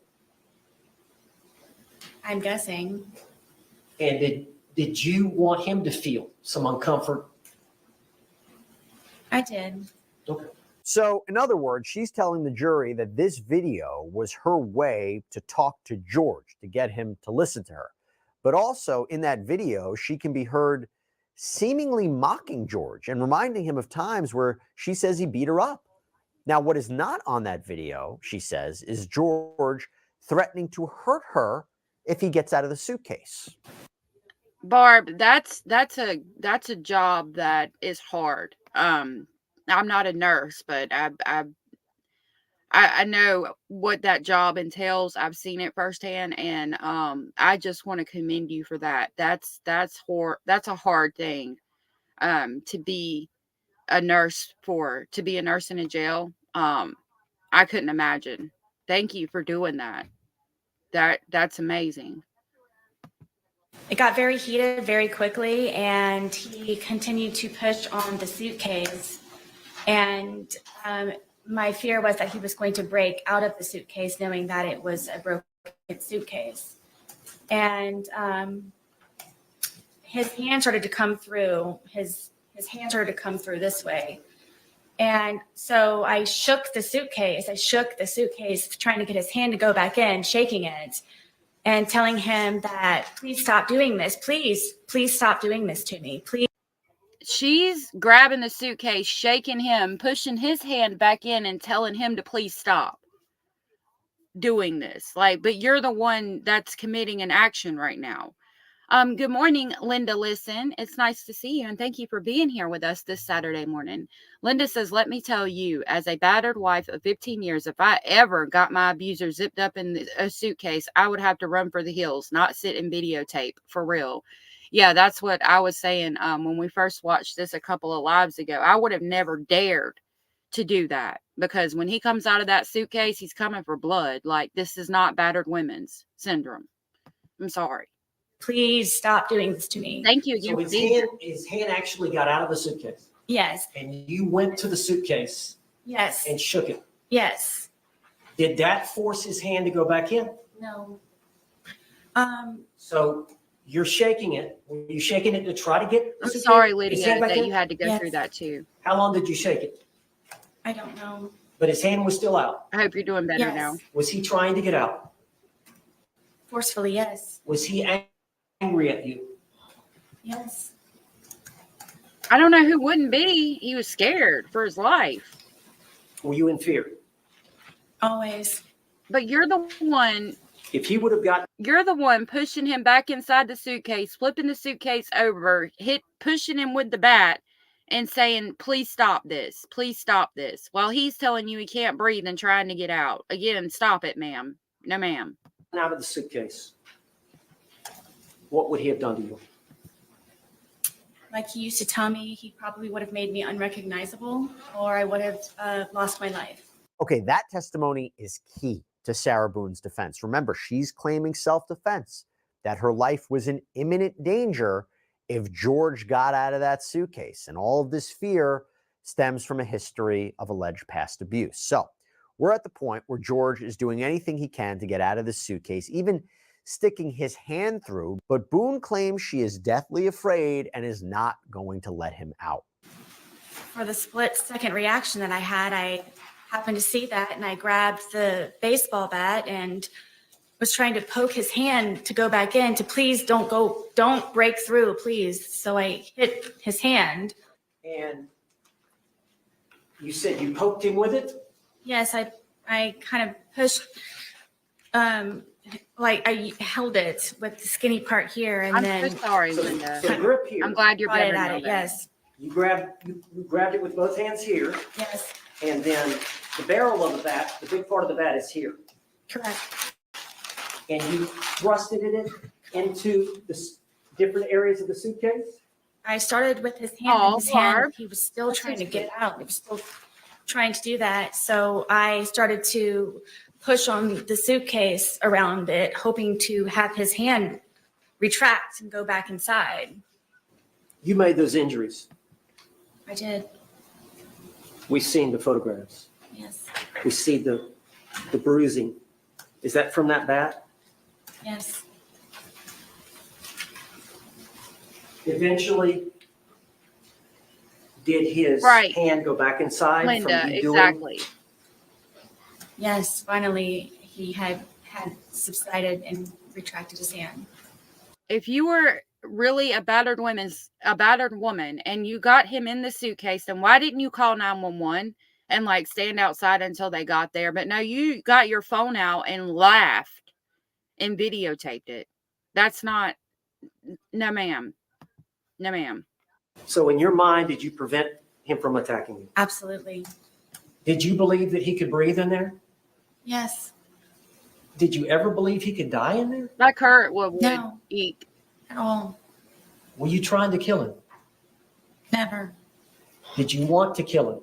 I'm guessing. And did you want him to feel some uncomfort? I did. Okay. So, in other words, she's telling the jury that this video was her way to talk to George, to get him to listen to her. But also in that video, she can be heard seemingly mocking George and reminding him of times where she says he beat her up. Now, what is not on that video, she says, is George threatening to hurt her if he gets out of the suitcase. Barb, that's a job that is hard. I'm not a nurse, but I know what that job entails. I've seen it firsthand, and I just want to commend you for that. That's a hard thing, to be a nurse in a jail. I couldn't imagine. Thank you for doing that. That's amazing. It got very heated very quickly, and he continued to push on the suitcase. And my fear was that he was going to break out of the suitcase, knowing that it was a broken suitcase. And his hand started to come through. His hand started to come through this way. And so I shook the suitcase, trying to get his hand to go back in, shaking it, and telling him that, please stop doing this. Please stop doing this to me. Please. She's grabbing the suitcase, shaking him, pushing his hand back in and telling him to please stop doing this. But you're the one that's committing an action right now. Good morning, Linda. Listen, it's nice to see you, and thank you for being here with us this Saturday morning. Linda says, let me tell you, as a battered wife of 15 years, if I ever got my abuser zipped up in a suitcase, I would have to run for the hills, not sit and videotape, for real. Yeah, that's what I was saying when we first watched this a couple of lives ago. I would have never dared to do that, because when he comes out of that suitcase, he's coming for blood. Like, this is not battered women's syndrome. I'm sorry. Please stop doing this to me. Thank you So again for being here. his hand actually got out of the suitcase, Yes. and you went to the suitcase Yes. and shook it. Yes. Did that force his hand to go back in? No. So you're shaking it. Were you shaking it to try to get the I'm suitcase- sorry, his Lydia, hand back that in? you had to go Yes. through that too. How long did you shake it? I don't know. But his hand was still out. I hope you're doing better Yes. now. Was he trying to get out? Forcefully, yes. Was he angry at you? Yes. I don't know who wouldn't be. He was scared for his life. Were you in fear? Always. But you're the one. If he would have gotten, You're the one pushing him back inside the suitcase, flipping the suitcase over, pushing him with the bat, and saying, "Please stop this. Please stop this." While he's telling you he can't breathe and trying to get out. Again, stop it, ma'am. No, ma'am. out of the suitcase, what would he have done to you? Like he used to tell me, he probably would have made me unrecognizable, or I would have lost my life. Okay, that testimony is key to Sarah Boone's defense. Remember, she's claiming self-defense, that her life was in imminent danger if George got out of that suitcase. And all of this fear stems from a history of alleged past abuse. So we're at the point where George is doing anything he can to get out of the suitcase, even sticking his hand through. But Boone claims she is deathly afraid and is not going to let him out. For the split-second reaction that I had, I happened to see that, and I grabbed the baseball bat and was trying to poke his hand to go back in, to please don't break through, please. So I hit his hand. And you said you poked him with it? Yes, I kind of pushed, like I held it with the skinny part here, and I'm then so sorry, Linda. So the grip here. I'm glad you're brought better it at now. it. Yes, You grabbed it with both hands here, yes, and then the barrel of the bat, the big part of the bat is here. correct. And you thrusted it into the different areas of the suitcase? I started with his hand, and his hand, he was still trying to get out. He was still trying to do that. So I started to push on the suitcase around it, hoping to have his hand retract and go back inside. You made those injuries. I did, We've seen the photographs. yes, We see the bruising. Is that from that bat? yes. Eventually, did his Right. hand go back inside Linda, from you doing? exactly. Yes, finally, he had subsided and retracted his hand. If you were really a battered woman and you got him in the suitcase, then why didn't you call 911 and like stand outside until they got there? But no, you got your phone out and laughed and videotaped it. That's not, no ma'am. No ma'am. So in your mind, did you prevent him from attacking you? Absolutely. Did you believe that he could breathe in there? Yes. Did you ever believe he could die in there? Like Kurt would No. eat. At all. Were you trying to kill him? Never. Did you want to kill him?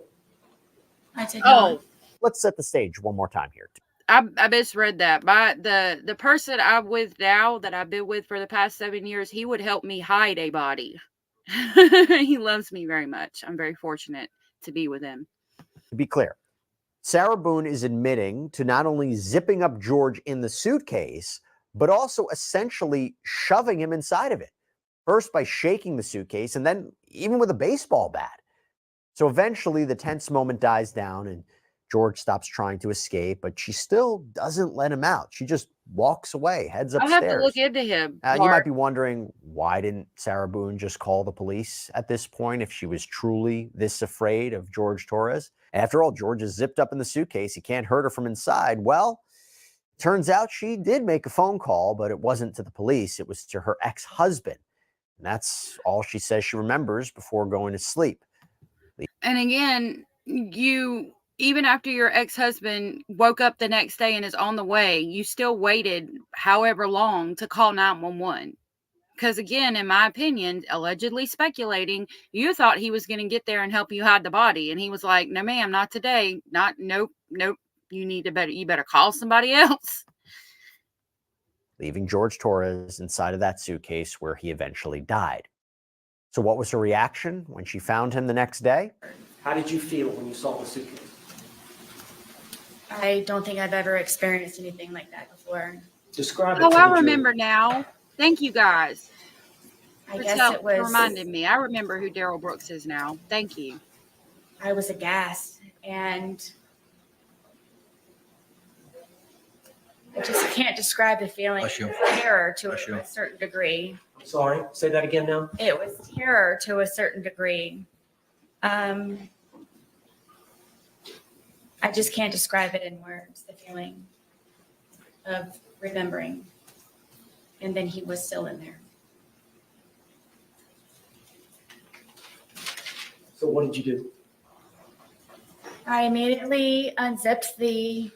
I did Oh, not. Let's set the stage one more time here. I misread that. But the person I'm with now, that I've been with for the past 7 years, he would help me hide a body. He loves me very much. I'm very fortunate to be with him. To be clear, Sarah Boone is admitting to not only zipping up George in the suitcase, but also essentially shoving him inside of it. First by shaking the suitcase, and then even with a baseball bat. So eventually the tense moment dies down and George stops trying to escape, but she still doesn't let him out. She just walks away, heads I'll upstairs. have to look into him. You Mark. might be wondering, why didn't Sarah Boone just call the police at this point if she was truly this afraid of George Torres? After all, George is zipped up in the suitcase. He can't hurt her from inside. Well, turns out she did make a phone call, but it wasn't to the police. It was to her ex-husband. And that's all she says she remembers before going to sleep. And again, even after your ex-husband woke up the next day and is on the way, you still waited however long to call 911. Because again, in my opinion, allegedly speculating, you thought he was going to get there and help you hide the body. And he was like, no, ma'am, not today. Nope. You better call somebody else. Leaving George Torres inside of that suitcase where he eventually died. So what was her reaction when she found him the next day? How did you feel when you saw the suitcase? I don't think I've ever experienced anything like that before. Describe it Oh, to the I jury. remember now. Thank you guys. I guess it was. Reminded me. I remember who Daryl Brooks is now. Thank you. I was aghast, and I just can't describe the feeling. Bless you. It was terror to Bless you. a certain degree. I'm sorry, say that again now. It was terror to a certain degree. I just can't describe it in words, the feeling of remembering. And then he was still in there. So what did you do? I immediately unzipped the.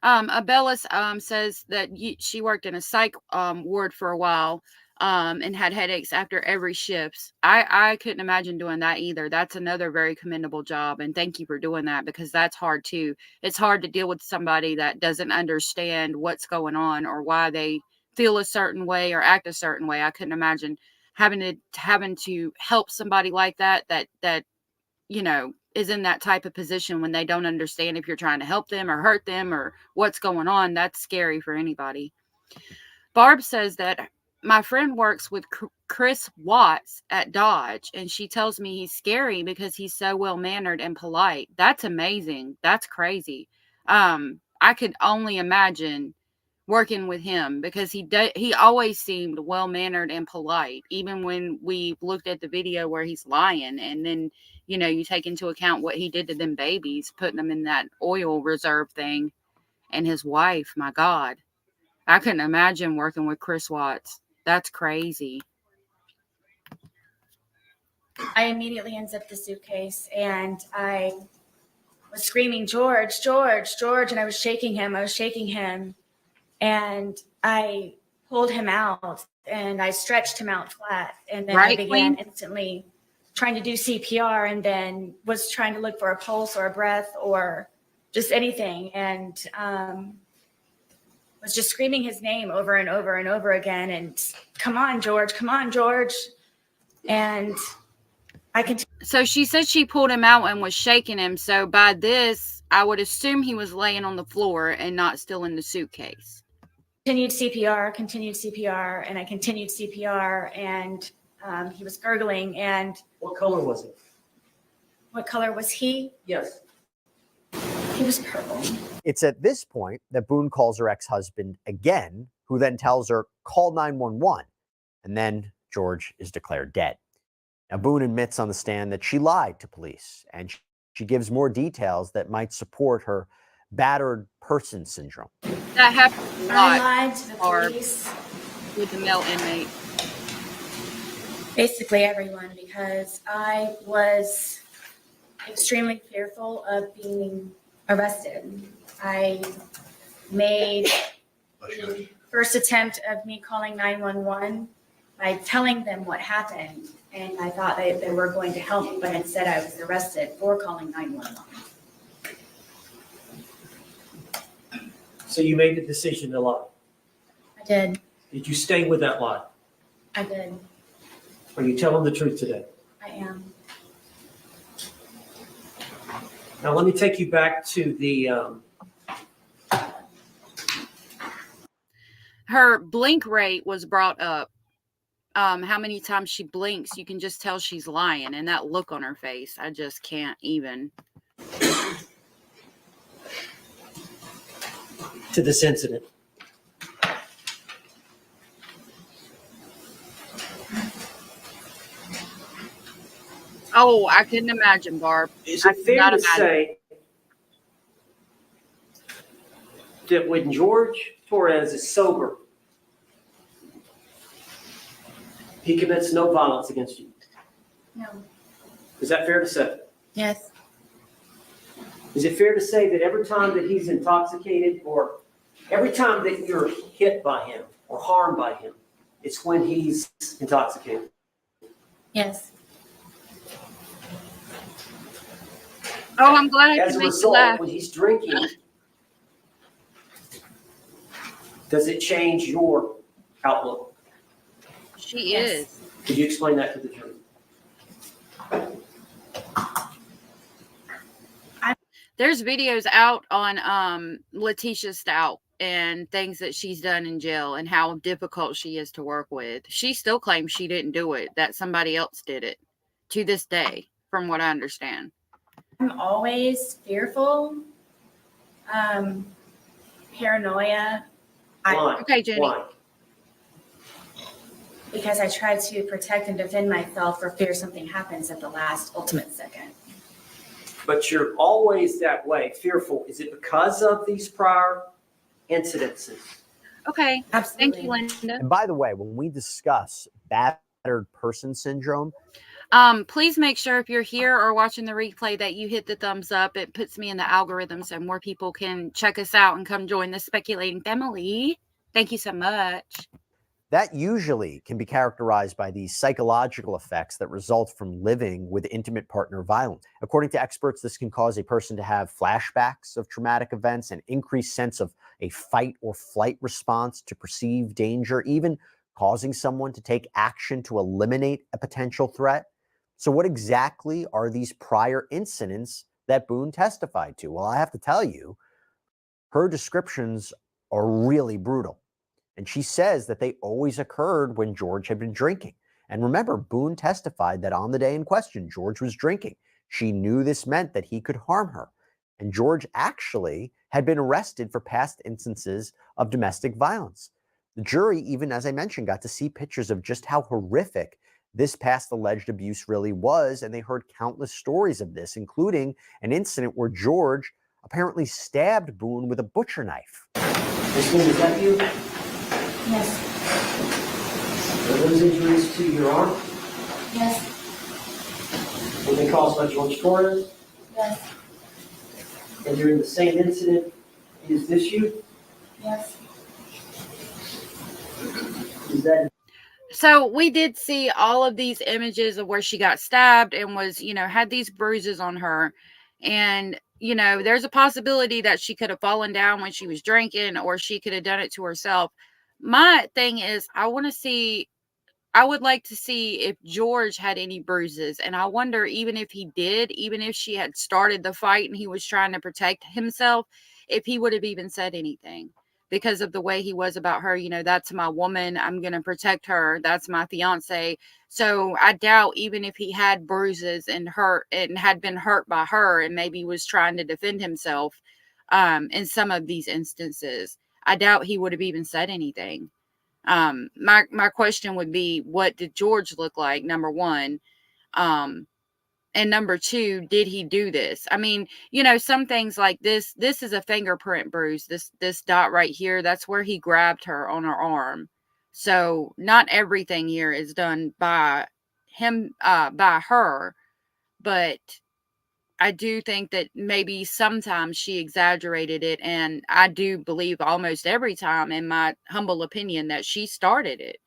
Abellis says that she worked in a psych ward for a while and had headaches after every shift. I couldn't imagine doing that either. That's another very commendable job, and thank you for doing that, because that's hard too. It's hard to deal with somebody that doesn't understand what's going on or why they feel a certain way or act a certain way. I couldn't imagine having to help somebody like that is in that type of position when they don't understand if you're trying to help them or hurt them or what's going on. That's scary for anybody. Barb says that my friend works with Chris Watts at Dodge, and she tells me he's scary because he's so well-mannered and polite. That's amazing. That's crazy. I could only imagine working with him, because he always seemed well-mannered and polite, even when we looked at the video where he's lying, and then you take into account what he did to them babies, putting them in that oil reserve thing, and his wife. My God, I couldn't imagine working with Chris Watts. That's crazy. I immediately unzipped the suitcase, and I was screaming, George, George, George, and I was shaking him. And I pulled him out, and I stretched him out flat. And then I began instantly trying to do CPR, and then was trying to look for a pulse or a breath or just anything. And was just screaming his name over and over and over again. And come on, George, come on, George. And I continued. So she said she pulled him out and was shaking him. So by this, I would assume he was laying on the floor and not still in the suitcase. Continued CPR, and I continued CPR, and he was gurgling. And what color was it? What color was he? Yes. He was purple. It's at this point that Boone calls her ex-husband again, who then tells her, call 911. And then George is declared dead. Now, Boone admits on the stand that she lied to police, and she gives more details that might support her battered person syndrome. That happened a lot. I lied to the police. With the male inmate. Basically everyone, because I was extremely fearful of being arrested. I made the first attempt of me calling 911 by telling them what happened, and I thought they were going to help me, but instead I was arrested for calling 911. So you made the decision to lie? I did. Did you stay with that lie? I did. Are you telling the truth today? I am. Now let me take you back to the her blink rate was brought up. How many times she blinks, you can just tell she's lying, and that look on her face, I just can't even. To this incident. Oh, I couldn't imagine, Barb. Is it fair to say that when George Torres is sober, he commits no violence against you? No. Is that fair to say? Yes. Is it fair to say that every time that he's intoxicated or Every time that you're hit by him or harmed by him, it's when he's intoxicated. Yes. Oh, I'm glad I As could a make you result, laugh. when he's drinking, does it change your outlook? She Yes. is. Could you explain that to the jury? There's videos out on Letitia Stout and things that she's done in jail and how difficult she is to work with. She still claims she didn't do it, that somebody else did it to this day, from what I understand. I'm always fearful, paranoia. Why? Okay, Jenny. Why? Because I try to protect and defend myself for fear something happens at the last ultimate second. But you're always that way, fearful. Is it because of these prior incidences? Okay. Absolutely. Thank you, Linda. And by the way, when we discuss battered person syndrome, please make sure if you're here or watching the replay that you hit the thumbs up. It puts me in the algorithm so more people can check us out and come join the Speculating family. Thank you so much. that usually can be characterized by the psychological effects that result from living with intimate partner violence. According to experts, this can cause a person to have flashbacks of traumatic events, an increased sense of a fight or flight response to perceived danger, even causing someone to take action to eliminate a potential threat. So what exactly are these prior incidents that Boone testified to? Well, I have to tell you, her descriptions are really brutal. And she says that they always occurred when George had been drinking. And remember, Boone testified that on the day in question, George was drinking. She knew this meant that he could harm her. And George actually had been arrested for past instances of domestic violence. The jury, even as I mentioned, got to see pictures of just how horrific this past alleged abuse really was. And they heard countless stories of this, including an incident where George apparently stabbed Boone with a butcher knife. Miss Boone, is that you? Yes. Are those injuries to your arm? Yes. Were they caused by George Torres? Yes. And during the same incident, is this you? Yes. Is that? So we did see all of these images of where she got stabbed and was, had these bruises on her. And, there's a possibility that she could have fallen down when she was drinking, or she could have done it to herself. My thing is, I would like to see if George had any bruises. And I wonder, even if he did, even if she had started the fight and he was trying to protect himself, if he would have even said anything because of the way he was about her. That's my woman. I'm going to protect her. That's my fiance. So I doubt, even if he had bruises and had been hurt by her and maybe was trying to defend himself in some of these instances, I doubt he would have even said anything. My question would be, what did George look like? Number one. And number two, did he do this? I mean, some things like this is a fingerprint bruise. This dot right here, that's where he grabbed her on her arm. So not everything here is done by him, by her, but I do think that maybe sometimes she exaggerated it. And I do believe almost every time, in my humble opinion, that she started it.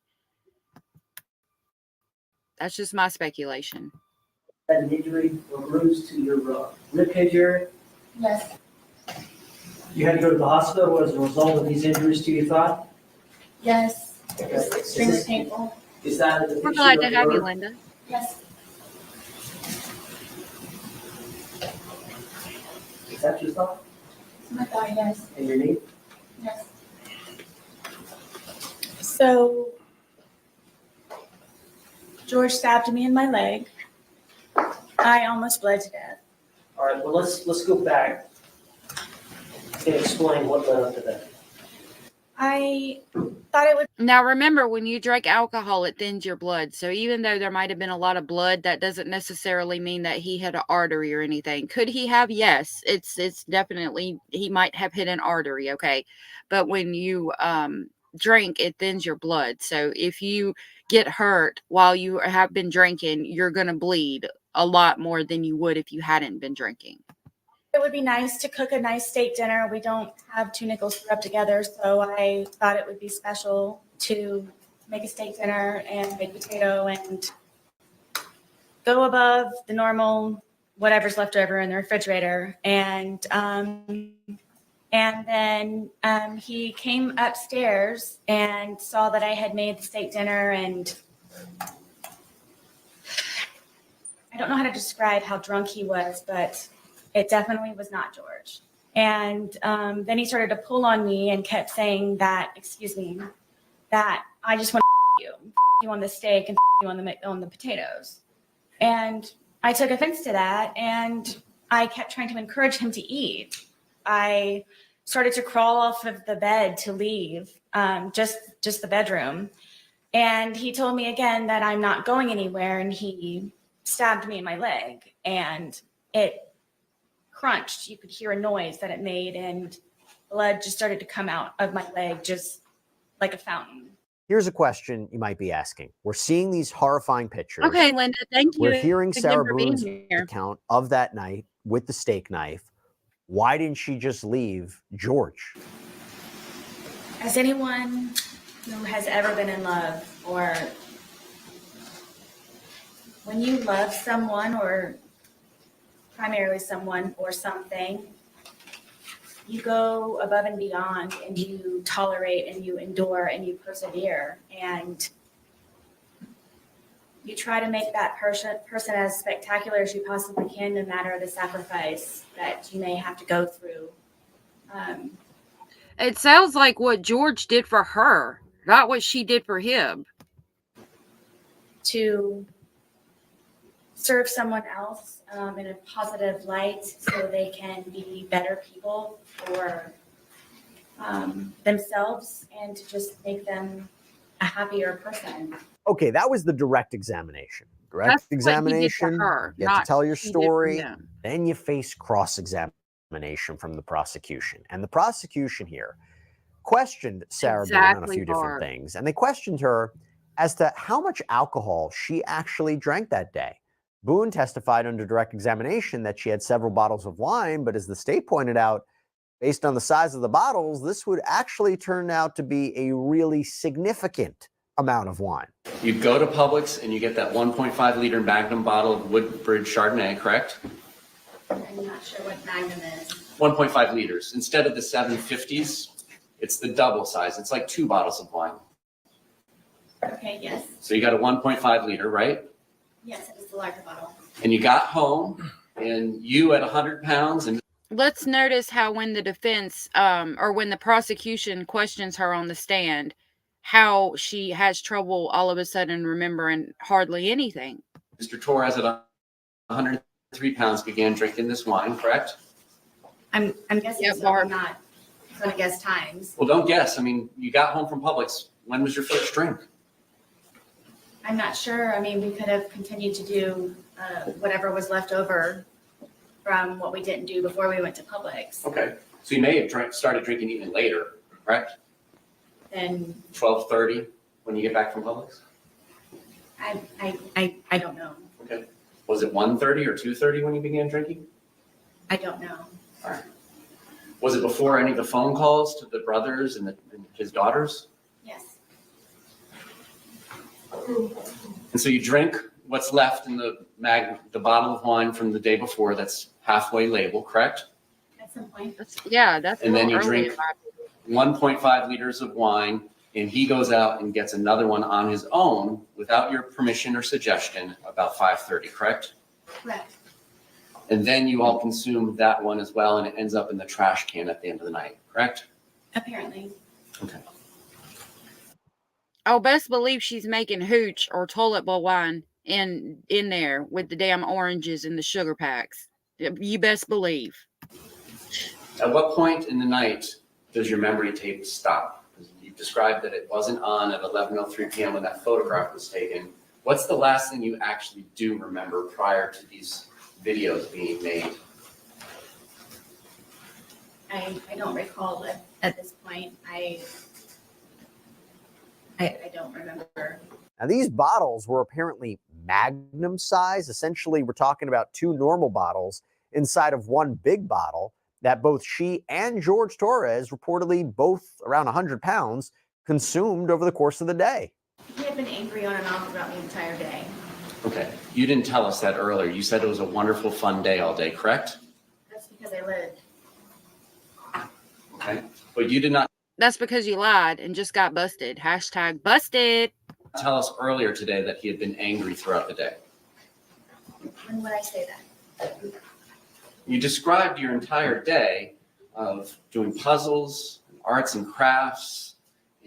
That's just my speculation. Had an injury or bruise to your ribcage area? Yes. You had to go to the hospital as a result of these injuries to your thigh? Yes. Okay. It was extremely painful. Is that a We're glad to depiction have of you, the Linda. Yes. Is that your thigh? It's my thigh, yes. And your knee? Yes. So George stabbed me in my leg. I almost bled to death. All right, well, let's go back and explain what led up to that. I thought it would. Now, remember, when you drink alcohol, it thins your blood. So even though there might have been a lot of blood, that doesn't necessarily mean that he had an artery or anything. Could he have? Yes, it's definitely, he might have hit an artery. Okay. But when you drink, it thins your blood. So if you get hurt while you have been drinking, you're going to bleed a lot more than you would if you hadn't been drinking. it would be nice to cook a nice steak dinner. We don't have two nickels to rub together, so I thought it would be special to make a steak dinner and baked potato and go above the normal whatever's left over in the refrigerator. And then he came upstairs and saw that I had made the steak dinner, and I don't know how to describe how drunk he was, but it definitely was not George. And then he started to pull on me and kept saying that, excuse me, that I just want to you on the steak and you on the potatoes. And I took offense to that, and I kept trying to encourage him to eat. I started to crawl off of the bed to leave, just the bedroom. And he told me again that I'm not going anywhere, and he stabbed me in my leg, and it crunched. You could hear a noise that it made, and blood just started to come out of my leg just like a fountain. Here's a question you might be asking. We're seeing these horrifying pictures. Okay, Linda, thank you. We're hearing again Sarah for being Boone's here. account of that night with the steak knife. Why didn't she just leave George? As anyone who has ever been in love, or when you love someone, or primarily someone or something, you go above and beyond, and you tolerate and you endure and you persevere, and you try to make that person as spectacular as you possibly can, no matter the sacrifice that you may have to go through. It sounds like what George did for her, not what she did for him. To serve someone else in a positive light so they can be better people for themselves, and to just make them a happier person. Okay, that was the direct examination. Direct That's what he did for examination, her, you get not to tell your she did for story, him. then you face cross-examination from the prosecution. And the prosecution here questioned Sarah Boone on a Exactly, few different Barb. things. And they questioned her as to how much alcohol she actually drank that day. Boone testified under direct examination that she had several bottles of wine, but as the state pointed out, based on the size of the bottles, this would actually turn out to be a really significant amount of wine. You go to Publix and you get that 1.5 liter Magnum bottle of Woodbridge Chardonnay, correct? I'm not sure what Magnum is. 1.5 liters. Instead of the 750s, it's the double size. It's like 2 bottles of wine. Okay, yes. So you got a 1.5 liter, right? Yes, it is the larger bottle. And you got home, and you at 100 pounds and Let's notice how when the defense or when the prosecution questions her on the stand, how she has trouble all of a sudden remembering hardly anything. Mr. Torres at 103 pounds began drinking this wine, correct? I'm guessing Yeah, so. Barb. I'm not going to guess times. Well, don't guess. I mean, you got home from Publix. When was your first drink? I'm not sure. I mean, we could have continued to do whatever was left over from what we didn't do before we went to Publix. Okay. So you may have started drinking even later, correct? Then 12:30 when you get back from Publix? I don't know. Okay. Was it 1:30 or 2:30 when you began drinking? I don't know. All right. Was it before any of the phone calls to the brothers and his daughters? Yes. And so you drink what's left in the bottle of wine from the day before that's halfway label, correct? At some point. That's And then you a little early drink in life. 1.5 liters of wine, and he goes out and gets another one on his own without your permission or suggestion about 5:30, correct? Correct. And then you all consume that one as well, and it ends up in the trash can at the end of the night, correct? Apparently. Okay. Oh, best believe she's making hooch or toilet bowl wine in there with the damn oranges and the sugar packs. You best believe. At what point in the night does your memory tape stop? You described that it wasn't on at 11:03 p.m. when that photograph was taken. What's the last thing you actually do remember prior to these videos being made? I don't recall at this point. I don't remember. Now, these bottles were apparently Magnum size. Essentially, we're talking about 2 normal bottles inside of one big bottle that both she and George Torres, reportedly both around 100 pounds, consumed over the course of the day. He had been angry on and off throughout the entire day. Okay, you didn't tell us that earlier. You said it was a wonderful, fun day all day, correct? That's because I lived. Okay, but you did not That's because you lied and just got busted. Hashtag busted. tell us earlier today that he had been angry throughout the day. When would I say that? You described your entire day of doing puzzles, arts and crafts,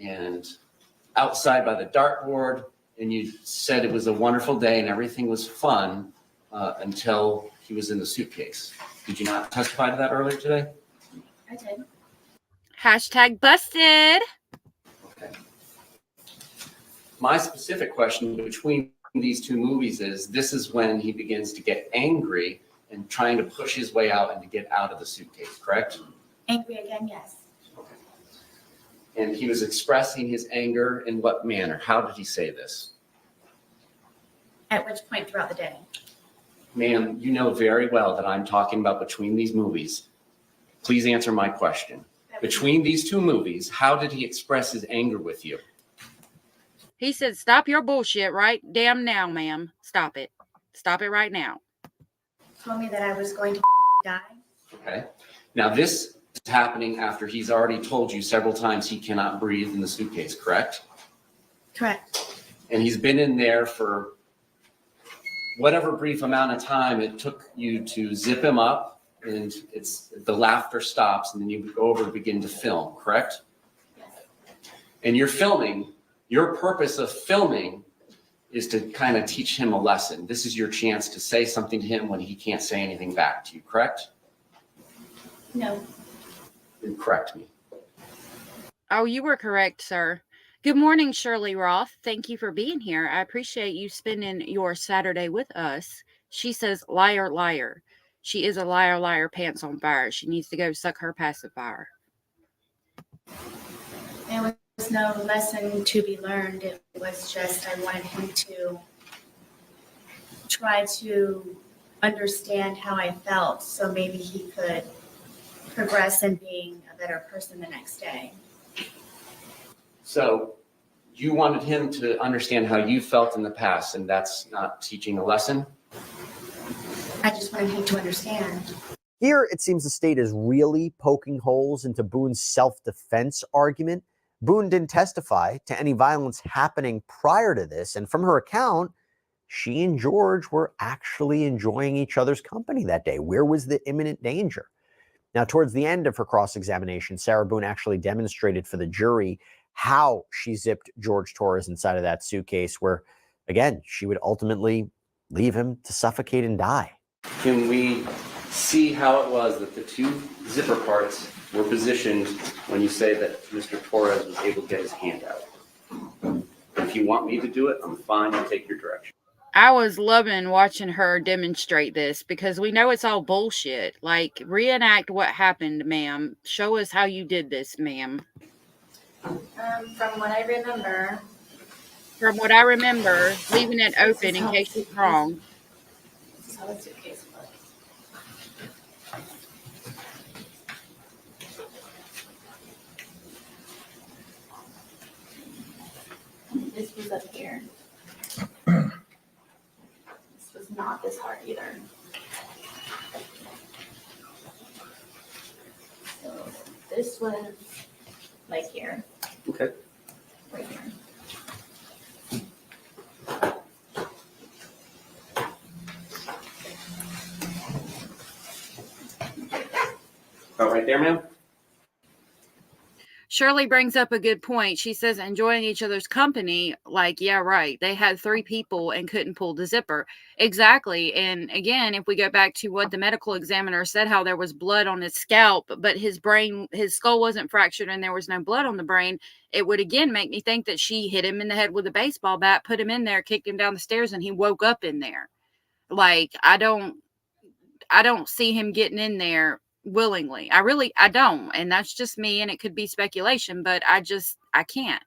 and outside by the dartboard, and you said it was a wonderful day and everything was fun until he was in the suitcase. Did you not testify to that earlier today? I did. Hashtag busted. Okay. My specific question between these two movies is, this is when he begins to get angry and trying to push his way out and to get out of the suitcase, correct? Angry again, yes. And he was expressing his anger in what manner? How did he say this? At which point throughout the day? Ma'am, you know very well that I'm talking about between these movies. Please answer my question. Between these two movies, how did he express his anger with you? He said, stop your bullshit right damn now, ma'am. Stop it. Stop it right now. Told me that I was going to die. Okay. Now this is happening after he's already told you several times he cannot breathe in the suitcase, correct? Correct. And he's been in there for whatever brief amount of time it took you to zip him up, and the laughter stops, and then you go over and begin to film, correct? Yes. And you're filming. Your purpose of filming is to kind of teach him a lesson. This is your chance to say something to him when he can't say anything back to you, correct? No. Then correct me. Oh, you were correct, sir. Good morning, Shirley Roth. Thank you for being here. I appreciate you spending your Saturday with us. She says, liar, liar. She is a liar, liar, pants on fire. She needs to go suck her pacifier. There was no lesson to be learned. It was just I wanted him to try to understand how I felt so maybe he could progress in being a better person the next day. So you wanted him to understand how you felt in the past, and that's not teaching a lesson? I just wanted him to understand. Here, it seems the state is really poking holes into Boone's self-defense argument. Boone didn't testify to any violence happening prior to this, and from her account, she and George were actually enjoying each other's company that day. Where was the imminent danger? Now, towards the end of her cross-examination, Sarah Boone actually demonstrated for the jury how she zipped George Torres inside of that suitcase where, again, she would ultimately leave him to suffocate and die. Can we see how it was that the two zipper parts were positioned when you say that Mr. Torres was able to get his hand out? If you want me to do it, I'm fine to take your direction. I was loving watching her demonstrate this because we know it's all bullshit. Like, reenact what happened, ma'am. Show us how you did this, ma'am. From what I remember. From what I remember, leaving it open in case it's wrong. This is how the suitcase was. This was up here. This was not this hard either. So this was like here. Okay. Right here. About right there, ma'am? Shirley brings up a good point. She says enjoying each other's company, like, yeah, right. They had 3 people and couldn't pull the zipper. Exactly. And again, if we go back to what the medical examiner said, how there was blood on his scalp, but his skull wasn't fractured and there was no blood on the brain, it would again make me think that she hit him in the head with a baseball bat, put him in there, kicked him down the stairs, and he woke up in there. Like, I don't see him getting in there willingly. I don't. And that's just me, and it could be speculation, but I can't.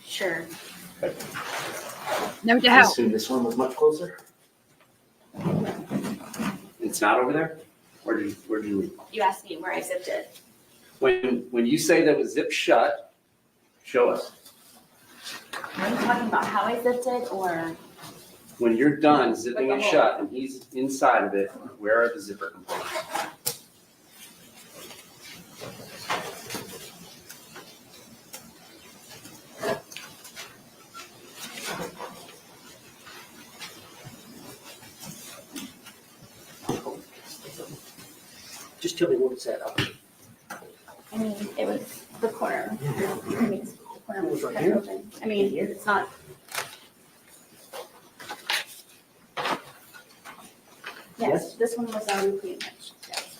Sure. No I doubt. assume this one was much closer? It's not over there? Where did you? You asked me where I zipped it. When you say that it was zipped shut, show us. Are you talking about how I zipped it or? When you're done zipping it shut and he's inside of it, where are the zipper components? Just tell me what it's at. I mean, it was the corner. I mean, the corner was Right kind here? of open. I mean, it's not. Yes, this one was already pretty much, yes.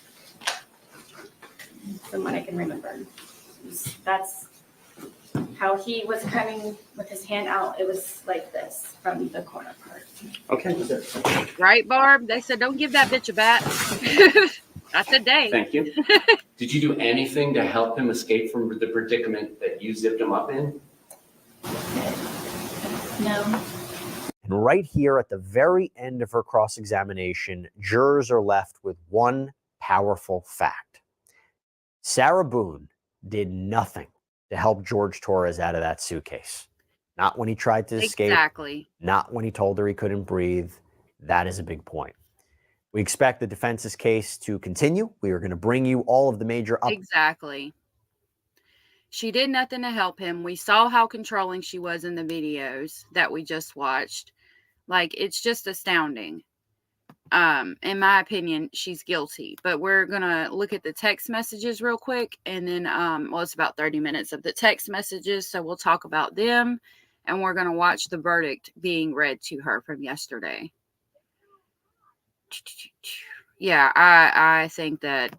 From what I can remember. That's how he was coming with his hand out. It was like this from the corner part. Okay. Right, Barb? They said, don't give that bitch a bat. I said, dang. Thank you. Did you do anything to help him escape from the predicament that you zipped him up in? No. And right here at the very end of her cross-examination, jurors are left with one powerful fact. Sarah Boone did nothing to help George Torres out of that suitcase. Not when he tried to escape. Exactly. Not when he told her he couldn't breathe. That is a big point. We expect the defense's case to continue. We are going to bring you all of the major updates. Exactly. She did nothing to help him. We saw how controlling she was in the videos that we just watched. Like, it's just astounding. In my opinion, she's guilty. But we're going to look at the text messages real quick. And then, well, it's about 30 minutes of the text messages. So we'll talk about them. And we're going to watch the verdict being read to her from yesterday. Yeah, I think that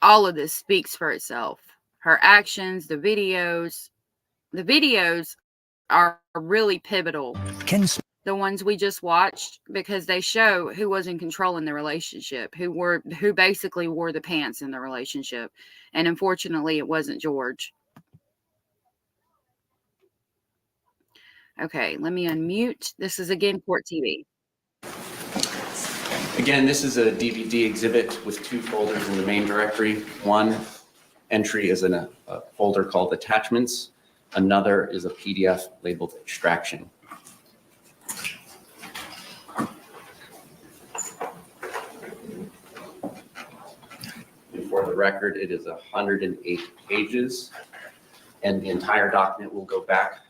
all of this speaks for itself. Her actions, the videos are really pivotal. The ones we just watched, because they show who was in control in the relationship, who basically wore the pants in the relationship. And unfortunately, it wasn't George. Okay, let me unmute. This is again COURTTV. Again, this is a DVD exhibit with two folders in the main directory. One entry is in a folder called Attachments. Another is a PDF labeled Extraction. And for the record, it is 108 pages, and the entire document will go back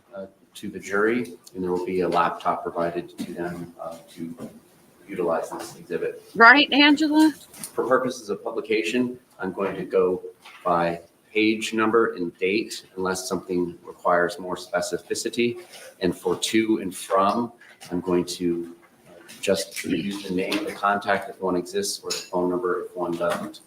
to the jury, and there will be a laptop provided to them to utilize this exhibit. Right, Angela? For purposes of publication, I'm going to go by page number and date unless something requires more specificity. And for to and from, I'm going to just use the name, the contact if one exists, or the phone number if one doesn't.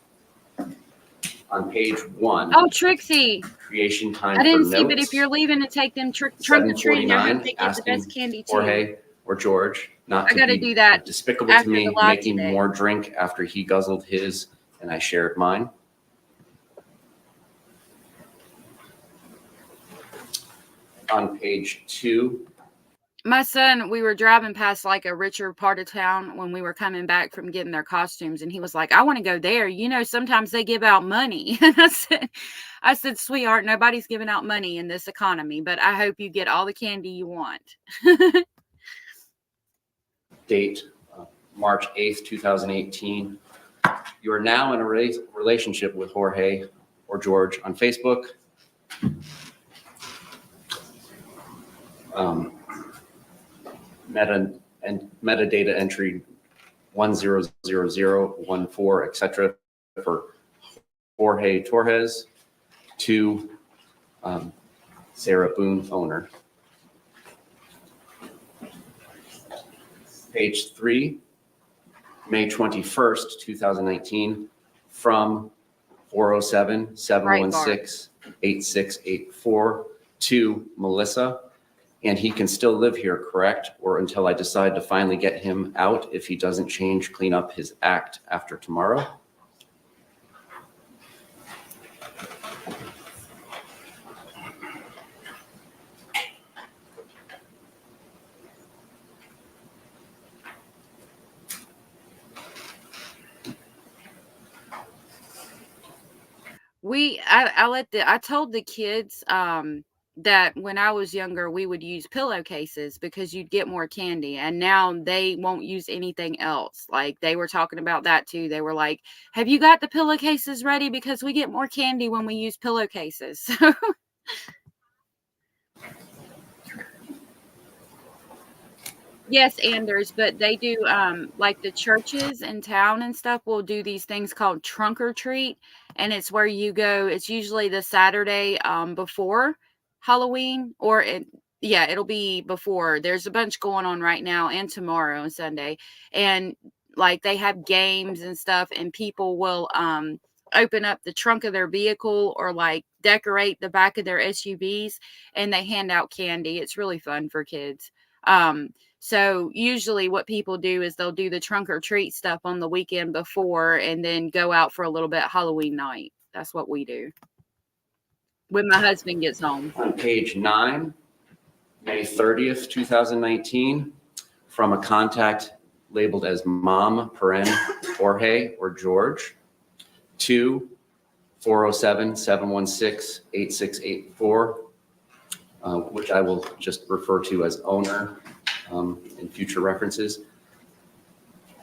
On page 1. Oh, Trixie. Creation time I didn't for see, notes. but if you're leaving to take them trunk or treating, I hope they get the best candy too. Jorge or George not to be do that despicable to me, making more drink after he guzzled his and I shared mine. On page 2. My son, we were driving past like a richer part of town when we were coming back from getting their costumes. And he was like, I want to go there. You know, sometimes they give out money. And I said, sweetheart, nobody's giving out money in this economy, but I hope you get all the candy you want. Date, March 8th, 2018. You are now in a relationship with Jorge or George on Facebook. Metadata entry 100014, etc. for Jorge Torres to Sarah Boone, owner. Page 3, May 21st, 2019, from 407-716-8684 to Melissa. And he can still live here, correct? Or until I decide to finally get him out if he doesn't clean up his act after tomorrow. I told the kids that when I was younger we would use pillowcases because you'd get more candy, and now they won't use anything else. Like they were talking about that too. They were like, "Have you got the pillowcases ready? Because we get more candy when we use pillowcases." Yes, Anders, but they do like the churches in town and stuff will do these things called trunk or treat, and it's where you go. It's usually the Saturday before Halloween, or it'll be before. There's a bunch going on right now and tomorrow and Sunday, and like they have games and stuff, and people will open up the trunk of their vehicle or like decorate the back of their SUVs, and they hand out candy. It's really fun for kids. So usually what people do is they'll do the trunk or treat stuff on the weekend before and then go out for a little bit Halloween night. That's what we do when my husband gets home. On page 9, May 30th, 2019, from a contact labeled as Mom, Jorge or George, to 407-716-8684, which I will just refer to as owner in future references.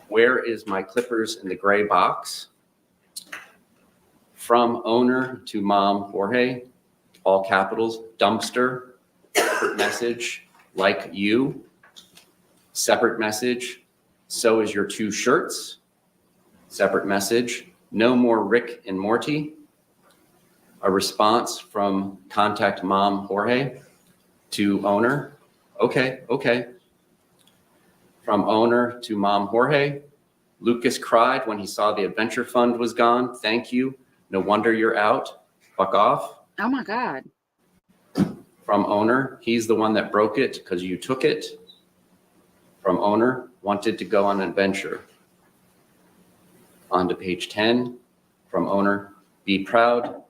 Where is my clippers in the gray box? From owner to Mom Jorge, all capitals, dumpster, separate message, like you, separate message, so is your 2 shirts, separate message, no more Rick and Morty, a response from contact Mom Jorge to owner, okay. From owner to Mom Jorge, Lucas cried when he saw the adventure fund was gone. Thank you. No wonder you're out. Fuck off. Oh my God. From owner, he's the one that broke it because you took it. From owner, wanted to go on an adventure. On to page 10. From owner, be proud,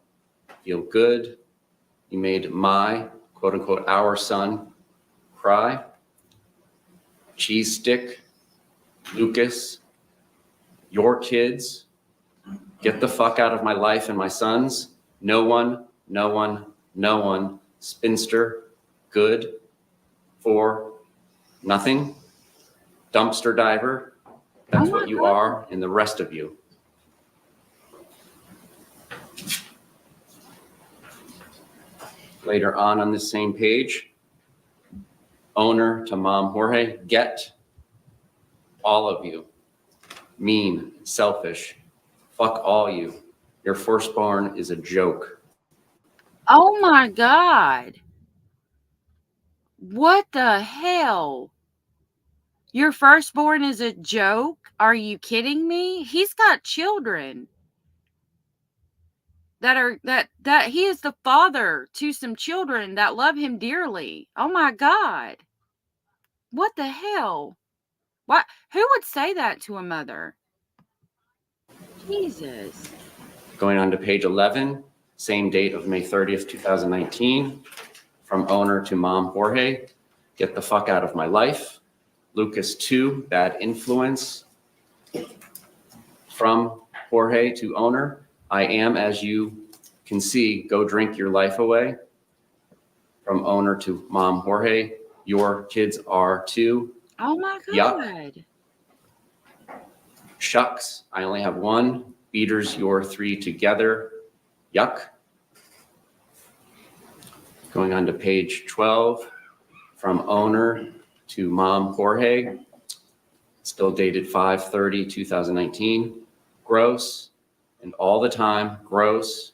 feel good. You made my, quote unquote, our son cry. Cheese stick, Lucas, your kids, get the fuck out of my life and my sons. No one, spinster, good, for nothing, dumpster diver, that's what you are, and the rest of you. Later on this same page, owner to Mom Jorge, get all of you. Mean, selfish, fuck all you. Your firstborn is a joke. Oh my God. What the hell? Your firstborn is a joke? Are you kidding me? He's got children that he is the father to some children that love him dearly. Oh my God. What the hell? What? Who would say that to a mother? Jesus. Going on to page 11, same date of May 30th, 2019. From owner to Mom Jorge, get the fuck out of my life. Lucas 2, bad influence. From Jorge to owner, I am, as you can see, go drink your life away. From owner to Mom Jorge, your kids are too. Oh my God. Yuck. Shucks, I only have one. Beaters, your 3 together. Yuck. Going on to page 12, from owner to Mom Jorge, still dated 5/30/2019. Gross, and all the time, gross.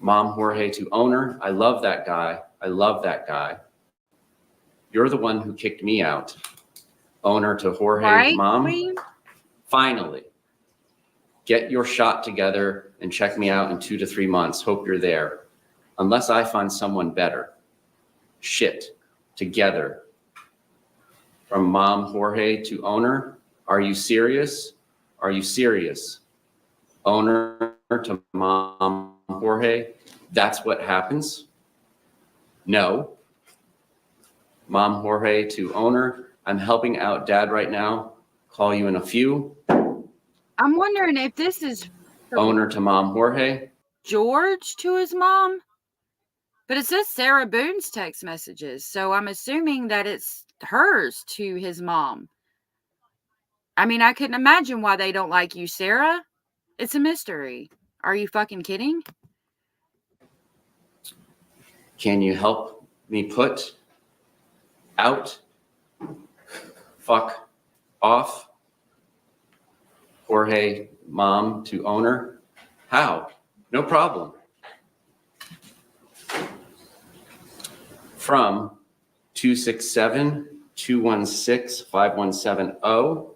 Mom Jorge to owner, I love that guy. I love that guy. You're the one who kicked me out. Owner to Jorge, right, Mom, Queen? Finally, get your shot together and check me out in 2 to 3 months. Hope you're there. Unless I find someone better. Shit, together. From Mom Jorge to owner, are you serious? Are you serious? Owner to Mom Jorge, that's what happens? No. Mom Jorge to owner, I'm helping out Dad right now. Call you in a few. I'm wondering if this is Owner to mom Jorge. George to his mom? But it says Sarah Boone's text messages, so I'm assuming that it's hers to his mom. I mean, I couldn't imagine why they don't like you, Sarah. It's a mystery. Are you fucking kidding? Can you help me put out, fuck off, Jorge, mom to owner? How? No problem. From 267-216-5170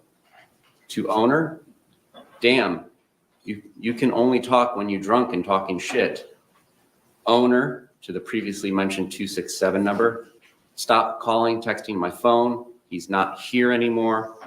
to owner. Damn, you can only talk when you're drunk and talking shit. Owner to the previously mentioned 267 number. Stop calling, texting my phone. He's not here anymore.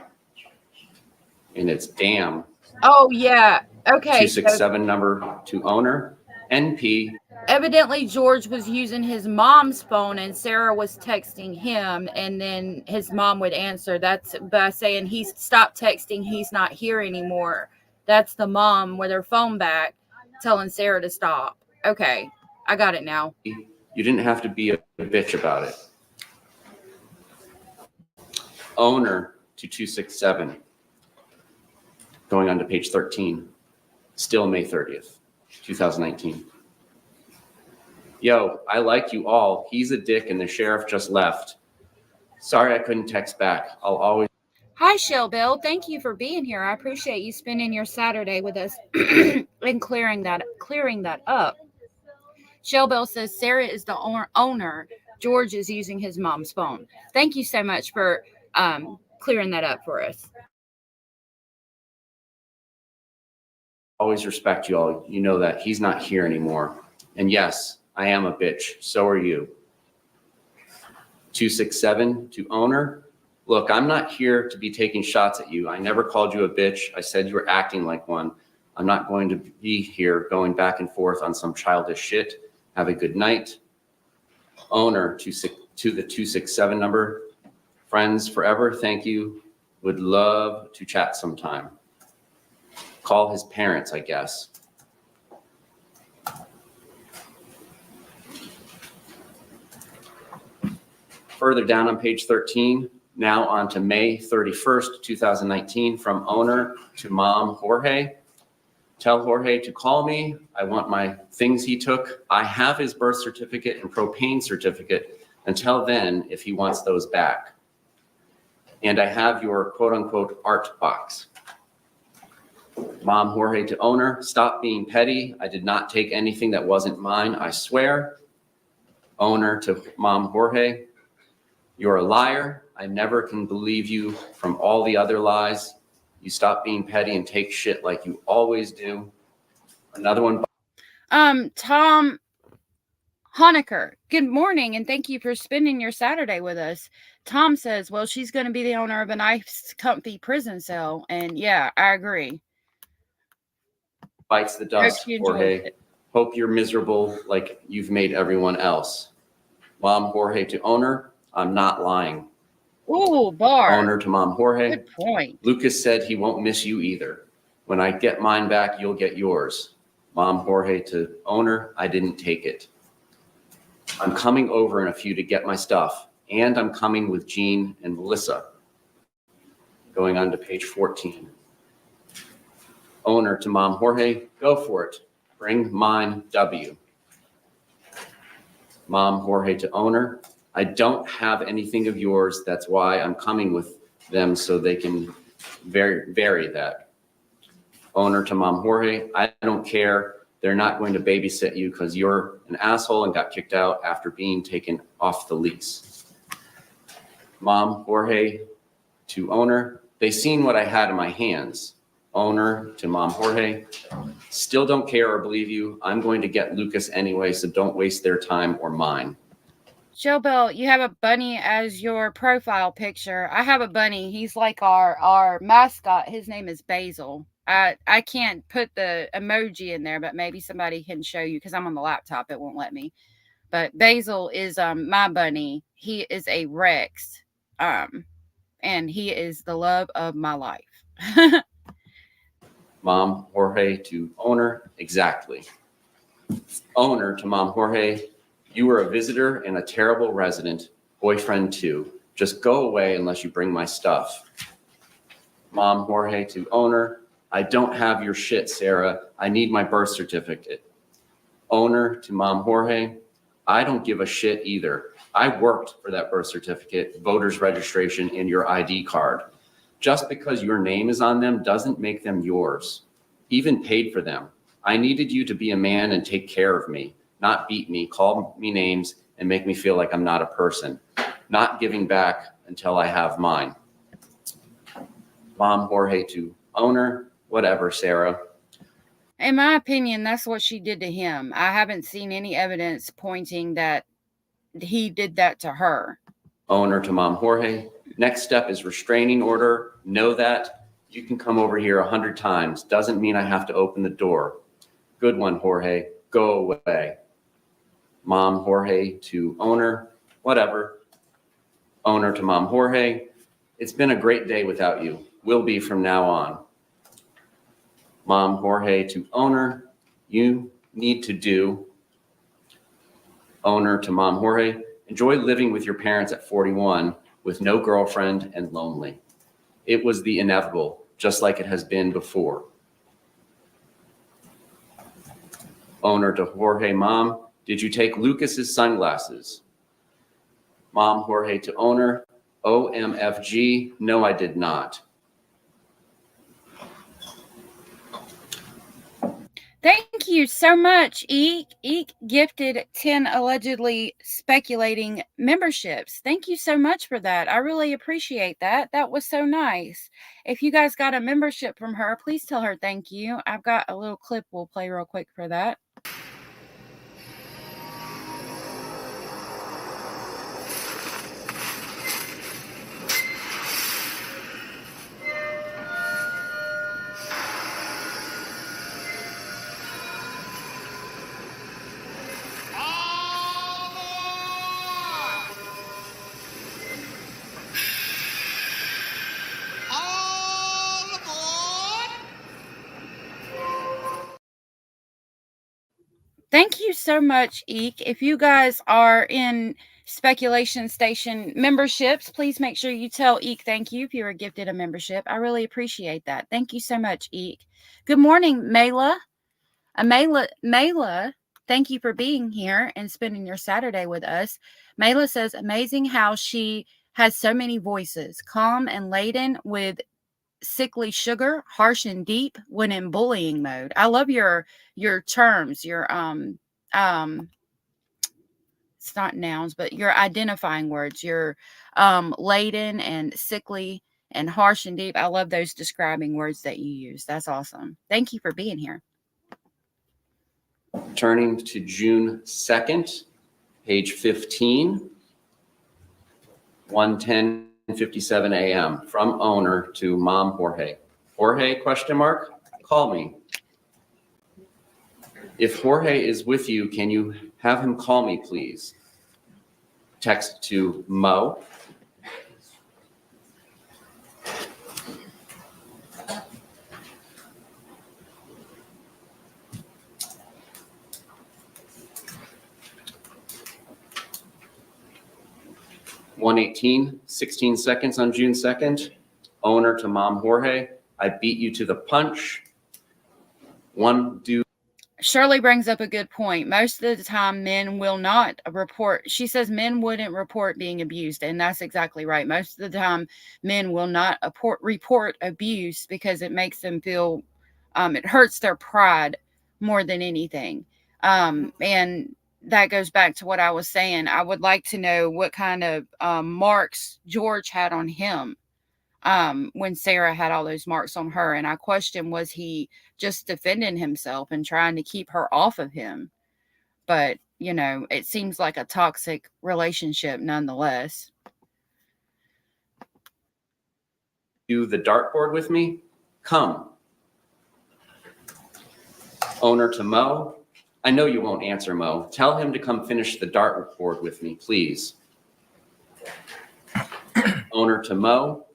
And it's damn. Oh, yeah. Okay. 267 number to owner. NP. Evidently, George was using his mom's phone and Sarah was texting him, and then his mom would answer. That's by saying he's stopped texting, he's not here anymore. That's the mom with her phone back telling Sarah to stop. Okay, I got it now. You didn't have to be a bitch about it. Owner to 267. Going on to page 13. Still May 30th, 2019. Yo, I like you all. He's a dick and the sheriff just left. Sorry I couldn't text back. I'll always. Hi, Shell Bell. Thank you for being here. I appreciate you spending your Saturday with us and clearing that up. Shell Bell says Sarah is the owner. George is using his mom's phone. Thank you so much for clearing that up for us. Always respect you all. You know that he's not here anymore. And yes, I am a bitch. So are you. 267 to owner. Look, I'm not here to be taking shots at you. I never called you a bitch. I said you were acting like one. I'm not going to be here going back and forth on some childish shit. Have a good night. Owner to the 267 number. Friends forever. Thank you. Would love to chat sometime. Call his parents, I guess. Further down on page 13, now on to May 31st, 2019, from owner to mom Jorge. Tell Jorge to call me. I want my things he took. I have his birth certificate and propane certificate until then if he wants those back. And I have your quote unquote art box. Mom Jorge to owner, stop being petty. I did not take anything that wasn't mine, I swear. Owner to mom Jorge, you're a liar. I never can believe you from all the other lies. You stop being petty and take shit like you always do. Another one. Tom Honecker, good morning, and thank you for spending your Saturday with us. Tom says, well, she's going to be the owner of a nice, comfy prison cell. And yeah, I agree. Bites the dust, Jorge. Hope you're miserable like you've made everyone else. Mom Jorge to owner, I'm not lying. Ooh, bar. Owner to mom Jorge. Good point. Lucas said he won't miss you either. When I get mine back, you'll get yours. Mom Jorge to owner, I didn't take it. I'm coming over in a few to get my stuff, and I'm coming with Jean and Melissa. Going on to page 14. Owner to mom Jorge, go for it. Bring mine W. Mom Jorge to owner, I don't have anything of yours. That's why I'm coming with them so they can vary that. Owner to mom Jorge, I don't care. They're not going to babysit you because you're an asshole and got kicked out after being taken off the lease. Mom Jorge to owner, they seen what I had in my hands. Owner to mom Jorge, still don't care or believe you. I'm going to get Lucas anyway, so don't waste their time or mine. Showbell, you have a bunny as your profile picture. I have a bunny. He's like our mascot. His name is Basil. I can't put the emoji in there, but maybe somebody can show you because I'm on the laptop. It won't let me. But Basil is my bunny. He is a Rex, and he is the love of my life. Mom Jorge to owner, exactly. Owner to Mom Jorge, you were a visitor and a terrible resident, boyfriend too. Just go away unless you bring my stuff. Mom Jorge to owner, I don't have your shit, Sarah. I need my birth certificate. Owner to Mom Jorge, I don't give a shit either. I worked for that birth certificate, voter's registration, and your ID card. Just because your name is on them doesn't make them yours. Even paid for them. I needed you to be a man and take care of me, not beat me, call me names, and make me feel like I'm not a person. Not giving back until I have mine. Mom Jorge to owner, whatever, Sarah. In my opinion, that's what she did to him. I haven't seen any evidence pointing that he did that to her. Owner to Mom Jorge, next step is restraining order. Know that. You can come over here 100 times. Doesn't mean I have to open the door. Good one, Jorge. Go away. Mom Jorge to owner, whatever. Owner to Mom Jorge, it's been a great day without you. Will be from now on. Mom Jorge to owner, you need to do. Owner to Mom Jorge, enjoy living with your parents at 41 with no girlfriend and lonely. It was the inevitable, just like it has been before. Owner to Jorge, Mom, did you take Lucas's sunglasses? Mom Jorge to owner, OMFG, no, I did not. Thank you so much, Eek. Eek gifted 10 allegedly speculating memberships. Thank you so much for that. I really appreciate that. That was so nice. If you guys got a membership from her, please tell her thank you. I've got a little clip we'll play real quick for that. Thank you so much, Eek. If you guys are in Speculation Station memberships, please make sure you tell Eek thank you if you were gifted a membership. I really appreciate that. Thank you so much, Eek. Good morning, Mela. Mela, thank you for being here and spending your Saturday with us. Mela says, amazing how she has so many voices, calm and laden with sickly sugar, harsh and deep when in bullying mode. I love your terms, your it's not nouns, but your identifying words, your laden and sickly and harsh and deep. I love those describing words that you use. That's awesome. Thank you for being here. Turning to June 2nd, page 15, 1:10:57 a.m. from owner to Mom Jorge. Jorge, question mark, call me. If Jorge is with you, can you have him call me, please? Text to Mo. (1:18, 16 seconds on June 2nd. Owner to Mom Jorge. I beat you to the punch. One dude. Shirley brings up a good point. Most of the time, men will not report. She says men wouldn't report being abused, and that's exactly right. Most of the time, men will not report abuse because it makes them feel, it hurts their pride more than anything. And that goes back to what I was saying. I would like to know what kind of marks George had on him when Sarah had all those marks on her. And I question, was he just defending himself and trying to keep her off of him? But, you know, it seems like a toxic relationship nonetheless. Do the dartboard with me? Come. Owner to Mo. I know you won't answer, Mo. Tell him to come finish the dartboard with me, please. Owner to Mo.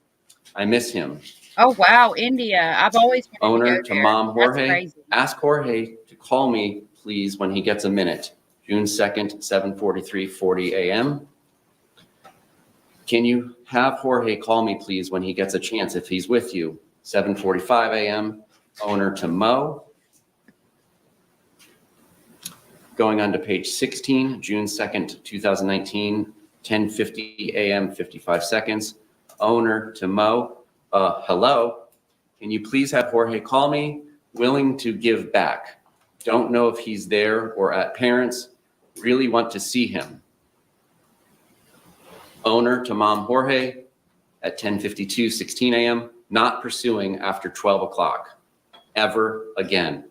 I miss him. Oh wow, India. I've always wanted Owner to to go there. Mom That's Jorge. crazy. Ask Jorge to call me, please, when he gets a minute. June 2nd, 7:43:40 a.m. Can you have Jorge call me, please, when he gets a chance, if he's with you? 7:45 a.m. Owner to Mo. Going on to page 16, June 2nd, 2019, 10:50 a.m., 55 seconds. Owner to Mo. Hello. Can you please have Jorge call me? Willing to give back. Don't know if he's there or at parents. Really want to see him. Owner to Mom Jorge at 10:52, 16 a.m. Not pursuing after 12 o'clock. Ever again.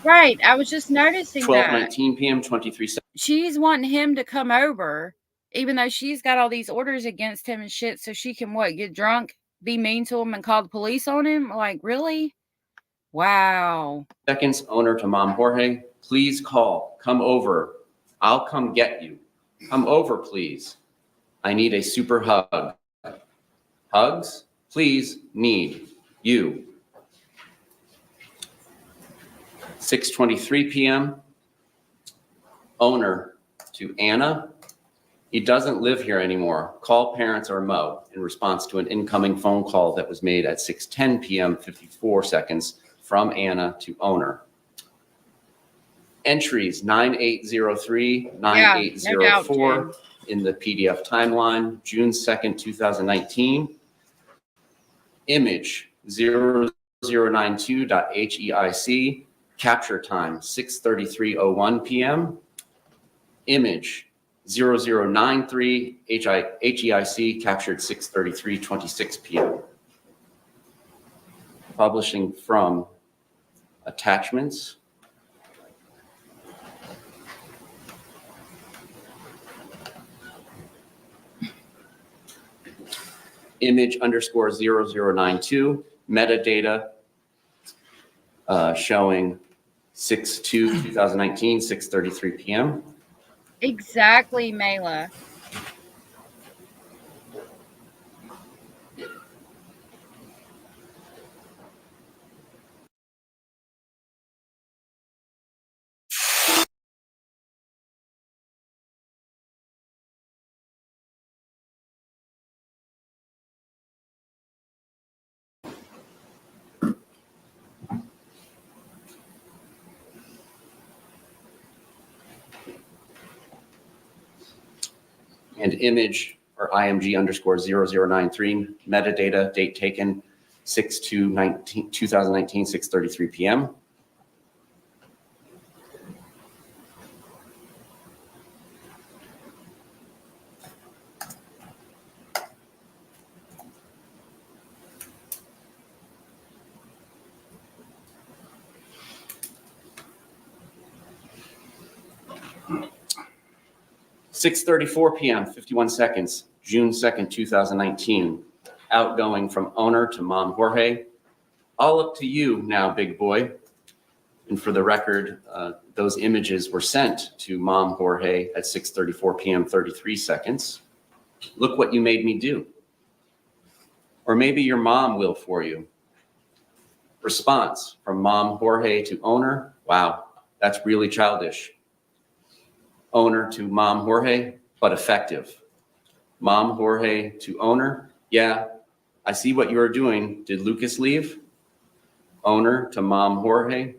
Right. I was just noticing that. 12:19 p.m., 23 seconds. She's wanting him to come over, even though she's got all these orders against him and shit, so she can what, get drunk, be mean to him, and call the police on him? Like, really? Wow. Seconds. Owner to Mom Jorge. Please call. Come over. I'll come get you. Come over, please. I need a super hug. Hugs? Please. Need. You. 6:23 p.m. Owner to Anna. He doesn't live here anymore. Call parents or Mo in response to an incoming phone call that was made at 6:10 p.m., 54 seconds from Anna to owner. Entries 9803, 9804 in the PDF timeline, June 2nd, 2019. Image 0092.heic, capture time 6:33:01 p.m. Image 0093 HEIC, captured 6:33:26 p.m. Publishing from attachments. Image underscore 0092, metadata showing 6/2/2019, 6:33 p.m. Exactly, Mela. And image or IMG underscore 0093, metadata, date taken 6/2/2019, 6:33 p.m. (6:34 p.m., 51 seconds, June 2nd, 2019. Outgoing from owner to Mom Jorge. All up to you now, big boy. And for the record, those images were sent to Mom Jorge at 6:34 p.m., 33 seconds. Look what you made me do. Or maybe your mom will for you. Response from Mom Jorge to owner. Wow, that's really childish. Owner to Mom Jorge, but effective. Mom Jorge to owner. Yeah, I see what you are doing. Did Lucas leave? Owner to Mom Jorge.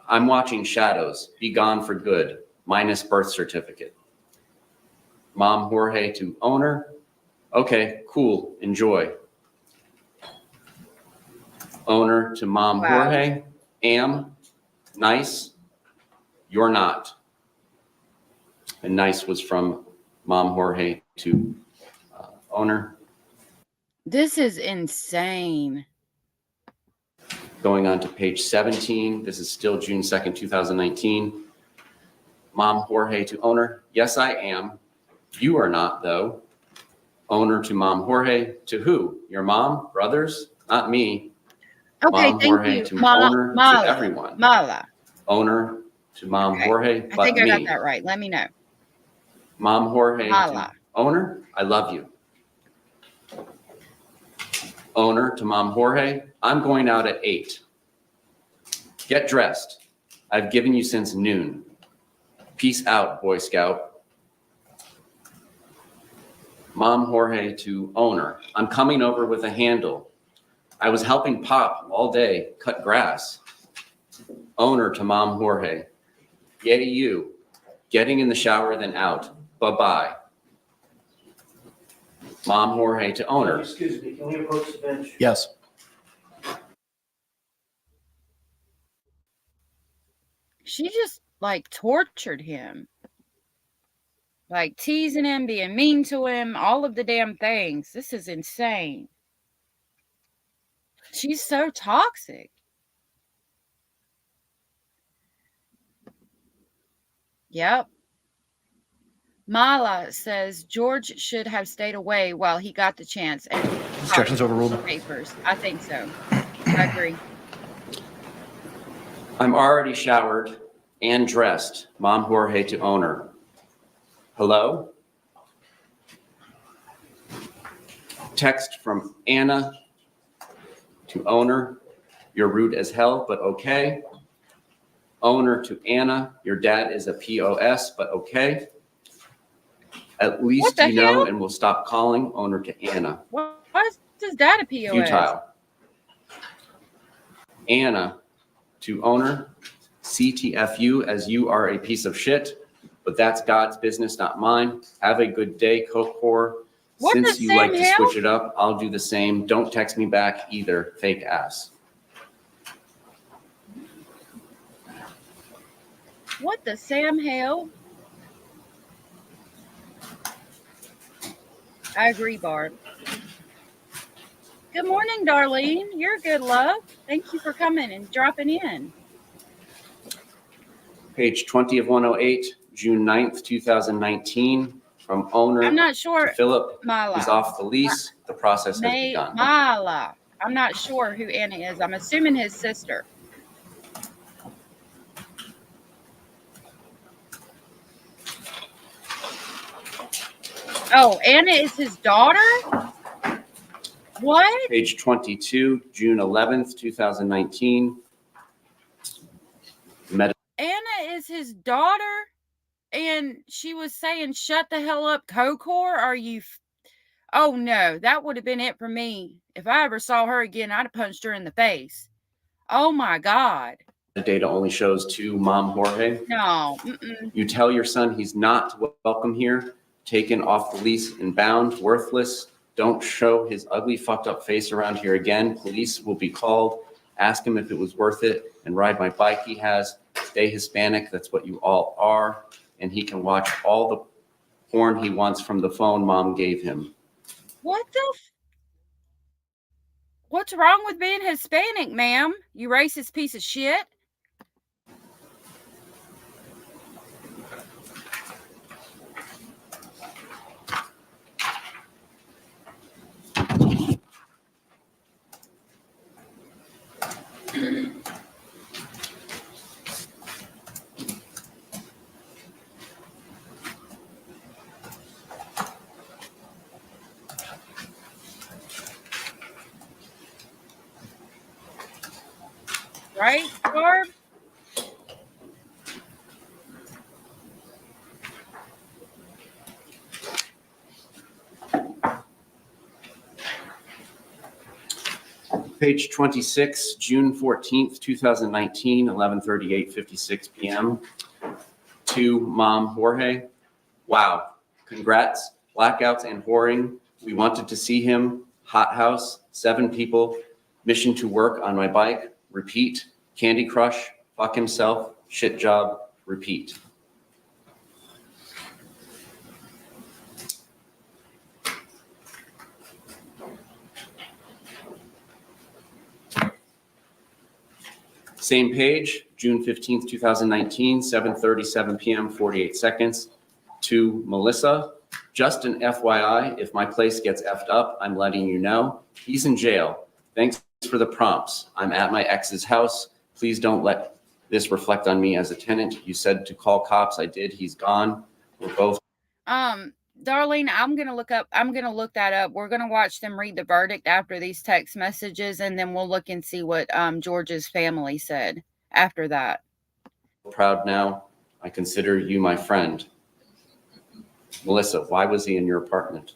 I'm watching shadows. Be gone for good. Minus birth certificate. Mom Jorge to owner. Okay, cool. Enjoy. Owner to Mom Jorge. Am. Nice. You're not. And nice was from Mom Jorge to owner. This is insane. Going on to page 17. This is still June 2nd, 2019. Mom Jorge to owner. Yes, I am. You are not, though. Owner to Mom Jorge. To who? Your mom? Brothers? Not me. Okay, Mom thank Jorge you. to owner. Mala, to everyone. Mala. Owner to Mom Jorge, I but think I me. got that right. Let me know. Mom Jorge Mala. to owner. I love you. Owner to Mom Jorge, I'm going out at 8. Get dressed. I've given you since noon. Peace out, Boy Scout. Mom Jorge to owner, I'm coming over with a handle. I was helping Pop all day cut grass. Owner to Mom Jorge, yay you. Getting in the shower then out. Bye-bye. Mom Jorge to owner. Excuse me, can we approach the bench? Yes. She just like tortured him. Like teasing him, being mean to him, all of the damn things. This is insane. She's so toxic. Yep. Mala says George should have stayed away while he got the chance. And Objections overruled. Papers. I think so. I agree. I'm already showered and dressed. Mom Jorge to owner. Hello? Text from Anna to owner. You're rude as hell, but okay. Owner to Anna. Your dad is a POS, but okay. At least you know and will stop calling. Owner to Anna. Why is his dad a POS? Futile. Anna to owner. CTFU as you are a piece of shit, but that's God's business, not mine. Have a good day, Coke whore. Since you like to switch it up, I'll do the same. Don't text me back either, fake ass. What the Sam hell? I agree, Barb. Good morning, Darlene. You're good, love. Thank you for coming and dropping in. Page 20 of 108, June 9th, 2019, from owner I'm not sure. to Philip. Mala. He's off the lease. The process has begun. Mala. I'm not sure who Anna is. I'm assuming his sister. Oh, Anna is his daughter? What? Page 22, June 11th, 2019. Anna is his daughter? And she was saying, shut the hell up, Kokor? Are you... Oh, no. That would have been it for me. If I ever saw her again, I'd have punched her in the face. Oh, my God. The data only shows to Mom Jorge. No. Mm-mm. You tell your son he's not welcome here, taken off the lease and bound, worthless. Don't show his ugly, fucked up face around here again. Police will be called. Ask him if it was worth it and ride my bike he has. Stay Hispanic. That's what you all are. And he can watch all the porn he wants from the phone Mom gave him. What the... What's wrong with being Hispanic, ma'am? You racist piece of shit. Right, Barb? Page 26, June 14th, 2019, 11:38:56 p.m. To Mom Jorge. Wow, congrats, blackouts and whoring. We wanted to see him. Hot house, 7 people. Mission to work on my bike. Repeat. Candy Crush. Fuck himself. Shit job. Repeat. Same page, June 15th, 2019, 7:37 p.m., 48 seconds. To Melissa, just an FYI, if my place gets effed up, I'm letting you know. He's in jail. Thanks for the prompts. I'm at my ex's house. Please don't let this reflect on me as a tenant. You said to call cops. I did. He's gone. We're both. Darlene, I'm gonna look that up. We're gonna watch them read the verdict after these text messages, and then we'll look and see what George's family said after that. Proud now. I consider you my friend. Melissa, why was he in your apartment?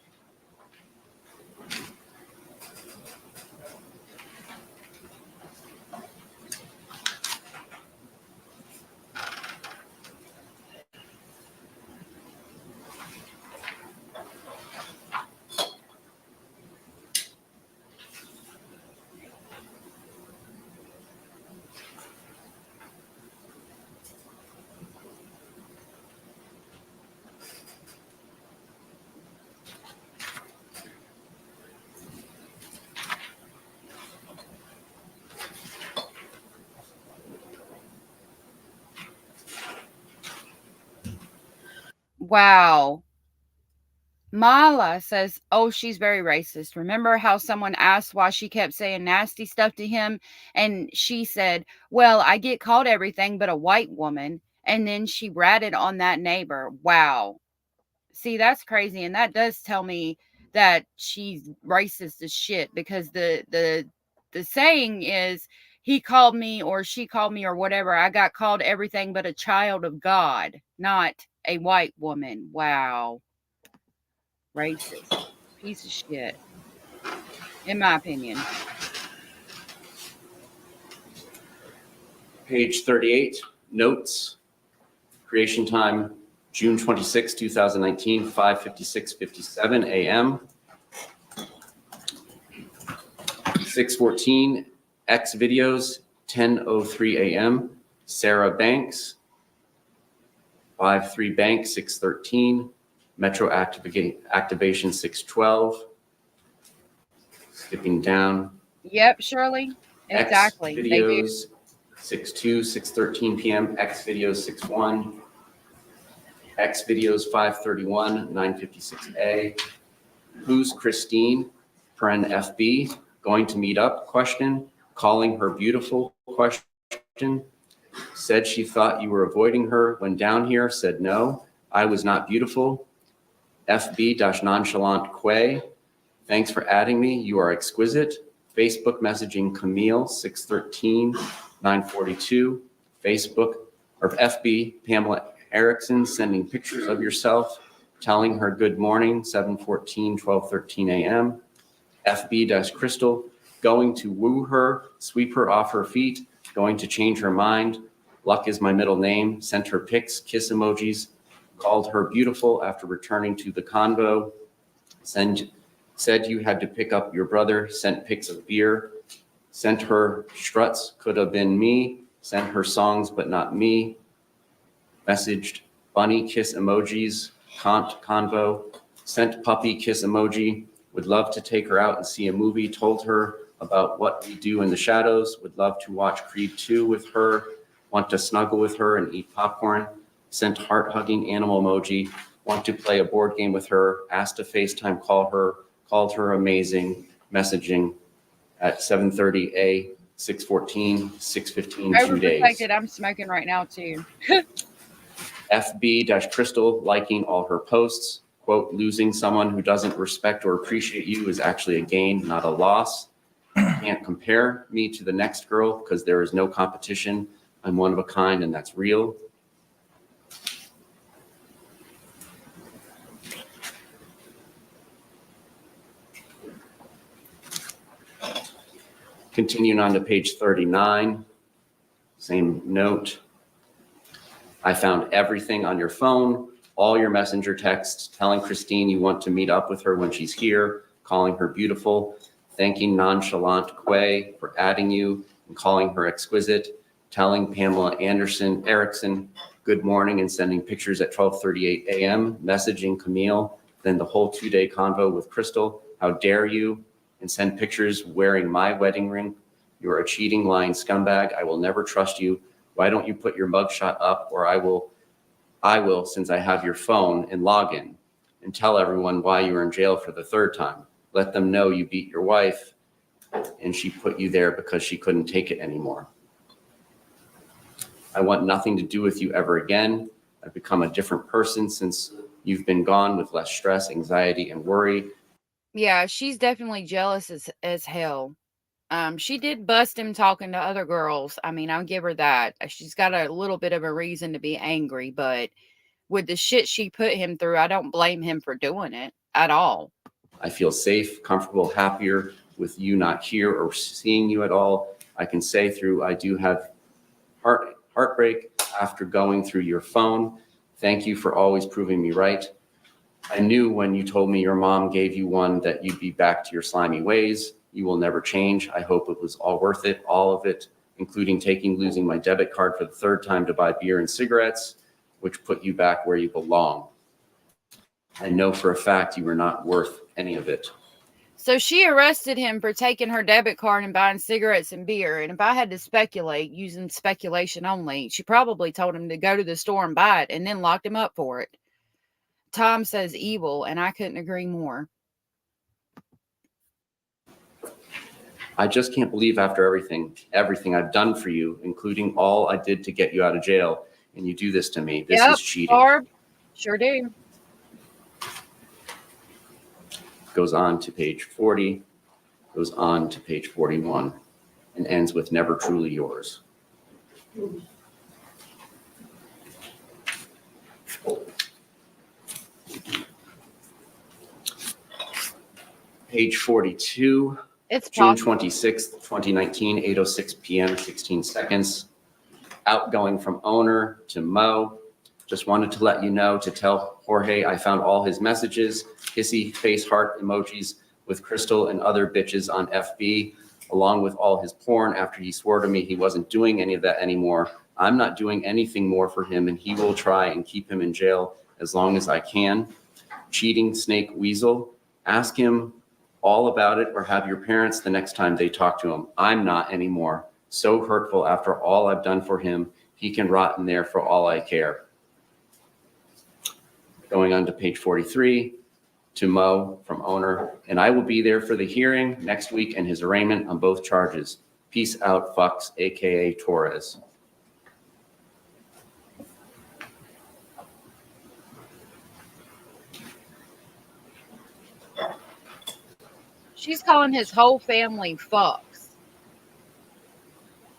Wow. Mala says, oh, she's very racist. Remember how someone asked why she kept saying nasty stuff to him? And she said, well, I get called everything but a white woman. And then she ratted on that neighbor. Wow. See, that's crazy. And that does tell me that she's racist as shit, because the saying is, he called me or she called me or whatever. I got called everything but a child of God, not a white woman. Wow. Racist. Piece of shit. In my opinion. Page 38, notes. Creation time, June 26, 2019, 5:56:57 a.m. 6:14, X videos, 10:03 a.m. Sarah Banks, 5:03 Banks, 6:13. Metro activation 6:12. Skipping down. Yep, Shirley. Exactly. X videos 6:2, 6:13 p.m. X videos 6:1. X videos 5:31, 9:56 a. Who's Christine? Paren FB. Going to meet up? Question. Calling her beautiful? Question. Said she thought you were avoiding her when down here. Said no, I was not beautiful. FB-nonchalant Quay. Thanks for adding me. You are exquisite. Facebook messaging Camille 6:13, 9:42. Facebook or FB Pamela Erickson sending pictures of yourself, telling her good morning 7:14, 12:13 a.m. FB-Crystal going to woo her, sweep her off her feet, going to change her mind. Luck is my middle name. Sent her pics, kiss emojis. Called her beautiful after returning to the convo. Said you had to pick up your brother. Sent pics of beer. Sent her struts, could have been me. Sent her songs, but not me. Messaged bunny kiss emojis, convo. Sent puppy kiss emoji. Would love to take her out and see a movie. Told her about what we do in the shadows. Would love to watch Creed 2 with her. Want to snuggle with her and eat popcorn. Sent heart-hugging animal emoji. Want to play a board game with her. Asked to FaceTime call her. Called her amazing. Messaging at 7:30 a. 6:14, 6:15, 2 days. I'm smoking right now too. FB-Crystal liking all her posts. Quote, losing someone who doesn't respect or appreciate you is actually a gain, not a loss. Can't compare me to the next girl because there is no competition. I'm one of a kind and that's real. Continuing on to page 39, same note. I found everything on your phone, all your messenger texts, telling Christine you want to meet up with her when she's here, calling her beautiful, thanking nonchalant Quay for adding you and calling her exquisite, telling Pamela Erickson good morning and sending pictures at 12:38 a.m., messaging Camille, then the whole 2-day convo with Crystal, how dare you, and send pictures wearing my wedding ring. You're a cheating, lying scumbag. I will never trust you. Why don't you put your mugshot up, or I will, since I have your phone, and log in and tell everyone why you were in jail for the 3rd time. Let them know you beat your wife and she put you there because she couldn't take it anymore. I want nothing to do with you ever again. I've become a different person since You've been gone with less stress, anxiety, and worry. Yeah, she's definitely jealous as hell. She did bust him talking to other girls. I mean, I'll give her that. She's got a little bit of a reason to be angry, but with the shit she put him through, I don't blame him for doing it at all. I feel safe, comfortable, happier with you not here or seeing you at all. I can say through, I do have heartbreak after going through your phone. Thank you for always proving me right. I knew when you told me your mom gave you one that you'd be back to your slimy ways. You will never change. I hope it was all worth it, all of it, including losing my debit card for the third time to buy beer and cigarettes, which put you back where you belong. I know for a fact you were not worth any of it. So she arrested him for taking her debit card and buying cigarettes and beer. And if I had to speculate, using speculation only, she probably told him to go to the store and buy it and then locked him up for it. Tom says evil, and I couldn't agree more. I just can't believe after everything I've done for you, including all I did to get you out of jail, and you do this to me. This is cheating. Barb, sure do. Goes on to page 40, goes on to page 41, and ends with never truly yours. Page 42, it's June 26th, 2019, 8:06 p.m., 16 seconds. Outgoing from owner to Mo. Just wanted to let you know to tell Jorge I found all his messages, kissy face heart emojis with Crystal and other bitches on FB, along with all his porn after he swore to me he wasn't doing any of that anymore. I'm not doing anything more for him, and he will try and keep him in jail as long as I can. Cheating snake weasel. Ask him all about it or have your parents the next time they talk to him. I'm not anymore. So hurtful after all I've done for him. He can rot in there for all I care. Going on to page 43, to Mo from owner, and I will be there for the hearing next week and his arraignment on both charges. Peace out, fucks, AKA Torres. She's calling his whole family fucks.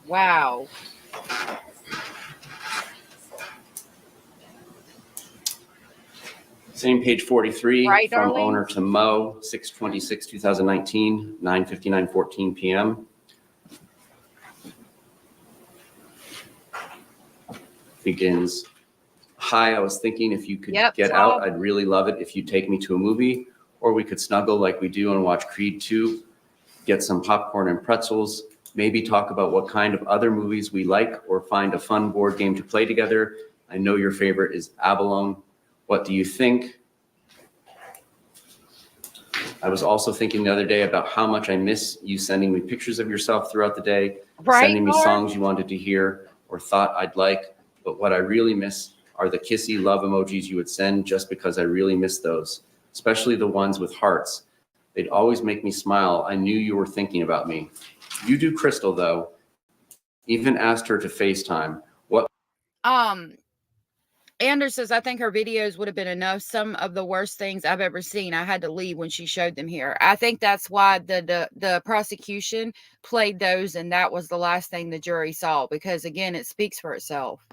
Wow. Same page 43, right, from darling? owner to Mo, 6/26/2019, 9:59:14 p.m. Begins, hi, I was thinking if you could get out, I'd really love it if you take me to a movie, or we could snuggle like we do and watch Creed 2, get some popcorn and pretzels, maybe talk about what kind of other movies we like, or find a fun board game to play together. I know your favorite is Abalone. What do you think? I was also thinking the other day about how much I miss you sending me pictures of yourself throughout the day, sending me songs you wanted to hear or thought I'd like. But what I really miss are the kissy love emojis you would send, just because I really miss those, especially the ones with hearts. They'd always make me smile. I knew you were thinking about me. You do Crystal, though. Even asked her to FaceTime. What? Anders says, I think her videos would have been enough. Some of the worst things I've ever seen. I had to leave when she showed them here. I think that's why the prosecution played those, and that was the last thing the jury saw, because, again, it speaks for itself.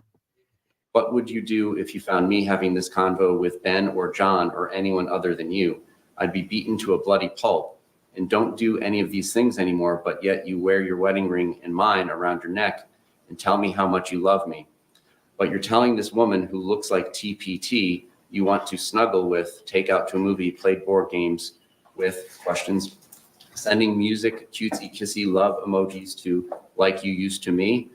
What would you do if you found me having this convo with Ben or John or anyone other than you? I'd be beaten to a bloody pulp. And don't do any of these things anymore, but yet you wear your wedding ring and mine around your neck and tell me how much you love me. But you're telling this woman who looks like TPT you want to snuggle with, take out to a movie, play board games with, questions, sending music, cutesy, kissy love emojis to like you used to me,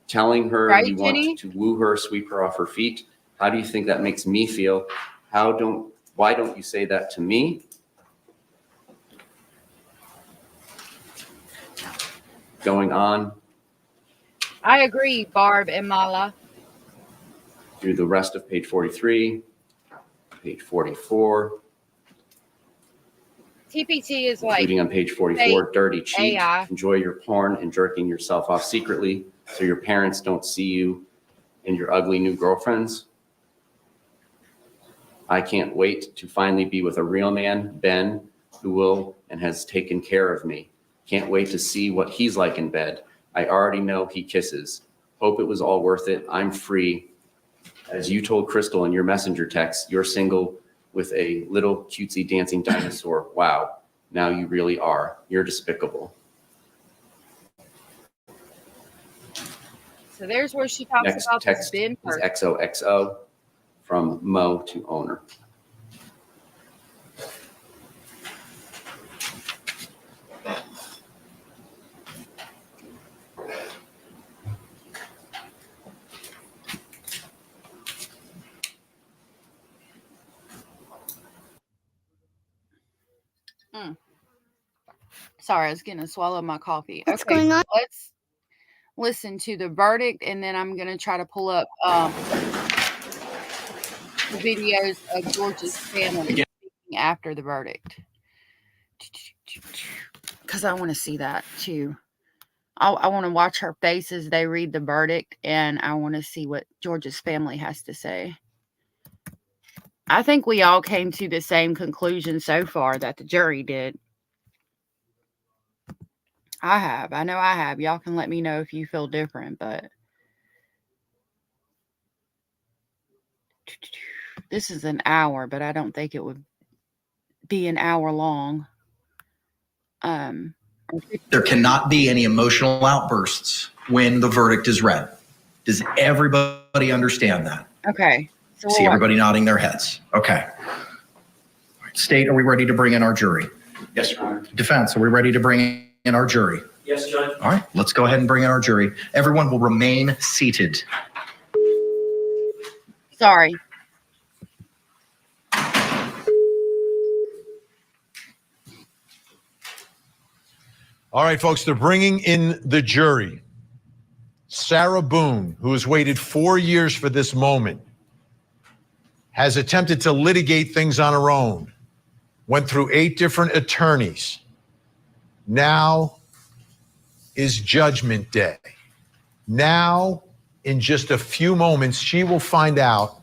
telling her you want to woo her, sweep her off her feet. How do you think that makes me feel? Why don't you say that to me? Going on. I agree, Barb and Mala. Through the rest of page 43, page 44. TPT is like, including on page 44, dirty cheat. AI. Enjoy your porn and jerking yourself off secretly so your parents don't see you and your ugly new girlfriends. I can't wait to finally be with a real man, Ben, who will and has taken care of me. Can't wait to see what he's like in bed. I already know he kisses. Hope it was all worth it. I'm free. As you told Crystal in your messenger text, you're single with a little cutesy dancing dinosaur. Wow. Now you really are. You're despicable. So there's where she talks Next about this text Ben is person. XOXO from Mo to owner. Sorry, I was going to swallow my coffee. What's Okay, going on? let's listen to the verdict, and then I'm going to try to pull up the videos of George's family speaking after the verdict, because I want to see that too. I want to watch her face as they read the verdict, and I want to see what George's family has to say. I think we all came to the same conclusion so far that the jury did. I have. I know I have. Y'all can let me know if you feel different, but this is an hour, but I don't think it would be an hour long. There cannot be any emotional outbursts when the verdict is read. Does everybody understand that? Okay. So See everybody nodding their heads. Okay. All right. State, are we ready to bring in our jury? Yes, Your Honor. Defense, are we ready to bring in our jury? Yes, Judge. All right, let's go ahead and bring in our jury. Everyone will remain seated. Sorry. All right, folks, they're bringing in the jury. Sarah Boone, who has waited 4 years for this moment, has attempted to litigate things on her own, went through 8 different attorneys. Now is Judgment Day. Now, in just a few moments, she will find out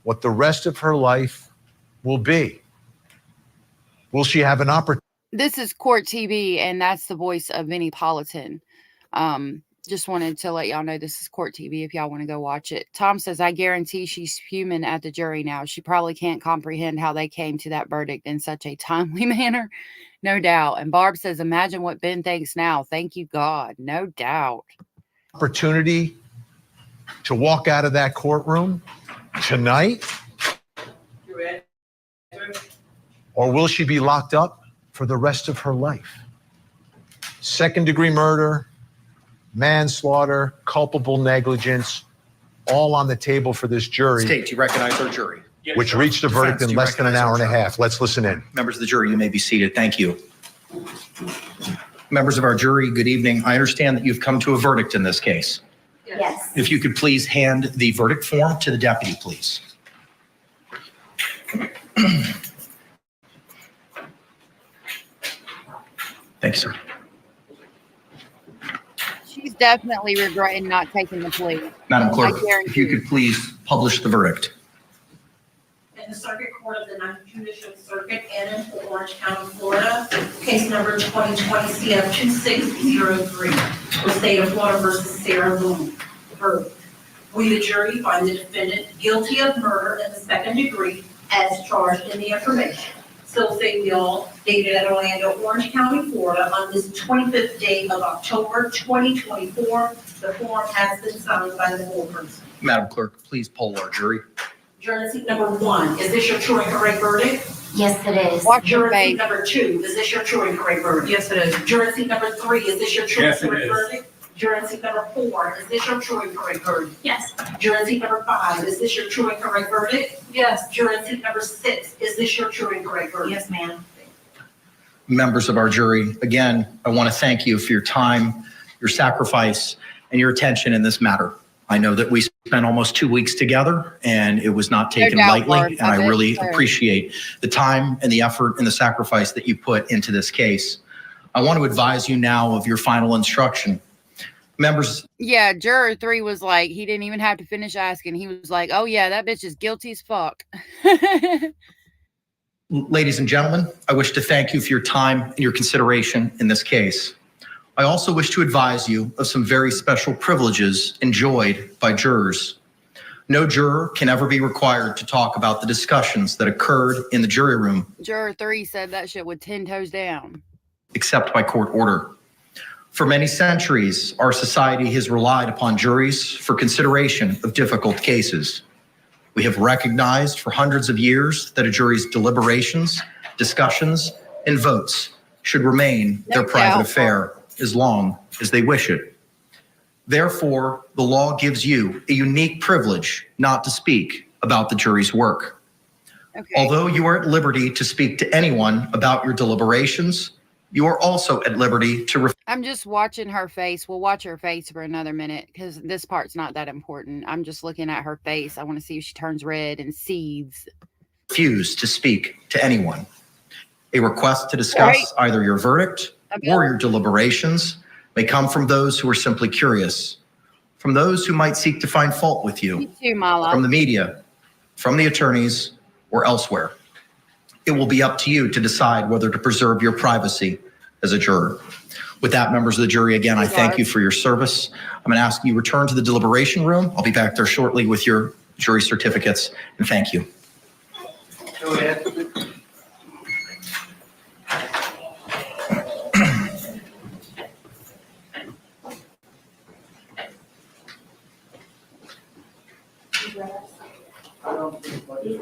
what the rest of her life will be. Will she have an opportunity? This is COURTTV, and that's the voice of Vinnie Politan. Just wanted to let y'all know this is COURTTV if y'all want to go watch it. Tom says, I guarantee she's fuming at the jury now. She probably can't comprehend how they came to that verdict in such a timely manner. No doubt. And Barb says, imagine what Ben thinks now. Thank you, God. No doubt. Opportunity to walk out of that courtroom tonight? Or will she be locked up for the rest of her life? Second-degree murder, manslaughter, culpable negligence, all on the table for this jury. State, do you recognize our jury? Which reached a verdict in less than an hour and a half. Let's listen in. Members of the jury, you may be seated. Thank you. Members of our jury, good evening. I understand that you've come to a verdict in this case. Yes. If you could please hand the verdict form to the deputy, please. Thank you, sir. She's definitely regretting not taking the plea. Madam Clerk, I guarantee if you could please publish the verdict. In the Circuit Court of the 9th Judicial Circuit in Orange County, Florida, case number 2020 CF 2603, the state of Florida versus Sarah Boone. We, the jury, find the defendant guilty of murder in the second degree as charged in the information. Still Mule, dated at Orlando, Orange County, Florida, on this 25th day of October 2024. The form has been signed by the whole person. Madam Clerk, please poll our jury. Jury seat number 1, is this your true and correct verdict? Yes, it is. Jury seat number 2, is this your true and correct verdict? Yes, it is. Jury seat number 3, is this your true and correct verdict? Jury seat number 4, is this your true and correct verdict? Yes. Jury seat number 5, is this your true and correct verdict? Yes. Jury seat number 6, is this your true and correct verdict? Yes, ma'am. Members of our jury, again, I want to thank you for your time, your sacrifice, and your attention in this matter. I know that we spent almost 2 weeks together, and it was not taken lightly, and I really appreciate the time and the effort and the sacrifice that you put into this case. I want to advise you now of your final instruction. Members, Yeah, juror 3 was like, he didn't even have to finish asking. He was like, oh yeah, that bitch is guilty as fuck. ladies and gentlemen, I wish to thank you for your time and your consideration in this case. I also wish to advise you of some very special privileges enjoyed by jurors. No juror can ever be required to talk about the discussions that occurred in the jury room. Juror 3 said that shit with 10 toes down. Except by court order. For many centuries, our society has relied upon juries for consideration of difficult cases. We have recognized for hundreds of years that a jury's deliberations, discussions, and votes should remain their private affair as long as they wish it. Therefore, the law gives you a unique privilege not to speak about the jury's work. Okay. Although you are at liberty to speak to anyone about your deliberations, you are also at liberty to... I'm just watching her face. We'll watch her face for another minute because this part's not that important. I'm just looking at her face. I want to see if she turns red and seethes. Refuse to speak to anyone. A request to discuss either your verdict or your deliberations may come from those who are simply curious, from those who might seek to find fault with you, too, Mala. from the media, from the attorneys, or elsewhere. It will be up to you to decide whether to preserve your privacy as a juror. With that, members of the jury, again, I thank you for your service. I'm going to ask you to return to the deliberation room. I'll be back there shortly with your jury certificates, and thank you. Go ahead.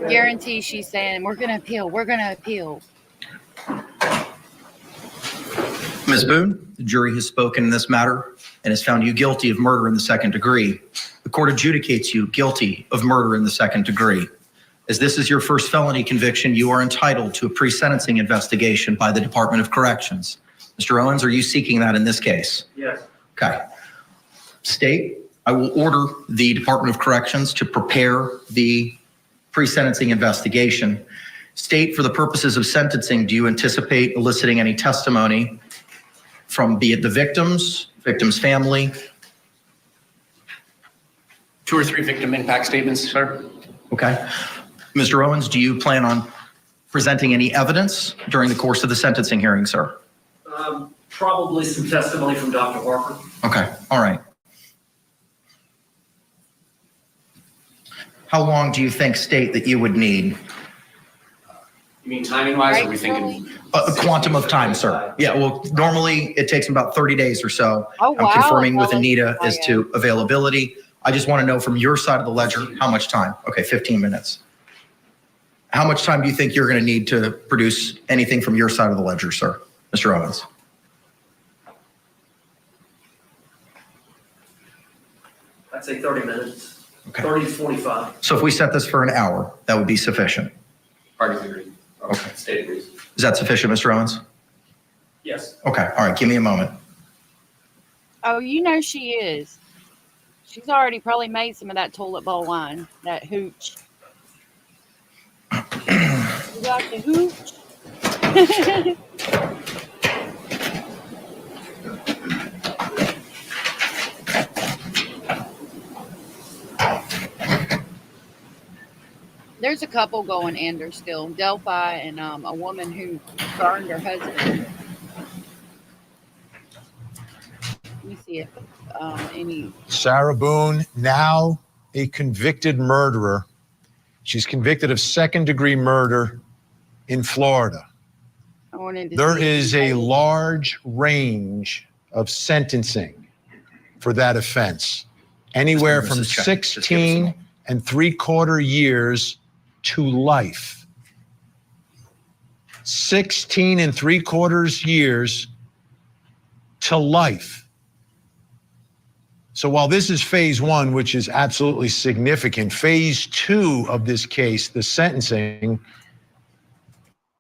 Guarantee she's saying, we're going to appeal. We're going to appeal. Ms. Boone, the jury has spoken in this matter and has found you guilty of murder in the second degree. The court adjudicates you guilty of murder in the second degree. As this is your first felony conviction, you are entitled to a pre-sentencing investigation by the Department of Corrections. Mr. Owens, are you seeking that in this case? Yes. Okay. State, I will order the Department of Corrections to prepare the pre-sentencing investigation. State, for the purposes of sentencing, do you anticipate eliciting any testimony from be it the victims family? 2 or 3 victim impact statements, sir. Okay. Mr. Owens, do you plan on presenting any evidence during the course of the sentencing hearing, sir? Probably some testimony from Dr. Harper. Okay, all right. How long do you think, State, that you would need? You mean timing wise, or are we thinking? A quantum of time, sir. Yeah, well, normally it takes about 30 days or so. Oh, wow. I'm confirming with Anita as to availability. I just want to know from your side of the ledger, how much time? Okay, 15 minutes. How much time do you think you're going to need to produce anything from your side of the ledger, sir? Mr. Owens. I'd say 30 minutes, Okay. 30 to 45. So if we set this for an hour, that would be sufficient. Parties agree. Okay. State agrees. Is that sufficient, Mr. Owens? Yes. Okay, all right, give me a moment. Oh, you know she is. She's already probably made some of that toilet bowl wine, that hooch. You got the hooch? There's a couple going under still, Delphi and a woman who burned her husband. Let me see if any. Sarah Boone, now a convicted murderer. She's convicted of second-degree murder in Florida. There is a large range of sentencing for that offense, anywhere from 16 3/4 years to life. 16 3/4 years to life. So while this is phase 1, which is absolutely significant, phase 2 of this case, the sentencing,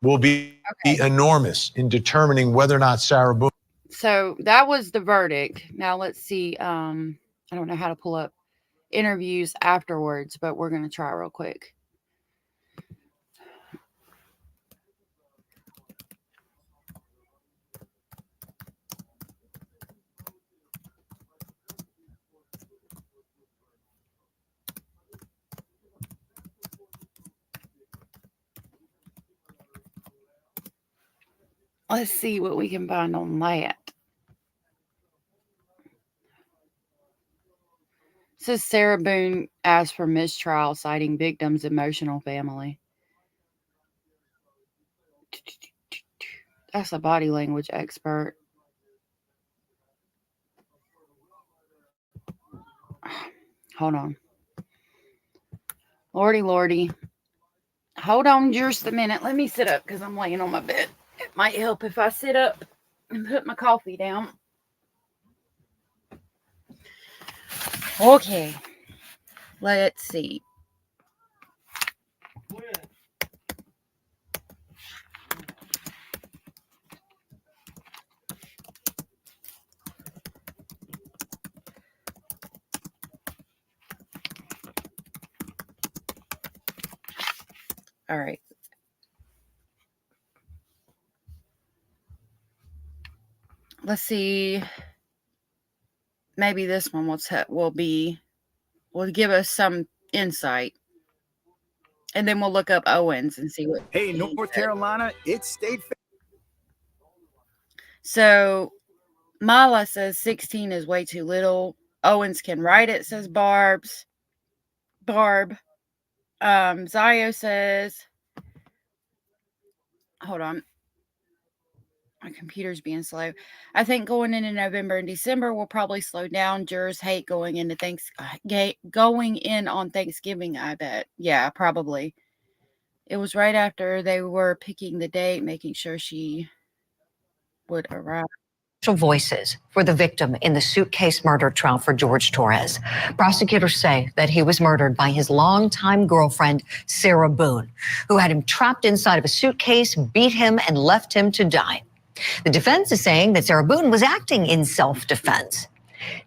will be enormous in determining whether or not Sarah Boone. So that was the verdict. Now let's see. I don't know how to pull up interviews afterwards, but we're going to try real quick. Let's see what we can find on that. It says Sarah Boone asked for mistrial, citing victim's emotional family. That's a body language expert. Hold on. Lordy. Hold on just a minute. Let me sit up because I'm laying on my bed. It might help if I sit up and put my coffee down. Okay. Let's see. All right. Let's see. Maybe this one will give us some insight. And then we'll look up Owens and see what. Hey, North Carolina, it's state. So Mala says 16 is way too little. Owens can write it, says Barb. Zio says, hold on. My computer's being slow. I think going into November and December will probably slow down. Jurors hate going in on Thanksgiving, I bet. Yeah, probably. It was right after they were picking the date, making sure she would arrive. Voices for the victim in the suitcase murder trial for George Torres. Prosecutors say that he was murdered by his longtime girlfriend, Sarah Boone, who had him trapped inside of a suitcase, beat him, and left him to die. The defense is saying that Sarah Boone was acting in self-defense.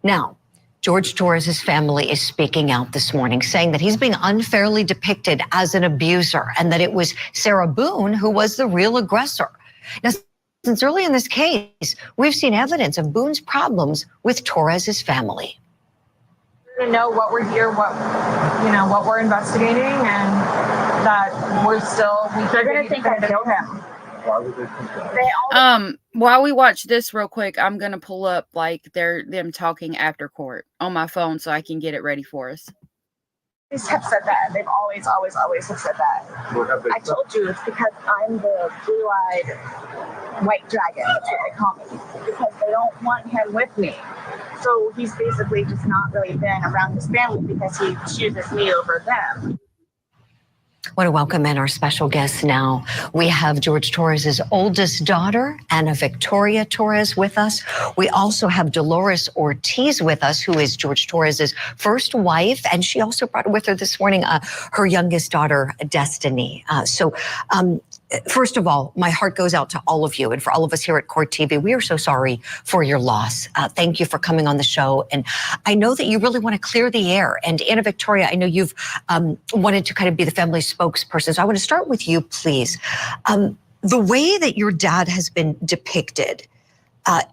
Now, George Torres' family is speaking out this morning, saying that he's being unfairly depicted as an abuser and that it was Sarah Boone who was the real aggressor. Now, since early in this case, we've seen evidence of Boone's problems with Torres' family. To know what we're here, what we're investigating, and that they're going to think I killed him. Why would they think that? While we watch this real quick, I'm gonna pull up like them talking after court on my phone so I can get it ready for us. They have said that. They've always have said that. I told you it's because I'm the blue-eyed white dragon. That's what they call me. Because they don't want him with me. So he's basically just not really been around his family because he chooses me over them. I want to welcome in our special guests now. We have George Torres' oldest daughter, Ana Victoria Torres, with us. We also have Dolores Ortiz with us, who is George Torres' first wife, and she also brought with her this morning her youngest daughter, Destiny. First of all, my heart goes out to all of you, and for all of us here at COURTTV, we are so sorry for your loss. Thank you for coming on the show, and I know that you really want to clear the air. And Ana Victoria, I know you've wanted to kind of be the family spokesperson, so I want to start with you, please. The way that your dad has been depicted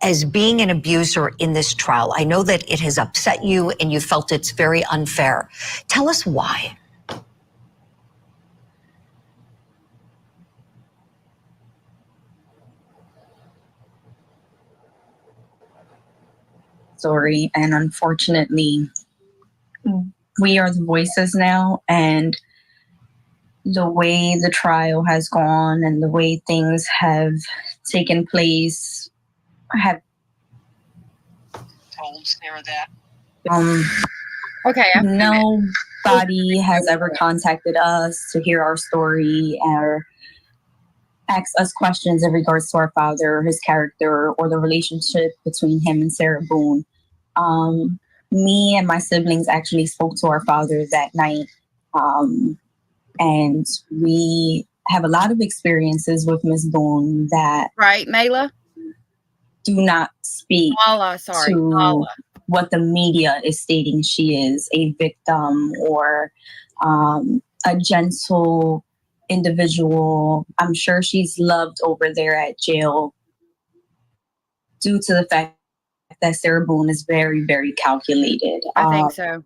as being an abuser in this trial, I know that it has upset you and you felt it's very unfair. Tell us why. Story, and unfortunately we are the voices now, and the way the trial has gone and the way things have taken place, I have told Sarah that nobody has ever contacted us to hear our story or ask us questions in regards to our father, his character, or the relationship between him and Sarah Boone. Me and my siblings actually spoke to our father that night, and we have a lot of experiences with Ms. Boone that Mayla? Do not speak to what the media is stating she is, a victim or a gentle individual. I'm sure she's loved over there at jail due to the fact that Sarah Boone is very, very calculated. I think so.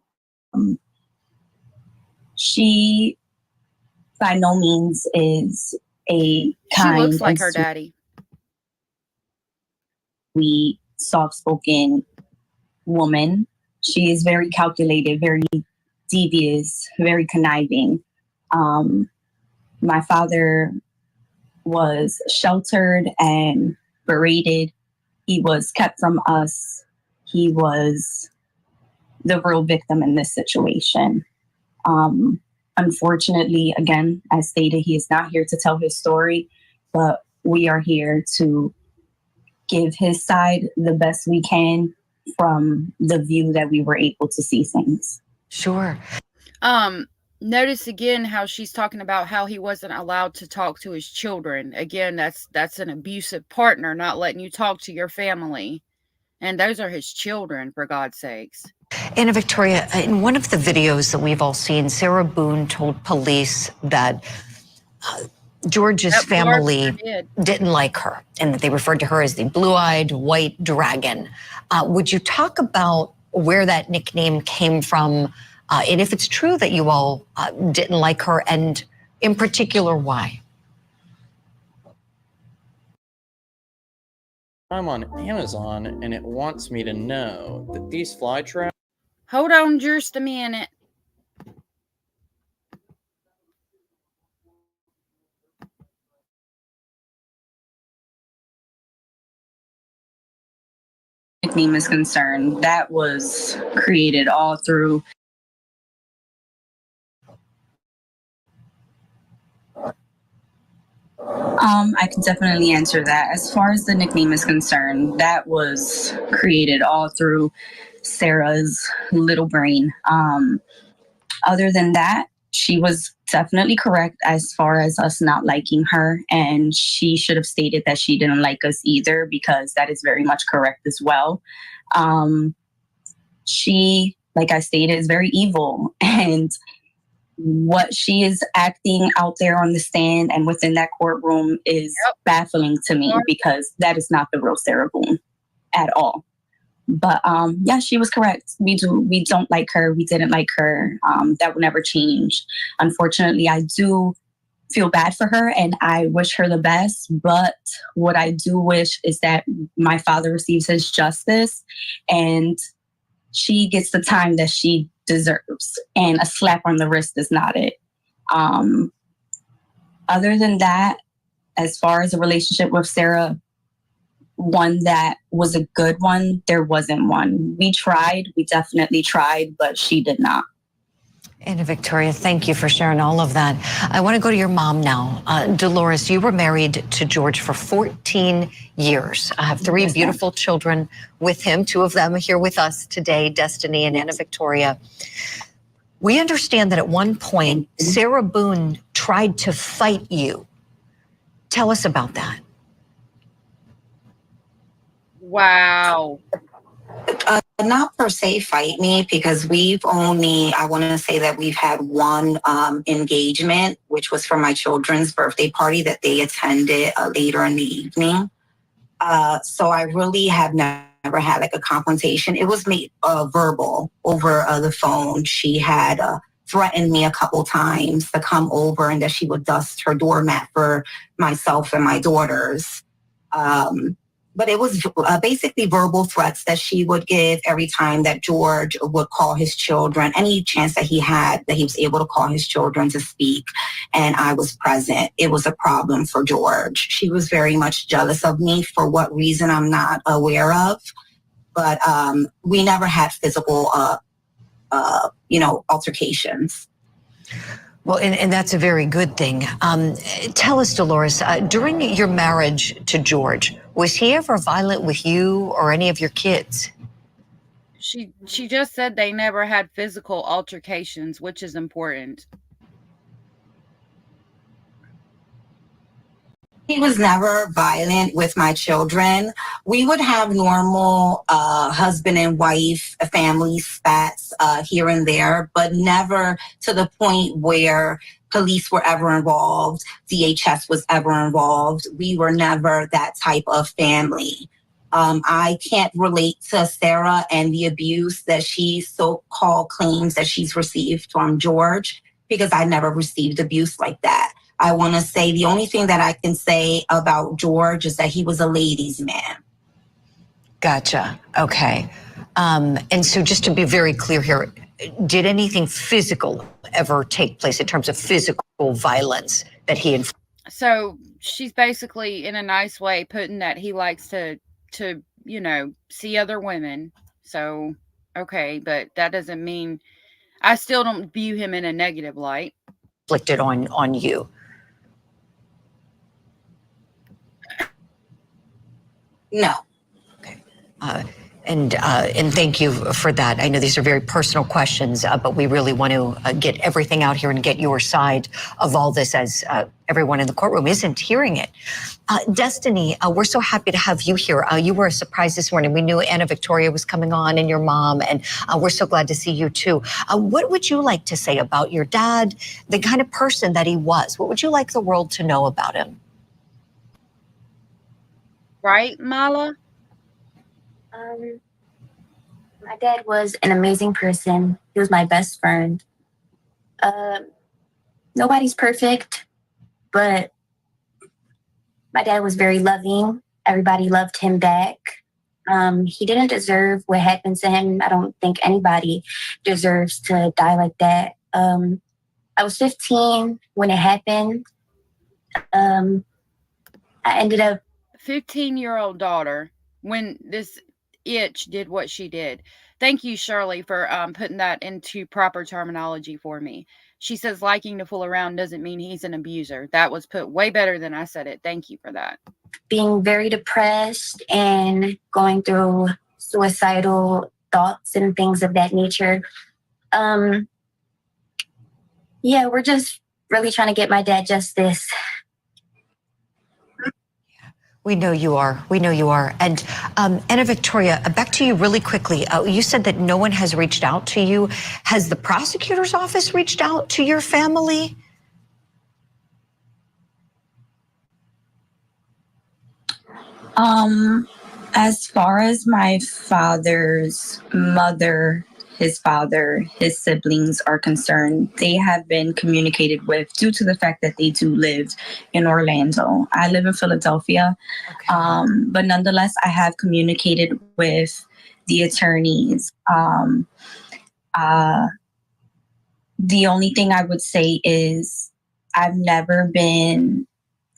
She by no means is a kind. She looks like her daddy. sweet, soft-spoken woman. She is very calculated, very devious, very conniving. My father was sheltered and berated. He was kept from us. He was the real victim in this situation. Unfortunately, again, as stated, he is not here to tell his story, but we are here to give his side the best we can from the view that we were able to see things. Sure. Notice again how she's talking about how he wasn't allowed to talk to his children. Again, that's an abusive partner, not letting you talk to your family. And those are his children, for God's sakes. Anna Victoria, in one of the videos that we've all seen, Sarah Boone told police that George's family didn't like her and that they referred to her as the blue-eyed white dragon. Would you talk about where that nickname came from, and if it's true that you all didn't like her, and in particular, why? I'm on Amazon and it wants me to know that these fly traps. Hold on just a minute. Nickname is concerned, that was created all through I can definitely answer that. As far as the nickname is concerned, that was created all through Sarah's little brain. Other than that, she was definitely correct as far as us not liking her, and she should have stated that she didn't like us either, because that is very much correct as well. She, like I stated, is very evil, and what she is acting out there on the stand and within that courtroom is baffling to me, because that is not the real Sarah Boone at all. But yeah, she was correct. We don't like her. We didn't like her. That will never change. Unfortunately, I do feel bad for her and I wish her the best. But what I do wish is that my father receives his justice and she gets the time that she deserves. And a slap on the wrist is not it. Other than that, as far as a relationship with Sarah, one that was a good one, there wasn't one. We tried, we definitely tried, but she did not. Anna Victoria, thank you for sharing all of that. I want to go to your mom now. Dolores, you were married to George for 14 years. I have three beautiful children with him. Two of them are here with us today, Destiny and Anna Victoria. We understand that at one point, Sarah Boone tried to fight you. Tell us about that. Wow. Not per se fight me, because we've only, I want to say that we've had one engagement, which was for my children's birthday party that they attended later in the evening. So I really have never had like a confrontation. It was made verbal over the phone. She had threatened me a couple times to come over and that she would dust her doormat for myself and my daughters. But it was basically verbal threats that she would give every time that George would call his children, any chance that he had, that he was able to call his children to speak, and I was present. It was a problem for George. She was very much jealous of me for what reason I'm not aware of, but we never had physical, altercations. Well, and that's a very good thing. Tell us, Dolores, during your marriage to George, was he ever violent with you or any of your kids? She just said they never had physical altercations, which is important. He was never violent with my children. We would have normal husband and wife family spats here and there, but never to the point where police were ever involved, DHS was ever involved. We were never that type of family. I can't relate to Sarah and the abuse that she so-called claims that she's received from George, because I never received abuse like that. I want to say the only thing that I can say about George is that he was a ladies' man. Gotcha. Okay. And so just to be very clear here, did anything physical ever take place in terms of physical violence that he So she's basically, in a nice way, putting that he likes to see other women. So, okay, but that doesn't mean, I still don't view him in a negative light. inflicted on you? No. And thank you for that. I know these are very personal questions, but we really want to get everything out here and get your side of all this, as everyone in the courtroom isn't hearing it. Destiny, we're so happy to have you here. You were a surprise this morning. We knew Anna Victoria was coming on and your mom, and we're so glad to see you too. What would you like to say about your dad, the kind of person that he was? What would you like the world to know about him? Right, Mala? My dad was an amazing person. He was my best friend. Nobody's perfect, but my dad was very loving. Everybody loved him back. He didn't deserve what happened to him. I don't think anybody deserves to die like that. I was 15 when it happened. I ended up 15-year-old daughter, when this itch did what she did. Thank you, Shirley, for putting that into proper terminology for me. She says liking to fool around doesn't mean he's an abuser. That was put way better than I said it. Thank you for that. being very depressed and going through suicidal thoughts and things of that nature. Yeah, we're just really trying to get my dad justice. We know you are. We know you are. And Anna Victoria, back to you really quickly. You said that no one has reached out to you. Has the prosecutor's office reached out to your family? As far as my father's mother, his father, his siblings are concerned, they have been communicated with due to the fact that they do live in Orlando. I live in Philadelphia, but nonetheless, I have communicated with the attorneys. The only thing I would say is I've never been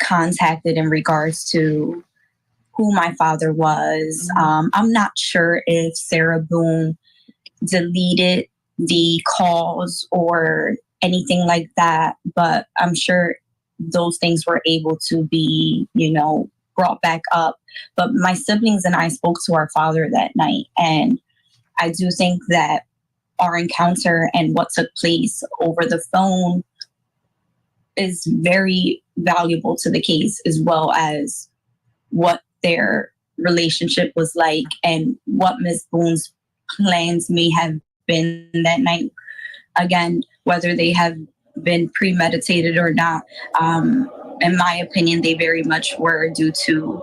contacted in regards to who my father was. I'm not sure if Sarah Boone deleted the calls or anything like that, but I'm sure those things were able to be, brought back up. But my siblings and I spoke to our father that night, and I do think that our encounter and what took place over the phone is very valuable to the case, as well as what their relationship was like and what Ms. Boone's plans may have been that night. Again, whether they have been premeditated or not, in my opinion, they very much were, due to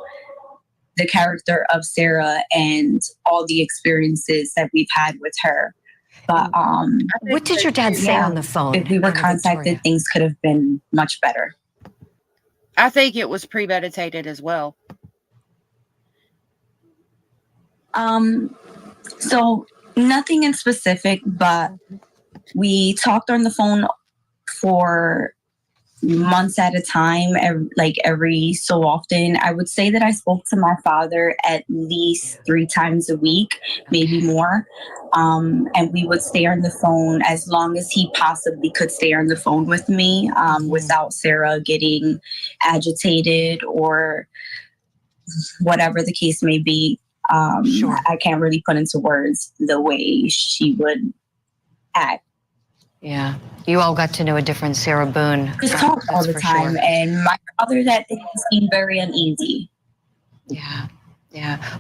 the character of Sarah and all the experiences that we've had with her. But what did your dad say on the phone? If we were contacted, things could have been much better. I think it was premeditated as well. So nothing in specific, but we talked on the phone for months at a time, every so often. I would say that I spoke to my father at least 3 times a week, maybe more. And we would stay on the phone as long as he possibly could stay on the phone with me, without Sarah getting agitated or whatever the case may be. Sure. I can't really put into words the way she would act. Yeah, you all got to know a different Sarah Boone. Just talk all the for time, sure. and my father that day seemed very uneasy. Yeah.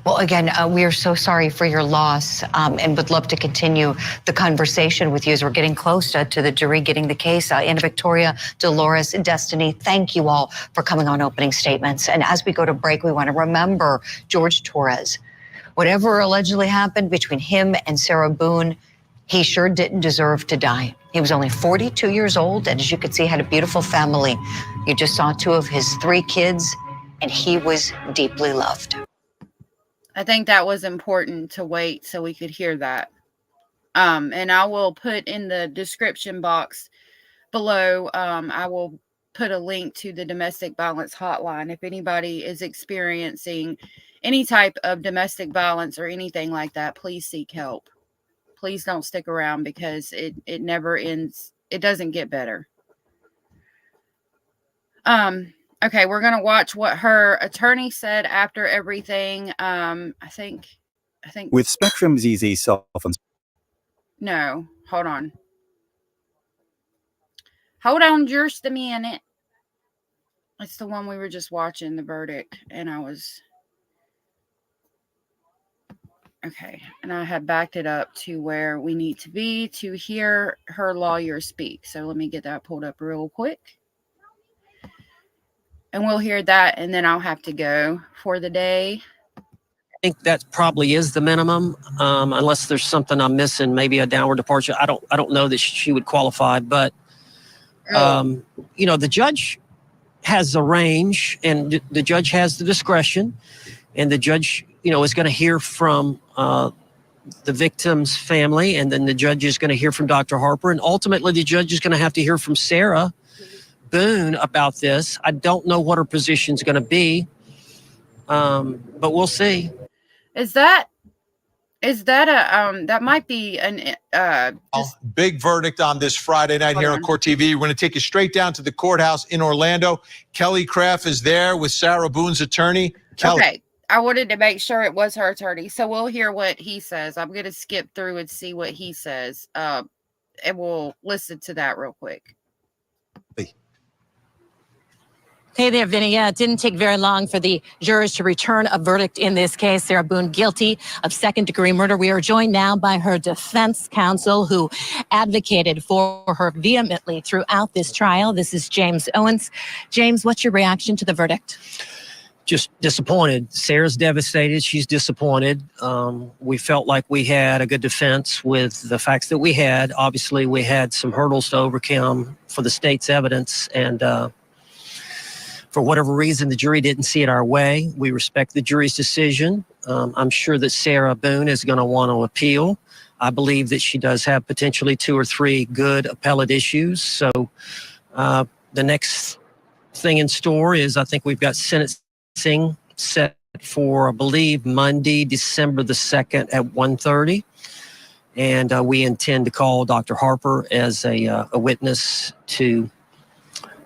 Well, again, we are so sorry for your loss, and would love to continue the conversation with you as we're getting close to the jury getting the case. Anna Victoria, Dolores, Destiny, thank you all for coming on opening statements. And as we go to break, we want to remember George Torres. Whatever allegedly happened between him and Sarah Boone, he sure didn't deserve to die. He was only 42 years old, and as you can see, had a beautiful family. You just saw 2 of his 3 kids, and he was deeply loved. I think that was important to wait so we could hear that. And I will put in the description box below, I will put a link to the domestic violence hotline. If anybody is experiencing any type of domestic violence or anything like that, please seek help. Please don't stick around because it never ends. It doesn't get better. Okay, we're going to watch what her attorney said after everything. I think With Spectrum's easy no, hold on. Hold on just a minute. It's the one we were just watching, the verdict, and I was okay, and I had backed it up to where we need to be to hear her lawyer speak. So let me get that pulled up real quick. And we'll hear that, and then I'll have to go for the day. I think that probably is the minimum, unless there's something I'm missing, maybe a downward departure. I don't know that she would qualify, but the judge has a range, and the judge has the discretion, and the judge, is going to hear from the victim's family, and then the judge is going to hear from Dr. Harper, and ultimately the judge is going to have to hear from Sarah Boone about this. I don't know what her position is going to be, but we'll see. Is that that might be an big verdict on this Friday night here on COURTTV. We're going to take you straight down to the courthouse in Orlando. Kelly Craft is there with Sarah Boone's attorney. Kelly. Okay. I wanted to make sure it was her attorney, so we'll hear what he says. I'm going to skip through and see what he says, and we'll listen to that real quick. Hey there, Vinny. Yeah, it didn't take very long for the jurors to return a verdict in this case. Sarah Boone guilty of second-degree murder. We are joined now by her defense counsel, who advocated for her vehemently throughout this trial. This is James Owens. James, what's your reaction to the verdict? Just disappointed. Sarah's devastated. She's disappointed. We felt like we had a good defense with the facts that we had. Obviously, we had some hurdles to overcome for the state's evidence, and for whatever reason, the jury didn't see it our way. We respect the jury's decision. I'm sure that Sarah Boone is going to want to appeal. I believe that she does have potentially 2 or 3 good appellate issues. So the next thing in store is I think we've got sentencing set for, I believe, Monday, December the 2nd at 1:30. And we intend to call Dr. Harper as a witness to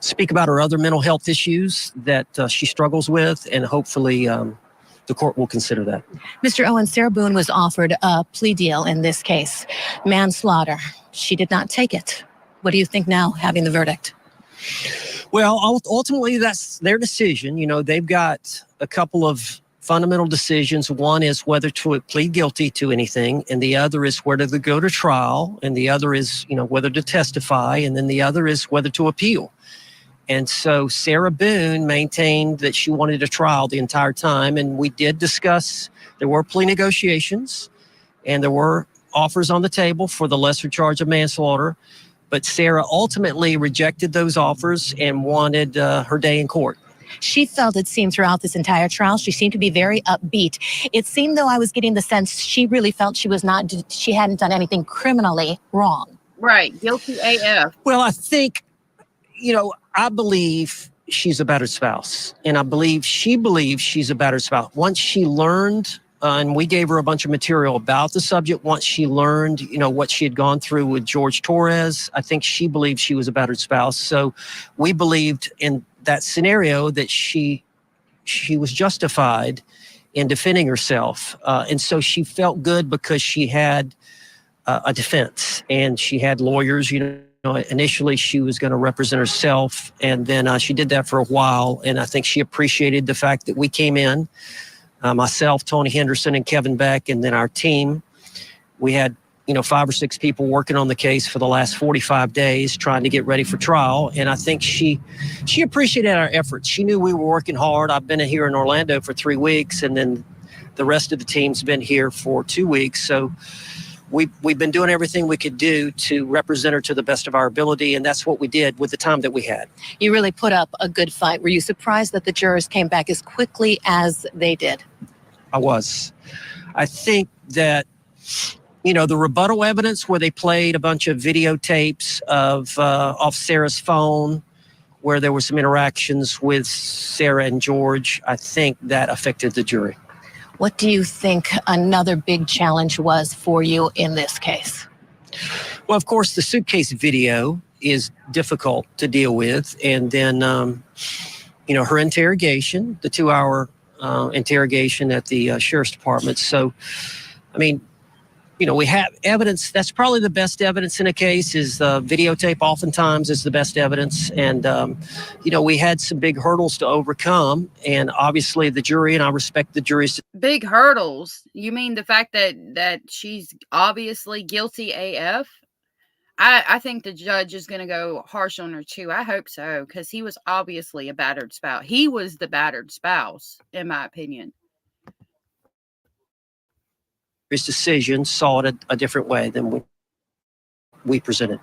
speak about her other mental health issues that she struggles with, and hopefully the court will consider that. Mr. Owens, Sarah Boone was offered a plea deal in this case, manslaughter. She did not take it. What do you think now, having the verdict? Well, ultimately, that's their decision. They've got a couple of fundamental decisions. One is whether to plead guilty to anything, and the other is whether to go to trial, and the other is, whether to testify, and then the other is whether to appeal. And so Sarah Boone maintained that she wanted a trial the entire time, and we did discuss, there were plea negotiations, and there were offers on the table for the lesser charge of manslaughter, but Sarah ultimately rejected those offers and wanted her day in court. She felt, it seemed throughout this entire trial, she seemed to be very upbeat. It seemed, though, I was getting the sense she really felt she hadn't done anything criminally wrong. Right, guilty AF. Well, I think, I believe she's a better spouse, and I believe she believes she's a better spouse. Once she learned, and we gave her a bunch of material about the subject, once she learned, what she had gone through with George Torres, I think she believed she was a better spouse. So we believed in that scenario that she was justified in defending herself. And so she felt good because she had a defense, and she had lawyers, initially she was going to represent herself, and then she did that for a while, and I think she appreciated the fact that we came in, myself, Tony Henderson, and Kevin Beck, and then our team. We had 5 or 6 people working on the case for the last 45 days trying to get ready for trial, and I think she appreciated our efforts. She knew we were working hard. I've been here in Orlando for 3 weeks, and then the rest of the team's been here for 2 weeks, so we've been doing everything we could do to represent her to the best of our ability, and that's what we did with the time that we had. You really put up a good fight. Were you surprised that the jurors came back as quickly as they did? I was. I think that, the rebuttal evidence where they played a bunch of videotapes of off Sarah's phone, where there were some interactions with Sarah and George, I think that affected the jury. What do you think another big challenge was for you in this case? Well, of course, the suitcase video is difficult to deal with. And then, her interrogation, the 2-hour interrogation at the sheriff's department. So, we have evidence. That's probably the best evidence in a case is videotape oftentimes is the best evidence. And, we had some big hurdles to overcome. And obviously the jury, and I respect the jury's. Big hurdles? You mean the fact that she's obviously guilty AF? I think the judge is going to go harsh on her too. I hope so, because he was obviously a battered spouse. He was the battered spouse, in my opinion. His decision saw it a different way than we presented.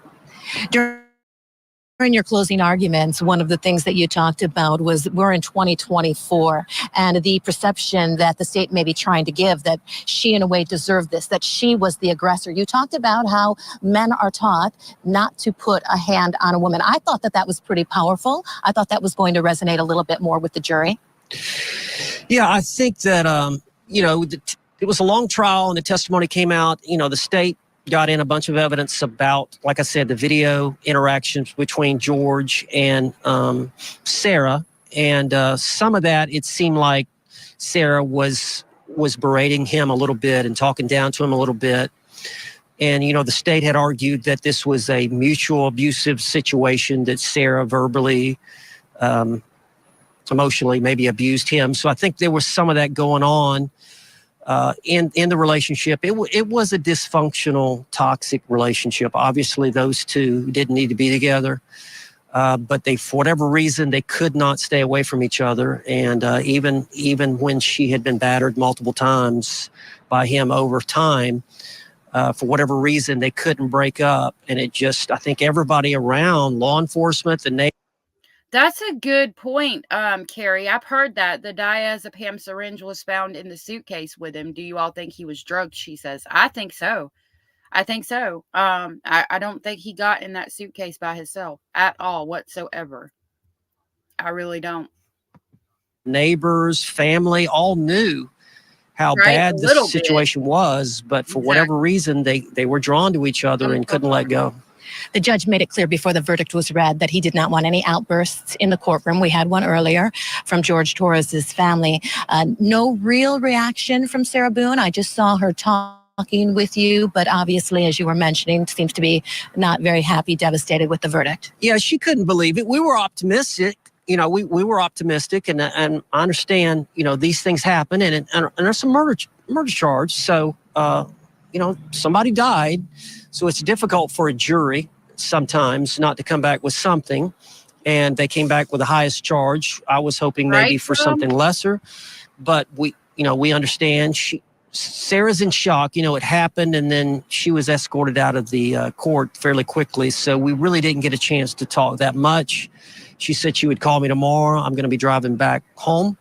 During your closing arguments, one of the things that you talked about was we're in 2024 and the perception that the state may be trying to give that she in a way deserved this, that she was the aggressor. You talked about how men are taught not to put a hand on a woman. I thought that was pretty powerful. I thought that was going to resonate a little bit more with the jury. Yeah, I think that, it was a long trial and the testimony came out. The state got in a bunch of evidence about, like I said, the video interactions between George and Sarah. And some of that, it seemed like Sarah was berating him a little bit and talking down to him a little bit. And, the state had argued that this was a mutual abusive situation, that Sarah verbally, emotionally maybe abused him. So I think there was some of that going on. In the relationship. It was a dysfunctional, toxic relationship. Obviously, those two didn't need to be together, but for whatever reason, they could not stay away from each other. And even when she had been battered multiple times by him over time, for whatever reason, they couldn't break up. And I think everybody around, law enforcement, the neighbors. That's a good point, Carrie. I've heard that the diazepam syringe was found in the suitcase with him. Do you all think he was drugged? She says. I think so. I don't think he got in that suitcase by himself at all whatsoever. I really don't. Neighbors, family, all knew how bad the situation was, but for whatever reason, they were drawn to each other and couldn't let go. The judge made it clear before the verdict was read that he did not want any outbursts in the courtroom. We had one earlier from George Torres's family. No real reaction from Sarah Boone. I just saw her talking with you, but obviously, as you were mentioning, seems to be not very happy, devastated with the verdict. Yeah, she couldn't believe it. We were optimistic. We were optimistic, and I understand, these things happen, and there's some murder charge. So, somebody died. So it's difficult for a jury sometimes not to come back with something. And they came back with the highest charge. I was hoping maybe for something lesser, but we understand Sarah's in shock. It happened, and then she was escorted out of the court fairly quickly. So we really didn't get a chance to talk that much. She said she would call me tomorrow. I'm going to be driving back home.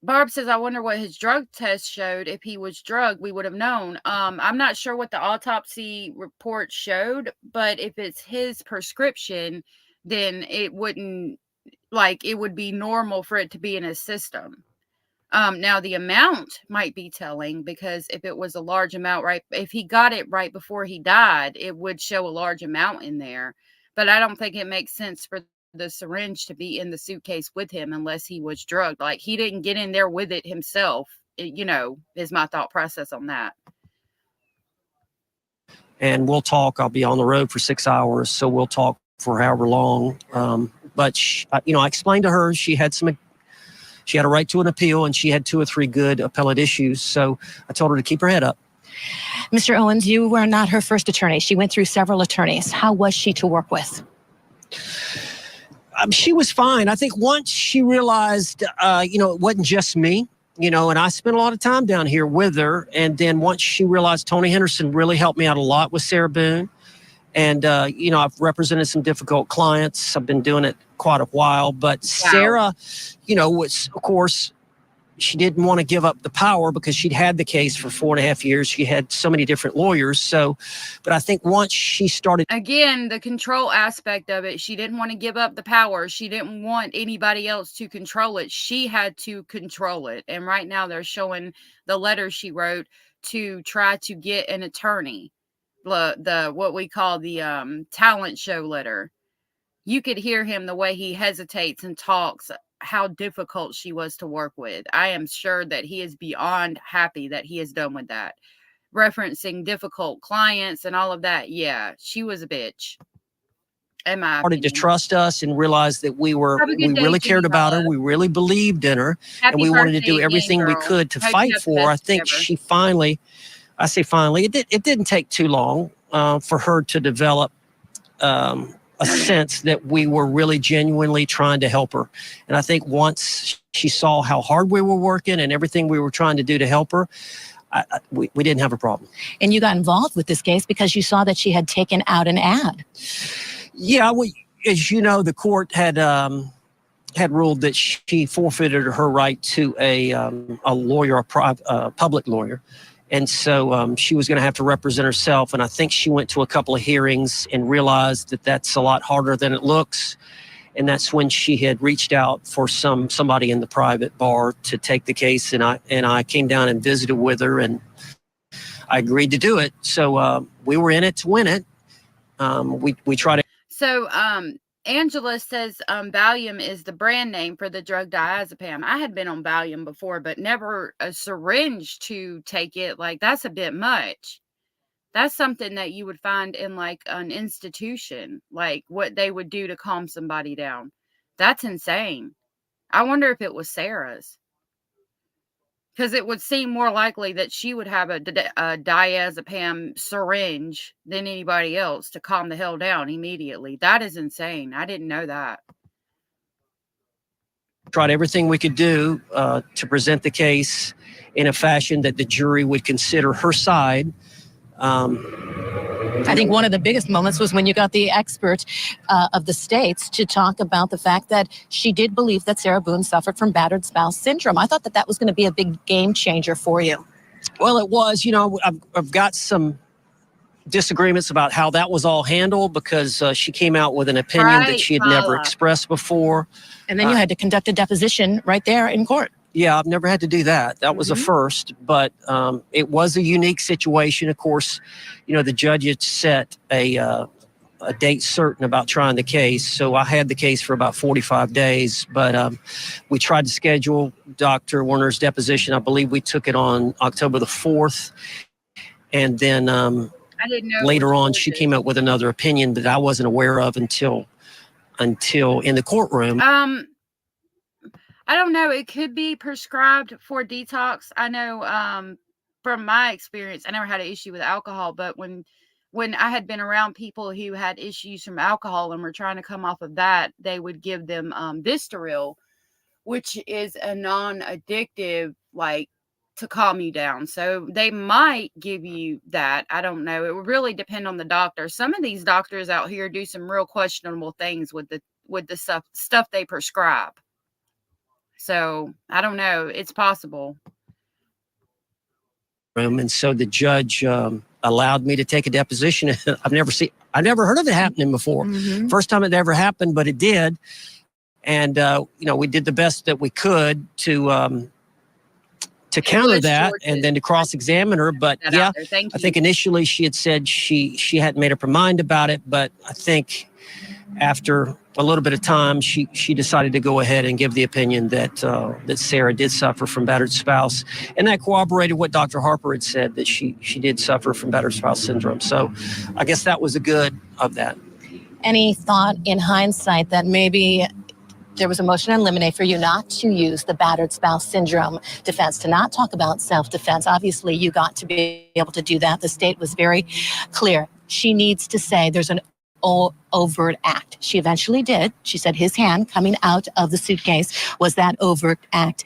Barb says, I wonder what his drug test showed. If he was drugged, we would have known. I'm not sure what the autopsy report showed, but if it's his prescription, then it would be normal for it to be in his system. Now the amount might be telling, because if it was a large amount, if he got it right before he died, it would show a large amount in there. But I don't think it makes sense for the syringe to be in the suitcase with him unless he was drugged. Like, he didn't get in there with it himself, is my thought process on that. And we'll talk. I'll be on the road for 6 hours, so we'll talk for however long. But I explained to her she had a right to an appeal, and she had 2 or 3 good appellate issues. So I told her to keep her head up. Mr. Owens, you were not her first attorney. She went through several attorneys. How was she to work with? She was fine. I think once she realized, it wasn't just me, and I spent a lot of time down here with her. And then once she realized Tony Henderson really helped me out a lot with Sarah Boone, And, I've represented some difficult clients. I've been doing it quite a while. But Sarah, was, of course, she didn't want to give up the power because she'd had the case for 4.5 years. She had so many different lawyers. But I think once she started. Again, the control aspect of it, she didn't want to give up the power. She didn't want anybody else to control it. She had to control it. And right now they're showing the letter she wrote to try to get an attorney. The what we call the talent show letter. You could hear him the way he hesitates and talks, how difficult she was to work with. I am sure that he is beyond happy that he is done with that. Referencing difficult clients and all of that. Yeah, she was a bitch. In my started to opinion. trust us and realized that we day really to cared you, about her. Bella. We really believed in her. Happy And we wanted to birthday do everything again, we girl. could to Hope you fight have the for her. I best think ever. she finally, I say finally, it didn't take too long for her to develop a sense that we were really genuinely trying to help her. And I think once she saw how hard we were working and everything we were trying to do to help her, we didn't have a problem. And you got involved with this case because you saw that she had taken out an ad. Yeah, as you know, the court had ruled that she forfeited her right to a lawyer, a public lawyer. And so she was going to have to represent herself. And I think she went to a couple of hearings and realized that that's a lot harder than it looks. And that's when she had reached out for somebody in the private bar to take the case. And I came down and visited with her, and I agreed to do it. So we were in it to win it. We tried to. So, Angela says Valium is the brand name for the drug diazepam. I had been on Valium before, but never a syringe to take it. Like, that's a bit much. That's something that you would find in like an institution, like what they would do to calm somebody down. That's insane. I wonder if it was Sarah's. Because it would seem more likely that she would have a diazepam syringe than anybody else to calm the hell down immediately. That is insane. I didn't know that. Tried everything we could do to present the case in a fashion that the jury would consider her side. I think one of the biggest moments was when you got the expert of the states to talk about the fact that she did believe that Sarah Boone suffered from battered spouse syndrome. I thought that was going to be a big game changer for you. Well, it was. I've got some disagreements about how that was all handled because she came out with an opinion that she had never expressed before. And then you had to conduct a deposition right there in court. Yeah, I've never had to do that. That was a first, but it was a unique situation. Of course, the judge had set a date certain about trying the case. So I had the case for about 45 days, but we tried to schedule Dr. Werner's deposition. I believe we took it on October the 4th. And then I didn't know later on, she came up with another opinion that I wasn't aware of until in the courtroom. I don't know. It could be prescribed for detox. I know from my experience, I never had an issue with alcohol, but when I had been around people who had issues from alcohol and were trying to come off of that, they would give them Vistaril, which is a non-addictive, like, to calm you down. So they might give you that. I don't know. It would really depend on the doctor. Some of these doctors out here do some real questionable things with the stuff they prescribe. So I don't know. It's possible. And so the judge allowed me to take a deposition. I've never heard of it happening before. First time it ever happened, but it did. And we did the best that we could to counter that and then to cross-examine her. But yeah, I think initially she had said she hadn't made up her mind about it, but I think after a little bit of time, she decided to go ahead and give the opinion that Sarah did suffer from battered spouse, and that corroborated what Dr. Harper had said, that she did suffer from battered spouse syndrome. So I guess that was the good of that. Any thought in hindsight that maybe there was a motion to eliminate for you not to use the battered spouse syndrome defense, to not talk about self-defense? Obviously, you got to be able to do that. The state was very clear. She needs to say there's an overt act. She eventually did. She said his hand coming out of the suitcase was that overt act.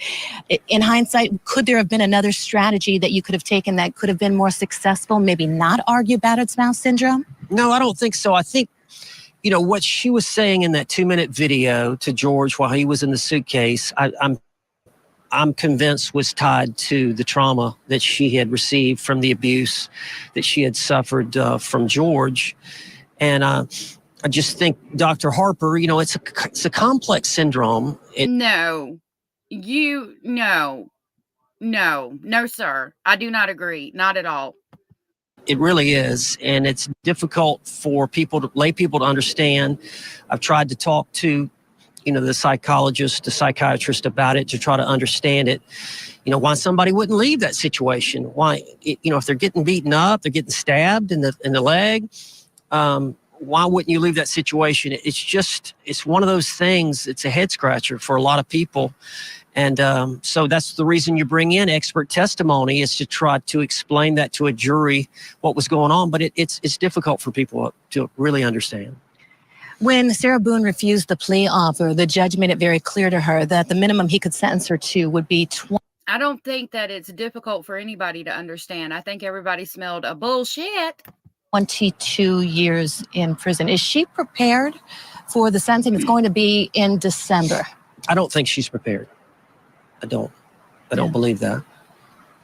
In hindsight, could there have been another strategy that you could have taken that could have been more successful? Maybe not argue battered spouse syndrome? No, I don't think so. I think, what she was saying in that 2-minute video to George while he was in the suitcase, I'm convinced was tied to the trauma that she had received from the abuse that she had suffered from George. And I just think Dr. Harper, it's a complex syndrome. No, no, sir. I do not agree. Not at all. It really is. And it's difficult for lay people to understand. I've tried to talk to, the psychologist, the psychiatrist about it to try to understand it. Why somebody wouldn't leave that situation. Why, if they're getting beaten up, they're getting stabbed in the leg. Why wouldn't you leave that situation? It's one of those things. It's a head scratcher for a lot of people. And so that's the reason you bring in expert testimony, is to try to explain that to a jury, what was going on. But it's difficult for people to really understand. When Sarah Boone refused the plea offer, the judge made it very clear to her that the minimum he could sentence her to would be 20. I don't think that it's difficult for anybody to understand. I think everybody smelled a bullshit. 22 years in prison. Is she prepared for the sentencing? It's going to be in December. I don't think she's prepared. I don't believe that.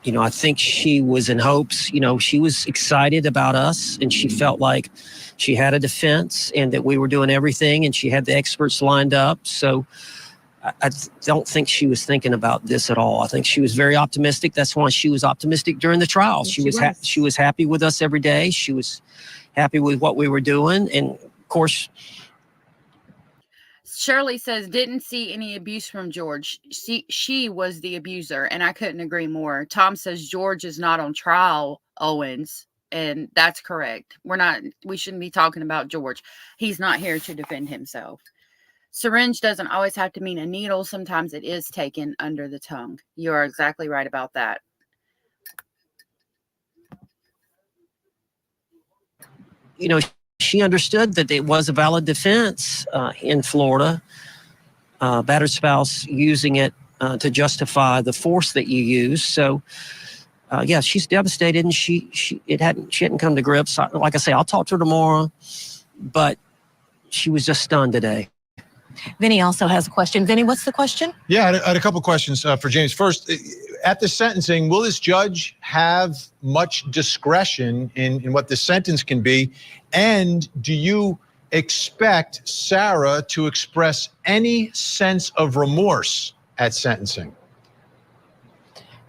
I think she was in hopes, she was excited about us, and she felt like she had a defense and that we were doing everything, and she had the experts lined up. So I don't think she was thinking about this at all. I think she was very optimistic. That's why she was optimistic during the trial. Yes, she was happy with us every day. She was happy with what we were doing. And of course, Shirley says, didn't see any abuse from George. She was the abuser, and I couldn't agree more. Tom says George is not on trial, Owens, and that's correct. We shouldn't be talking about George. He's not here to defend himself. Syringe doesn't always have to mean a needle. Sometimes it is taken under the tongue. You are exactly right about that. She understood that it was a valid defense in Florida. Battered spouse using it to justify the force that you use. So, yeah, she's devastated, and she hadn't come to grips. Like I say, I'll talk to her tomorrow, but she was just stunned today. Vinny also has a question. Vinny, what's the question? Yeah, I had a couple questions for James. First, at the sentencing, will this judge have much discretion in what the sentence can be? And do you expect Sarah to express any sense of remorse at sentencing?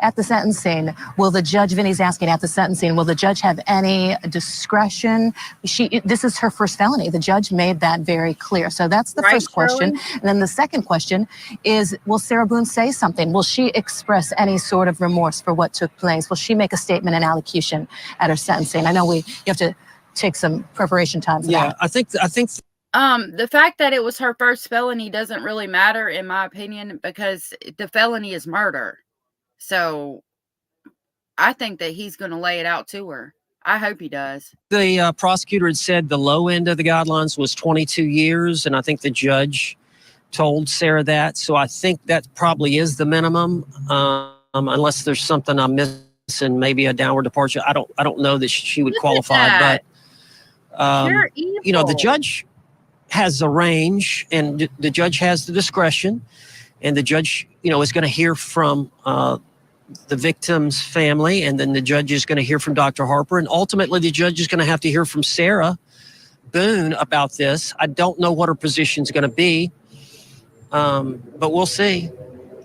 At the sentencing, will the judge, Vinny's asking, at the sentencing, will the judge have any discretion? This is her first felony. The judge made that very clear. So that's the first question. And then the second question is, will Sarah Boone say something? Will she express any sort of remorse for what took place? Will she make a statement in allocution at her sentencing? I know you have to take some preparation time for that. I think the fact that it was her first felony doesn't really matter, in my opinion, because the felony is murder. So I think that he's going to lay it out to her. I hope he does. The prosecutor had said the low end of the guidelines was 22 years, and I think the judge told Sarah that. So I think that probably is the minimum, unless there's something I'm missing, maybe a downward departure. I don't know that she would qualify, but the judge has a range, and the judge has the discretion, and the judge, is going to hear from the victim's family, and then the judge is going to hear from Dr. Harper, and ultimately the judge is going to have to hear from Sarah Boone about this. I don't know what her position is going to be, but we'll see.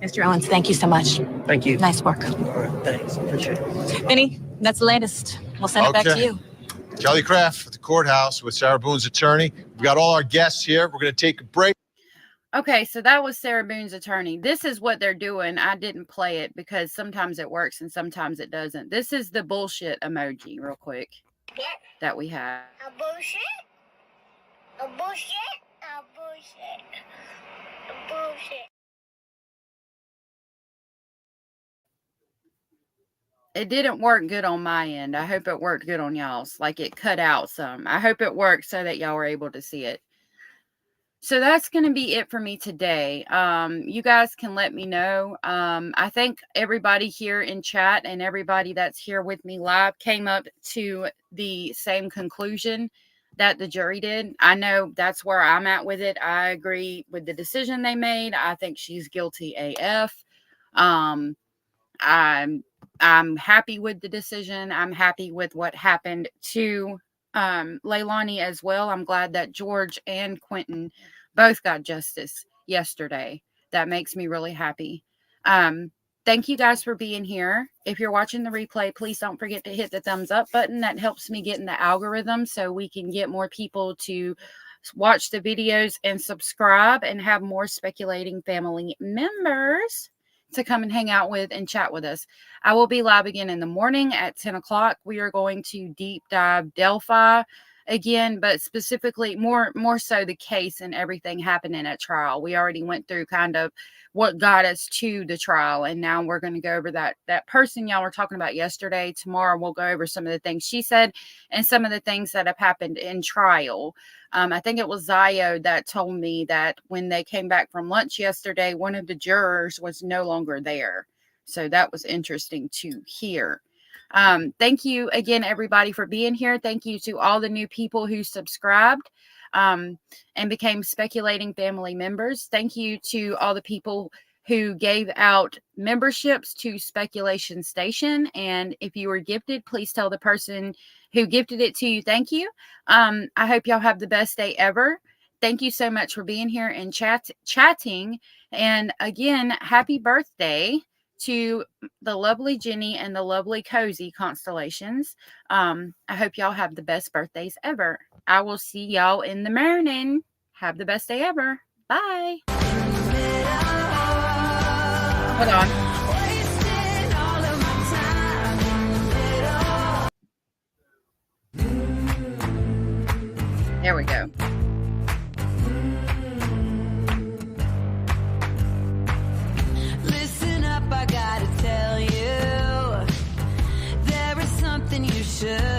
Mr. Owens, thank you so much. Thank you. Nice work. All right, thanks. Appreciate it. Vinny, that's the latest. We'll send it back to you. Kelly Craft at the courthouse with Sarah Boone's attorney. We've got all our guests here. We're going to take a break. Okay, so that was Sarah Boone's attorney. This is what they're doing. I didn't play it because sometimes it works and sometimes it doesn't. This is the bullshit emoji, real quick, that we have. A bullshit? A bullshit? A bullshit. A bullshit. It didn't work good on my end. I hope it worked good on y'all's. Like, it cut out some. I hope it worked so that y'all were able to see it. So that's going to be it for me today. You guys can let me know. I think everybody here in chat and everybody that's here with me live came up to the same conclusion. that the jury did. I know that's where I'm at with it. I agree with the decision they made. I think she's guilty AF. I'm happy with the decision. I'm happy with what happened to Leilani as well. I'm glad that George and Quentin both got justice yesterday. That makes me really happy. Thank you guys for being here. If you're watching the replay, please don't forget to hit the thumbs up button. That helps me get in the algorithm so we can get more people to watch the videos and subscribe and have more Speculating family members to come and hang out with and chat with us. I will be live again in the morning at 10 o'clock. We are going to deep dive Delphi again, but specifically more so the case and everything happening at trial. We already went through kind of what got us to the trial, and now we're going to go over that person y'all were talking about yesterday. Tomorrow we'll go over some of the things she said and some of the things that have happened in trial. I think it was Zio that told me that when they came back from lunch yesterday, one of the jurors was no longer there. So that was interesting to hear. Thank you again, everybody, for being here. Thank you to all the new people who subscribed and became Speculating family members. Thank you to all the people who gave out memberships to Speculation Station. And if you were gifted, please tell the person who gifted it to you thank you. I hope y'all have the best day ever. Thank you so much for being here and chatting. And again, happy birthday to the lovely Jenny and the lovely Cozy constellations. I hope y'all have the best birthdays ever. I will see y'all in the morning. Have the best day ever. Bye. Hold on. There we go. Listen up, I gotta tell you, there is something you should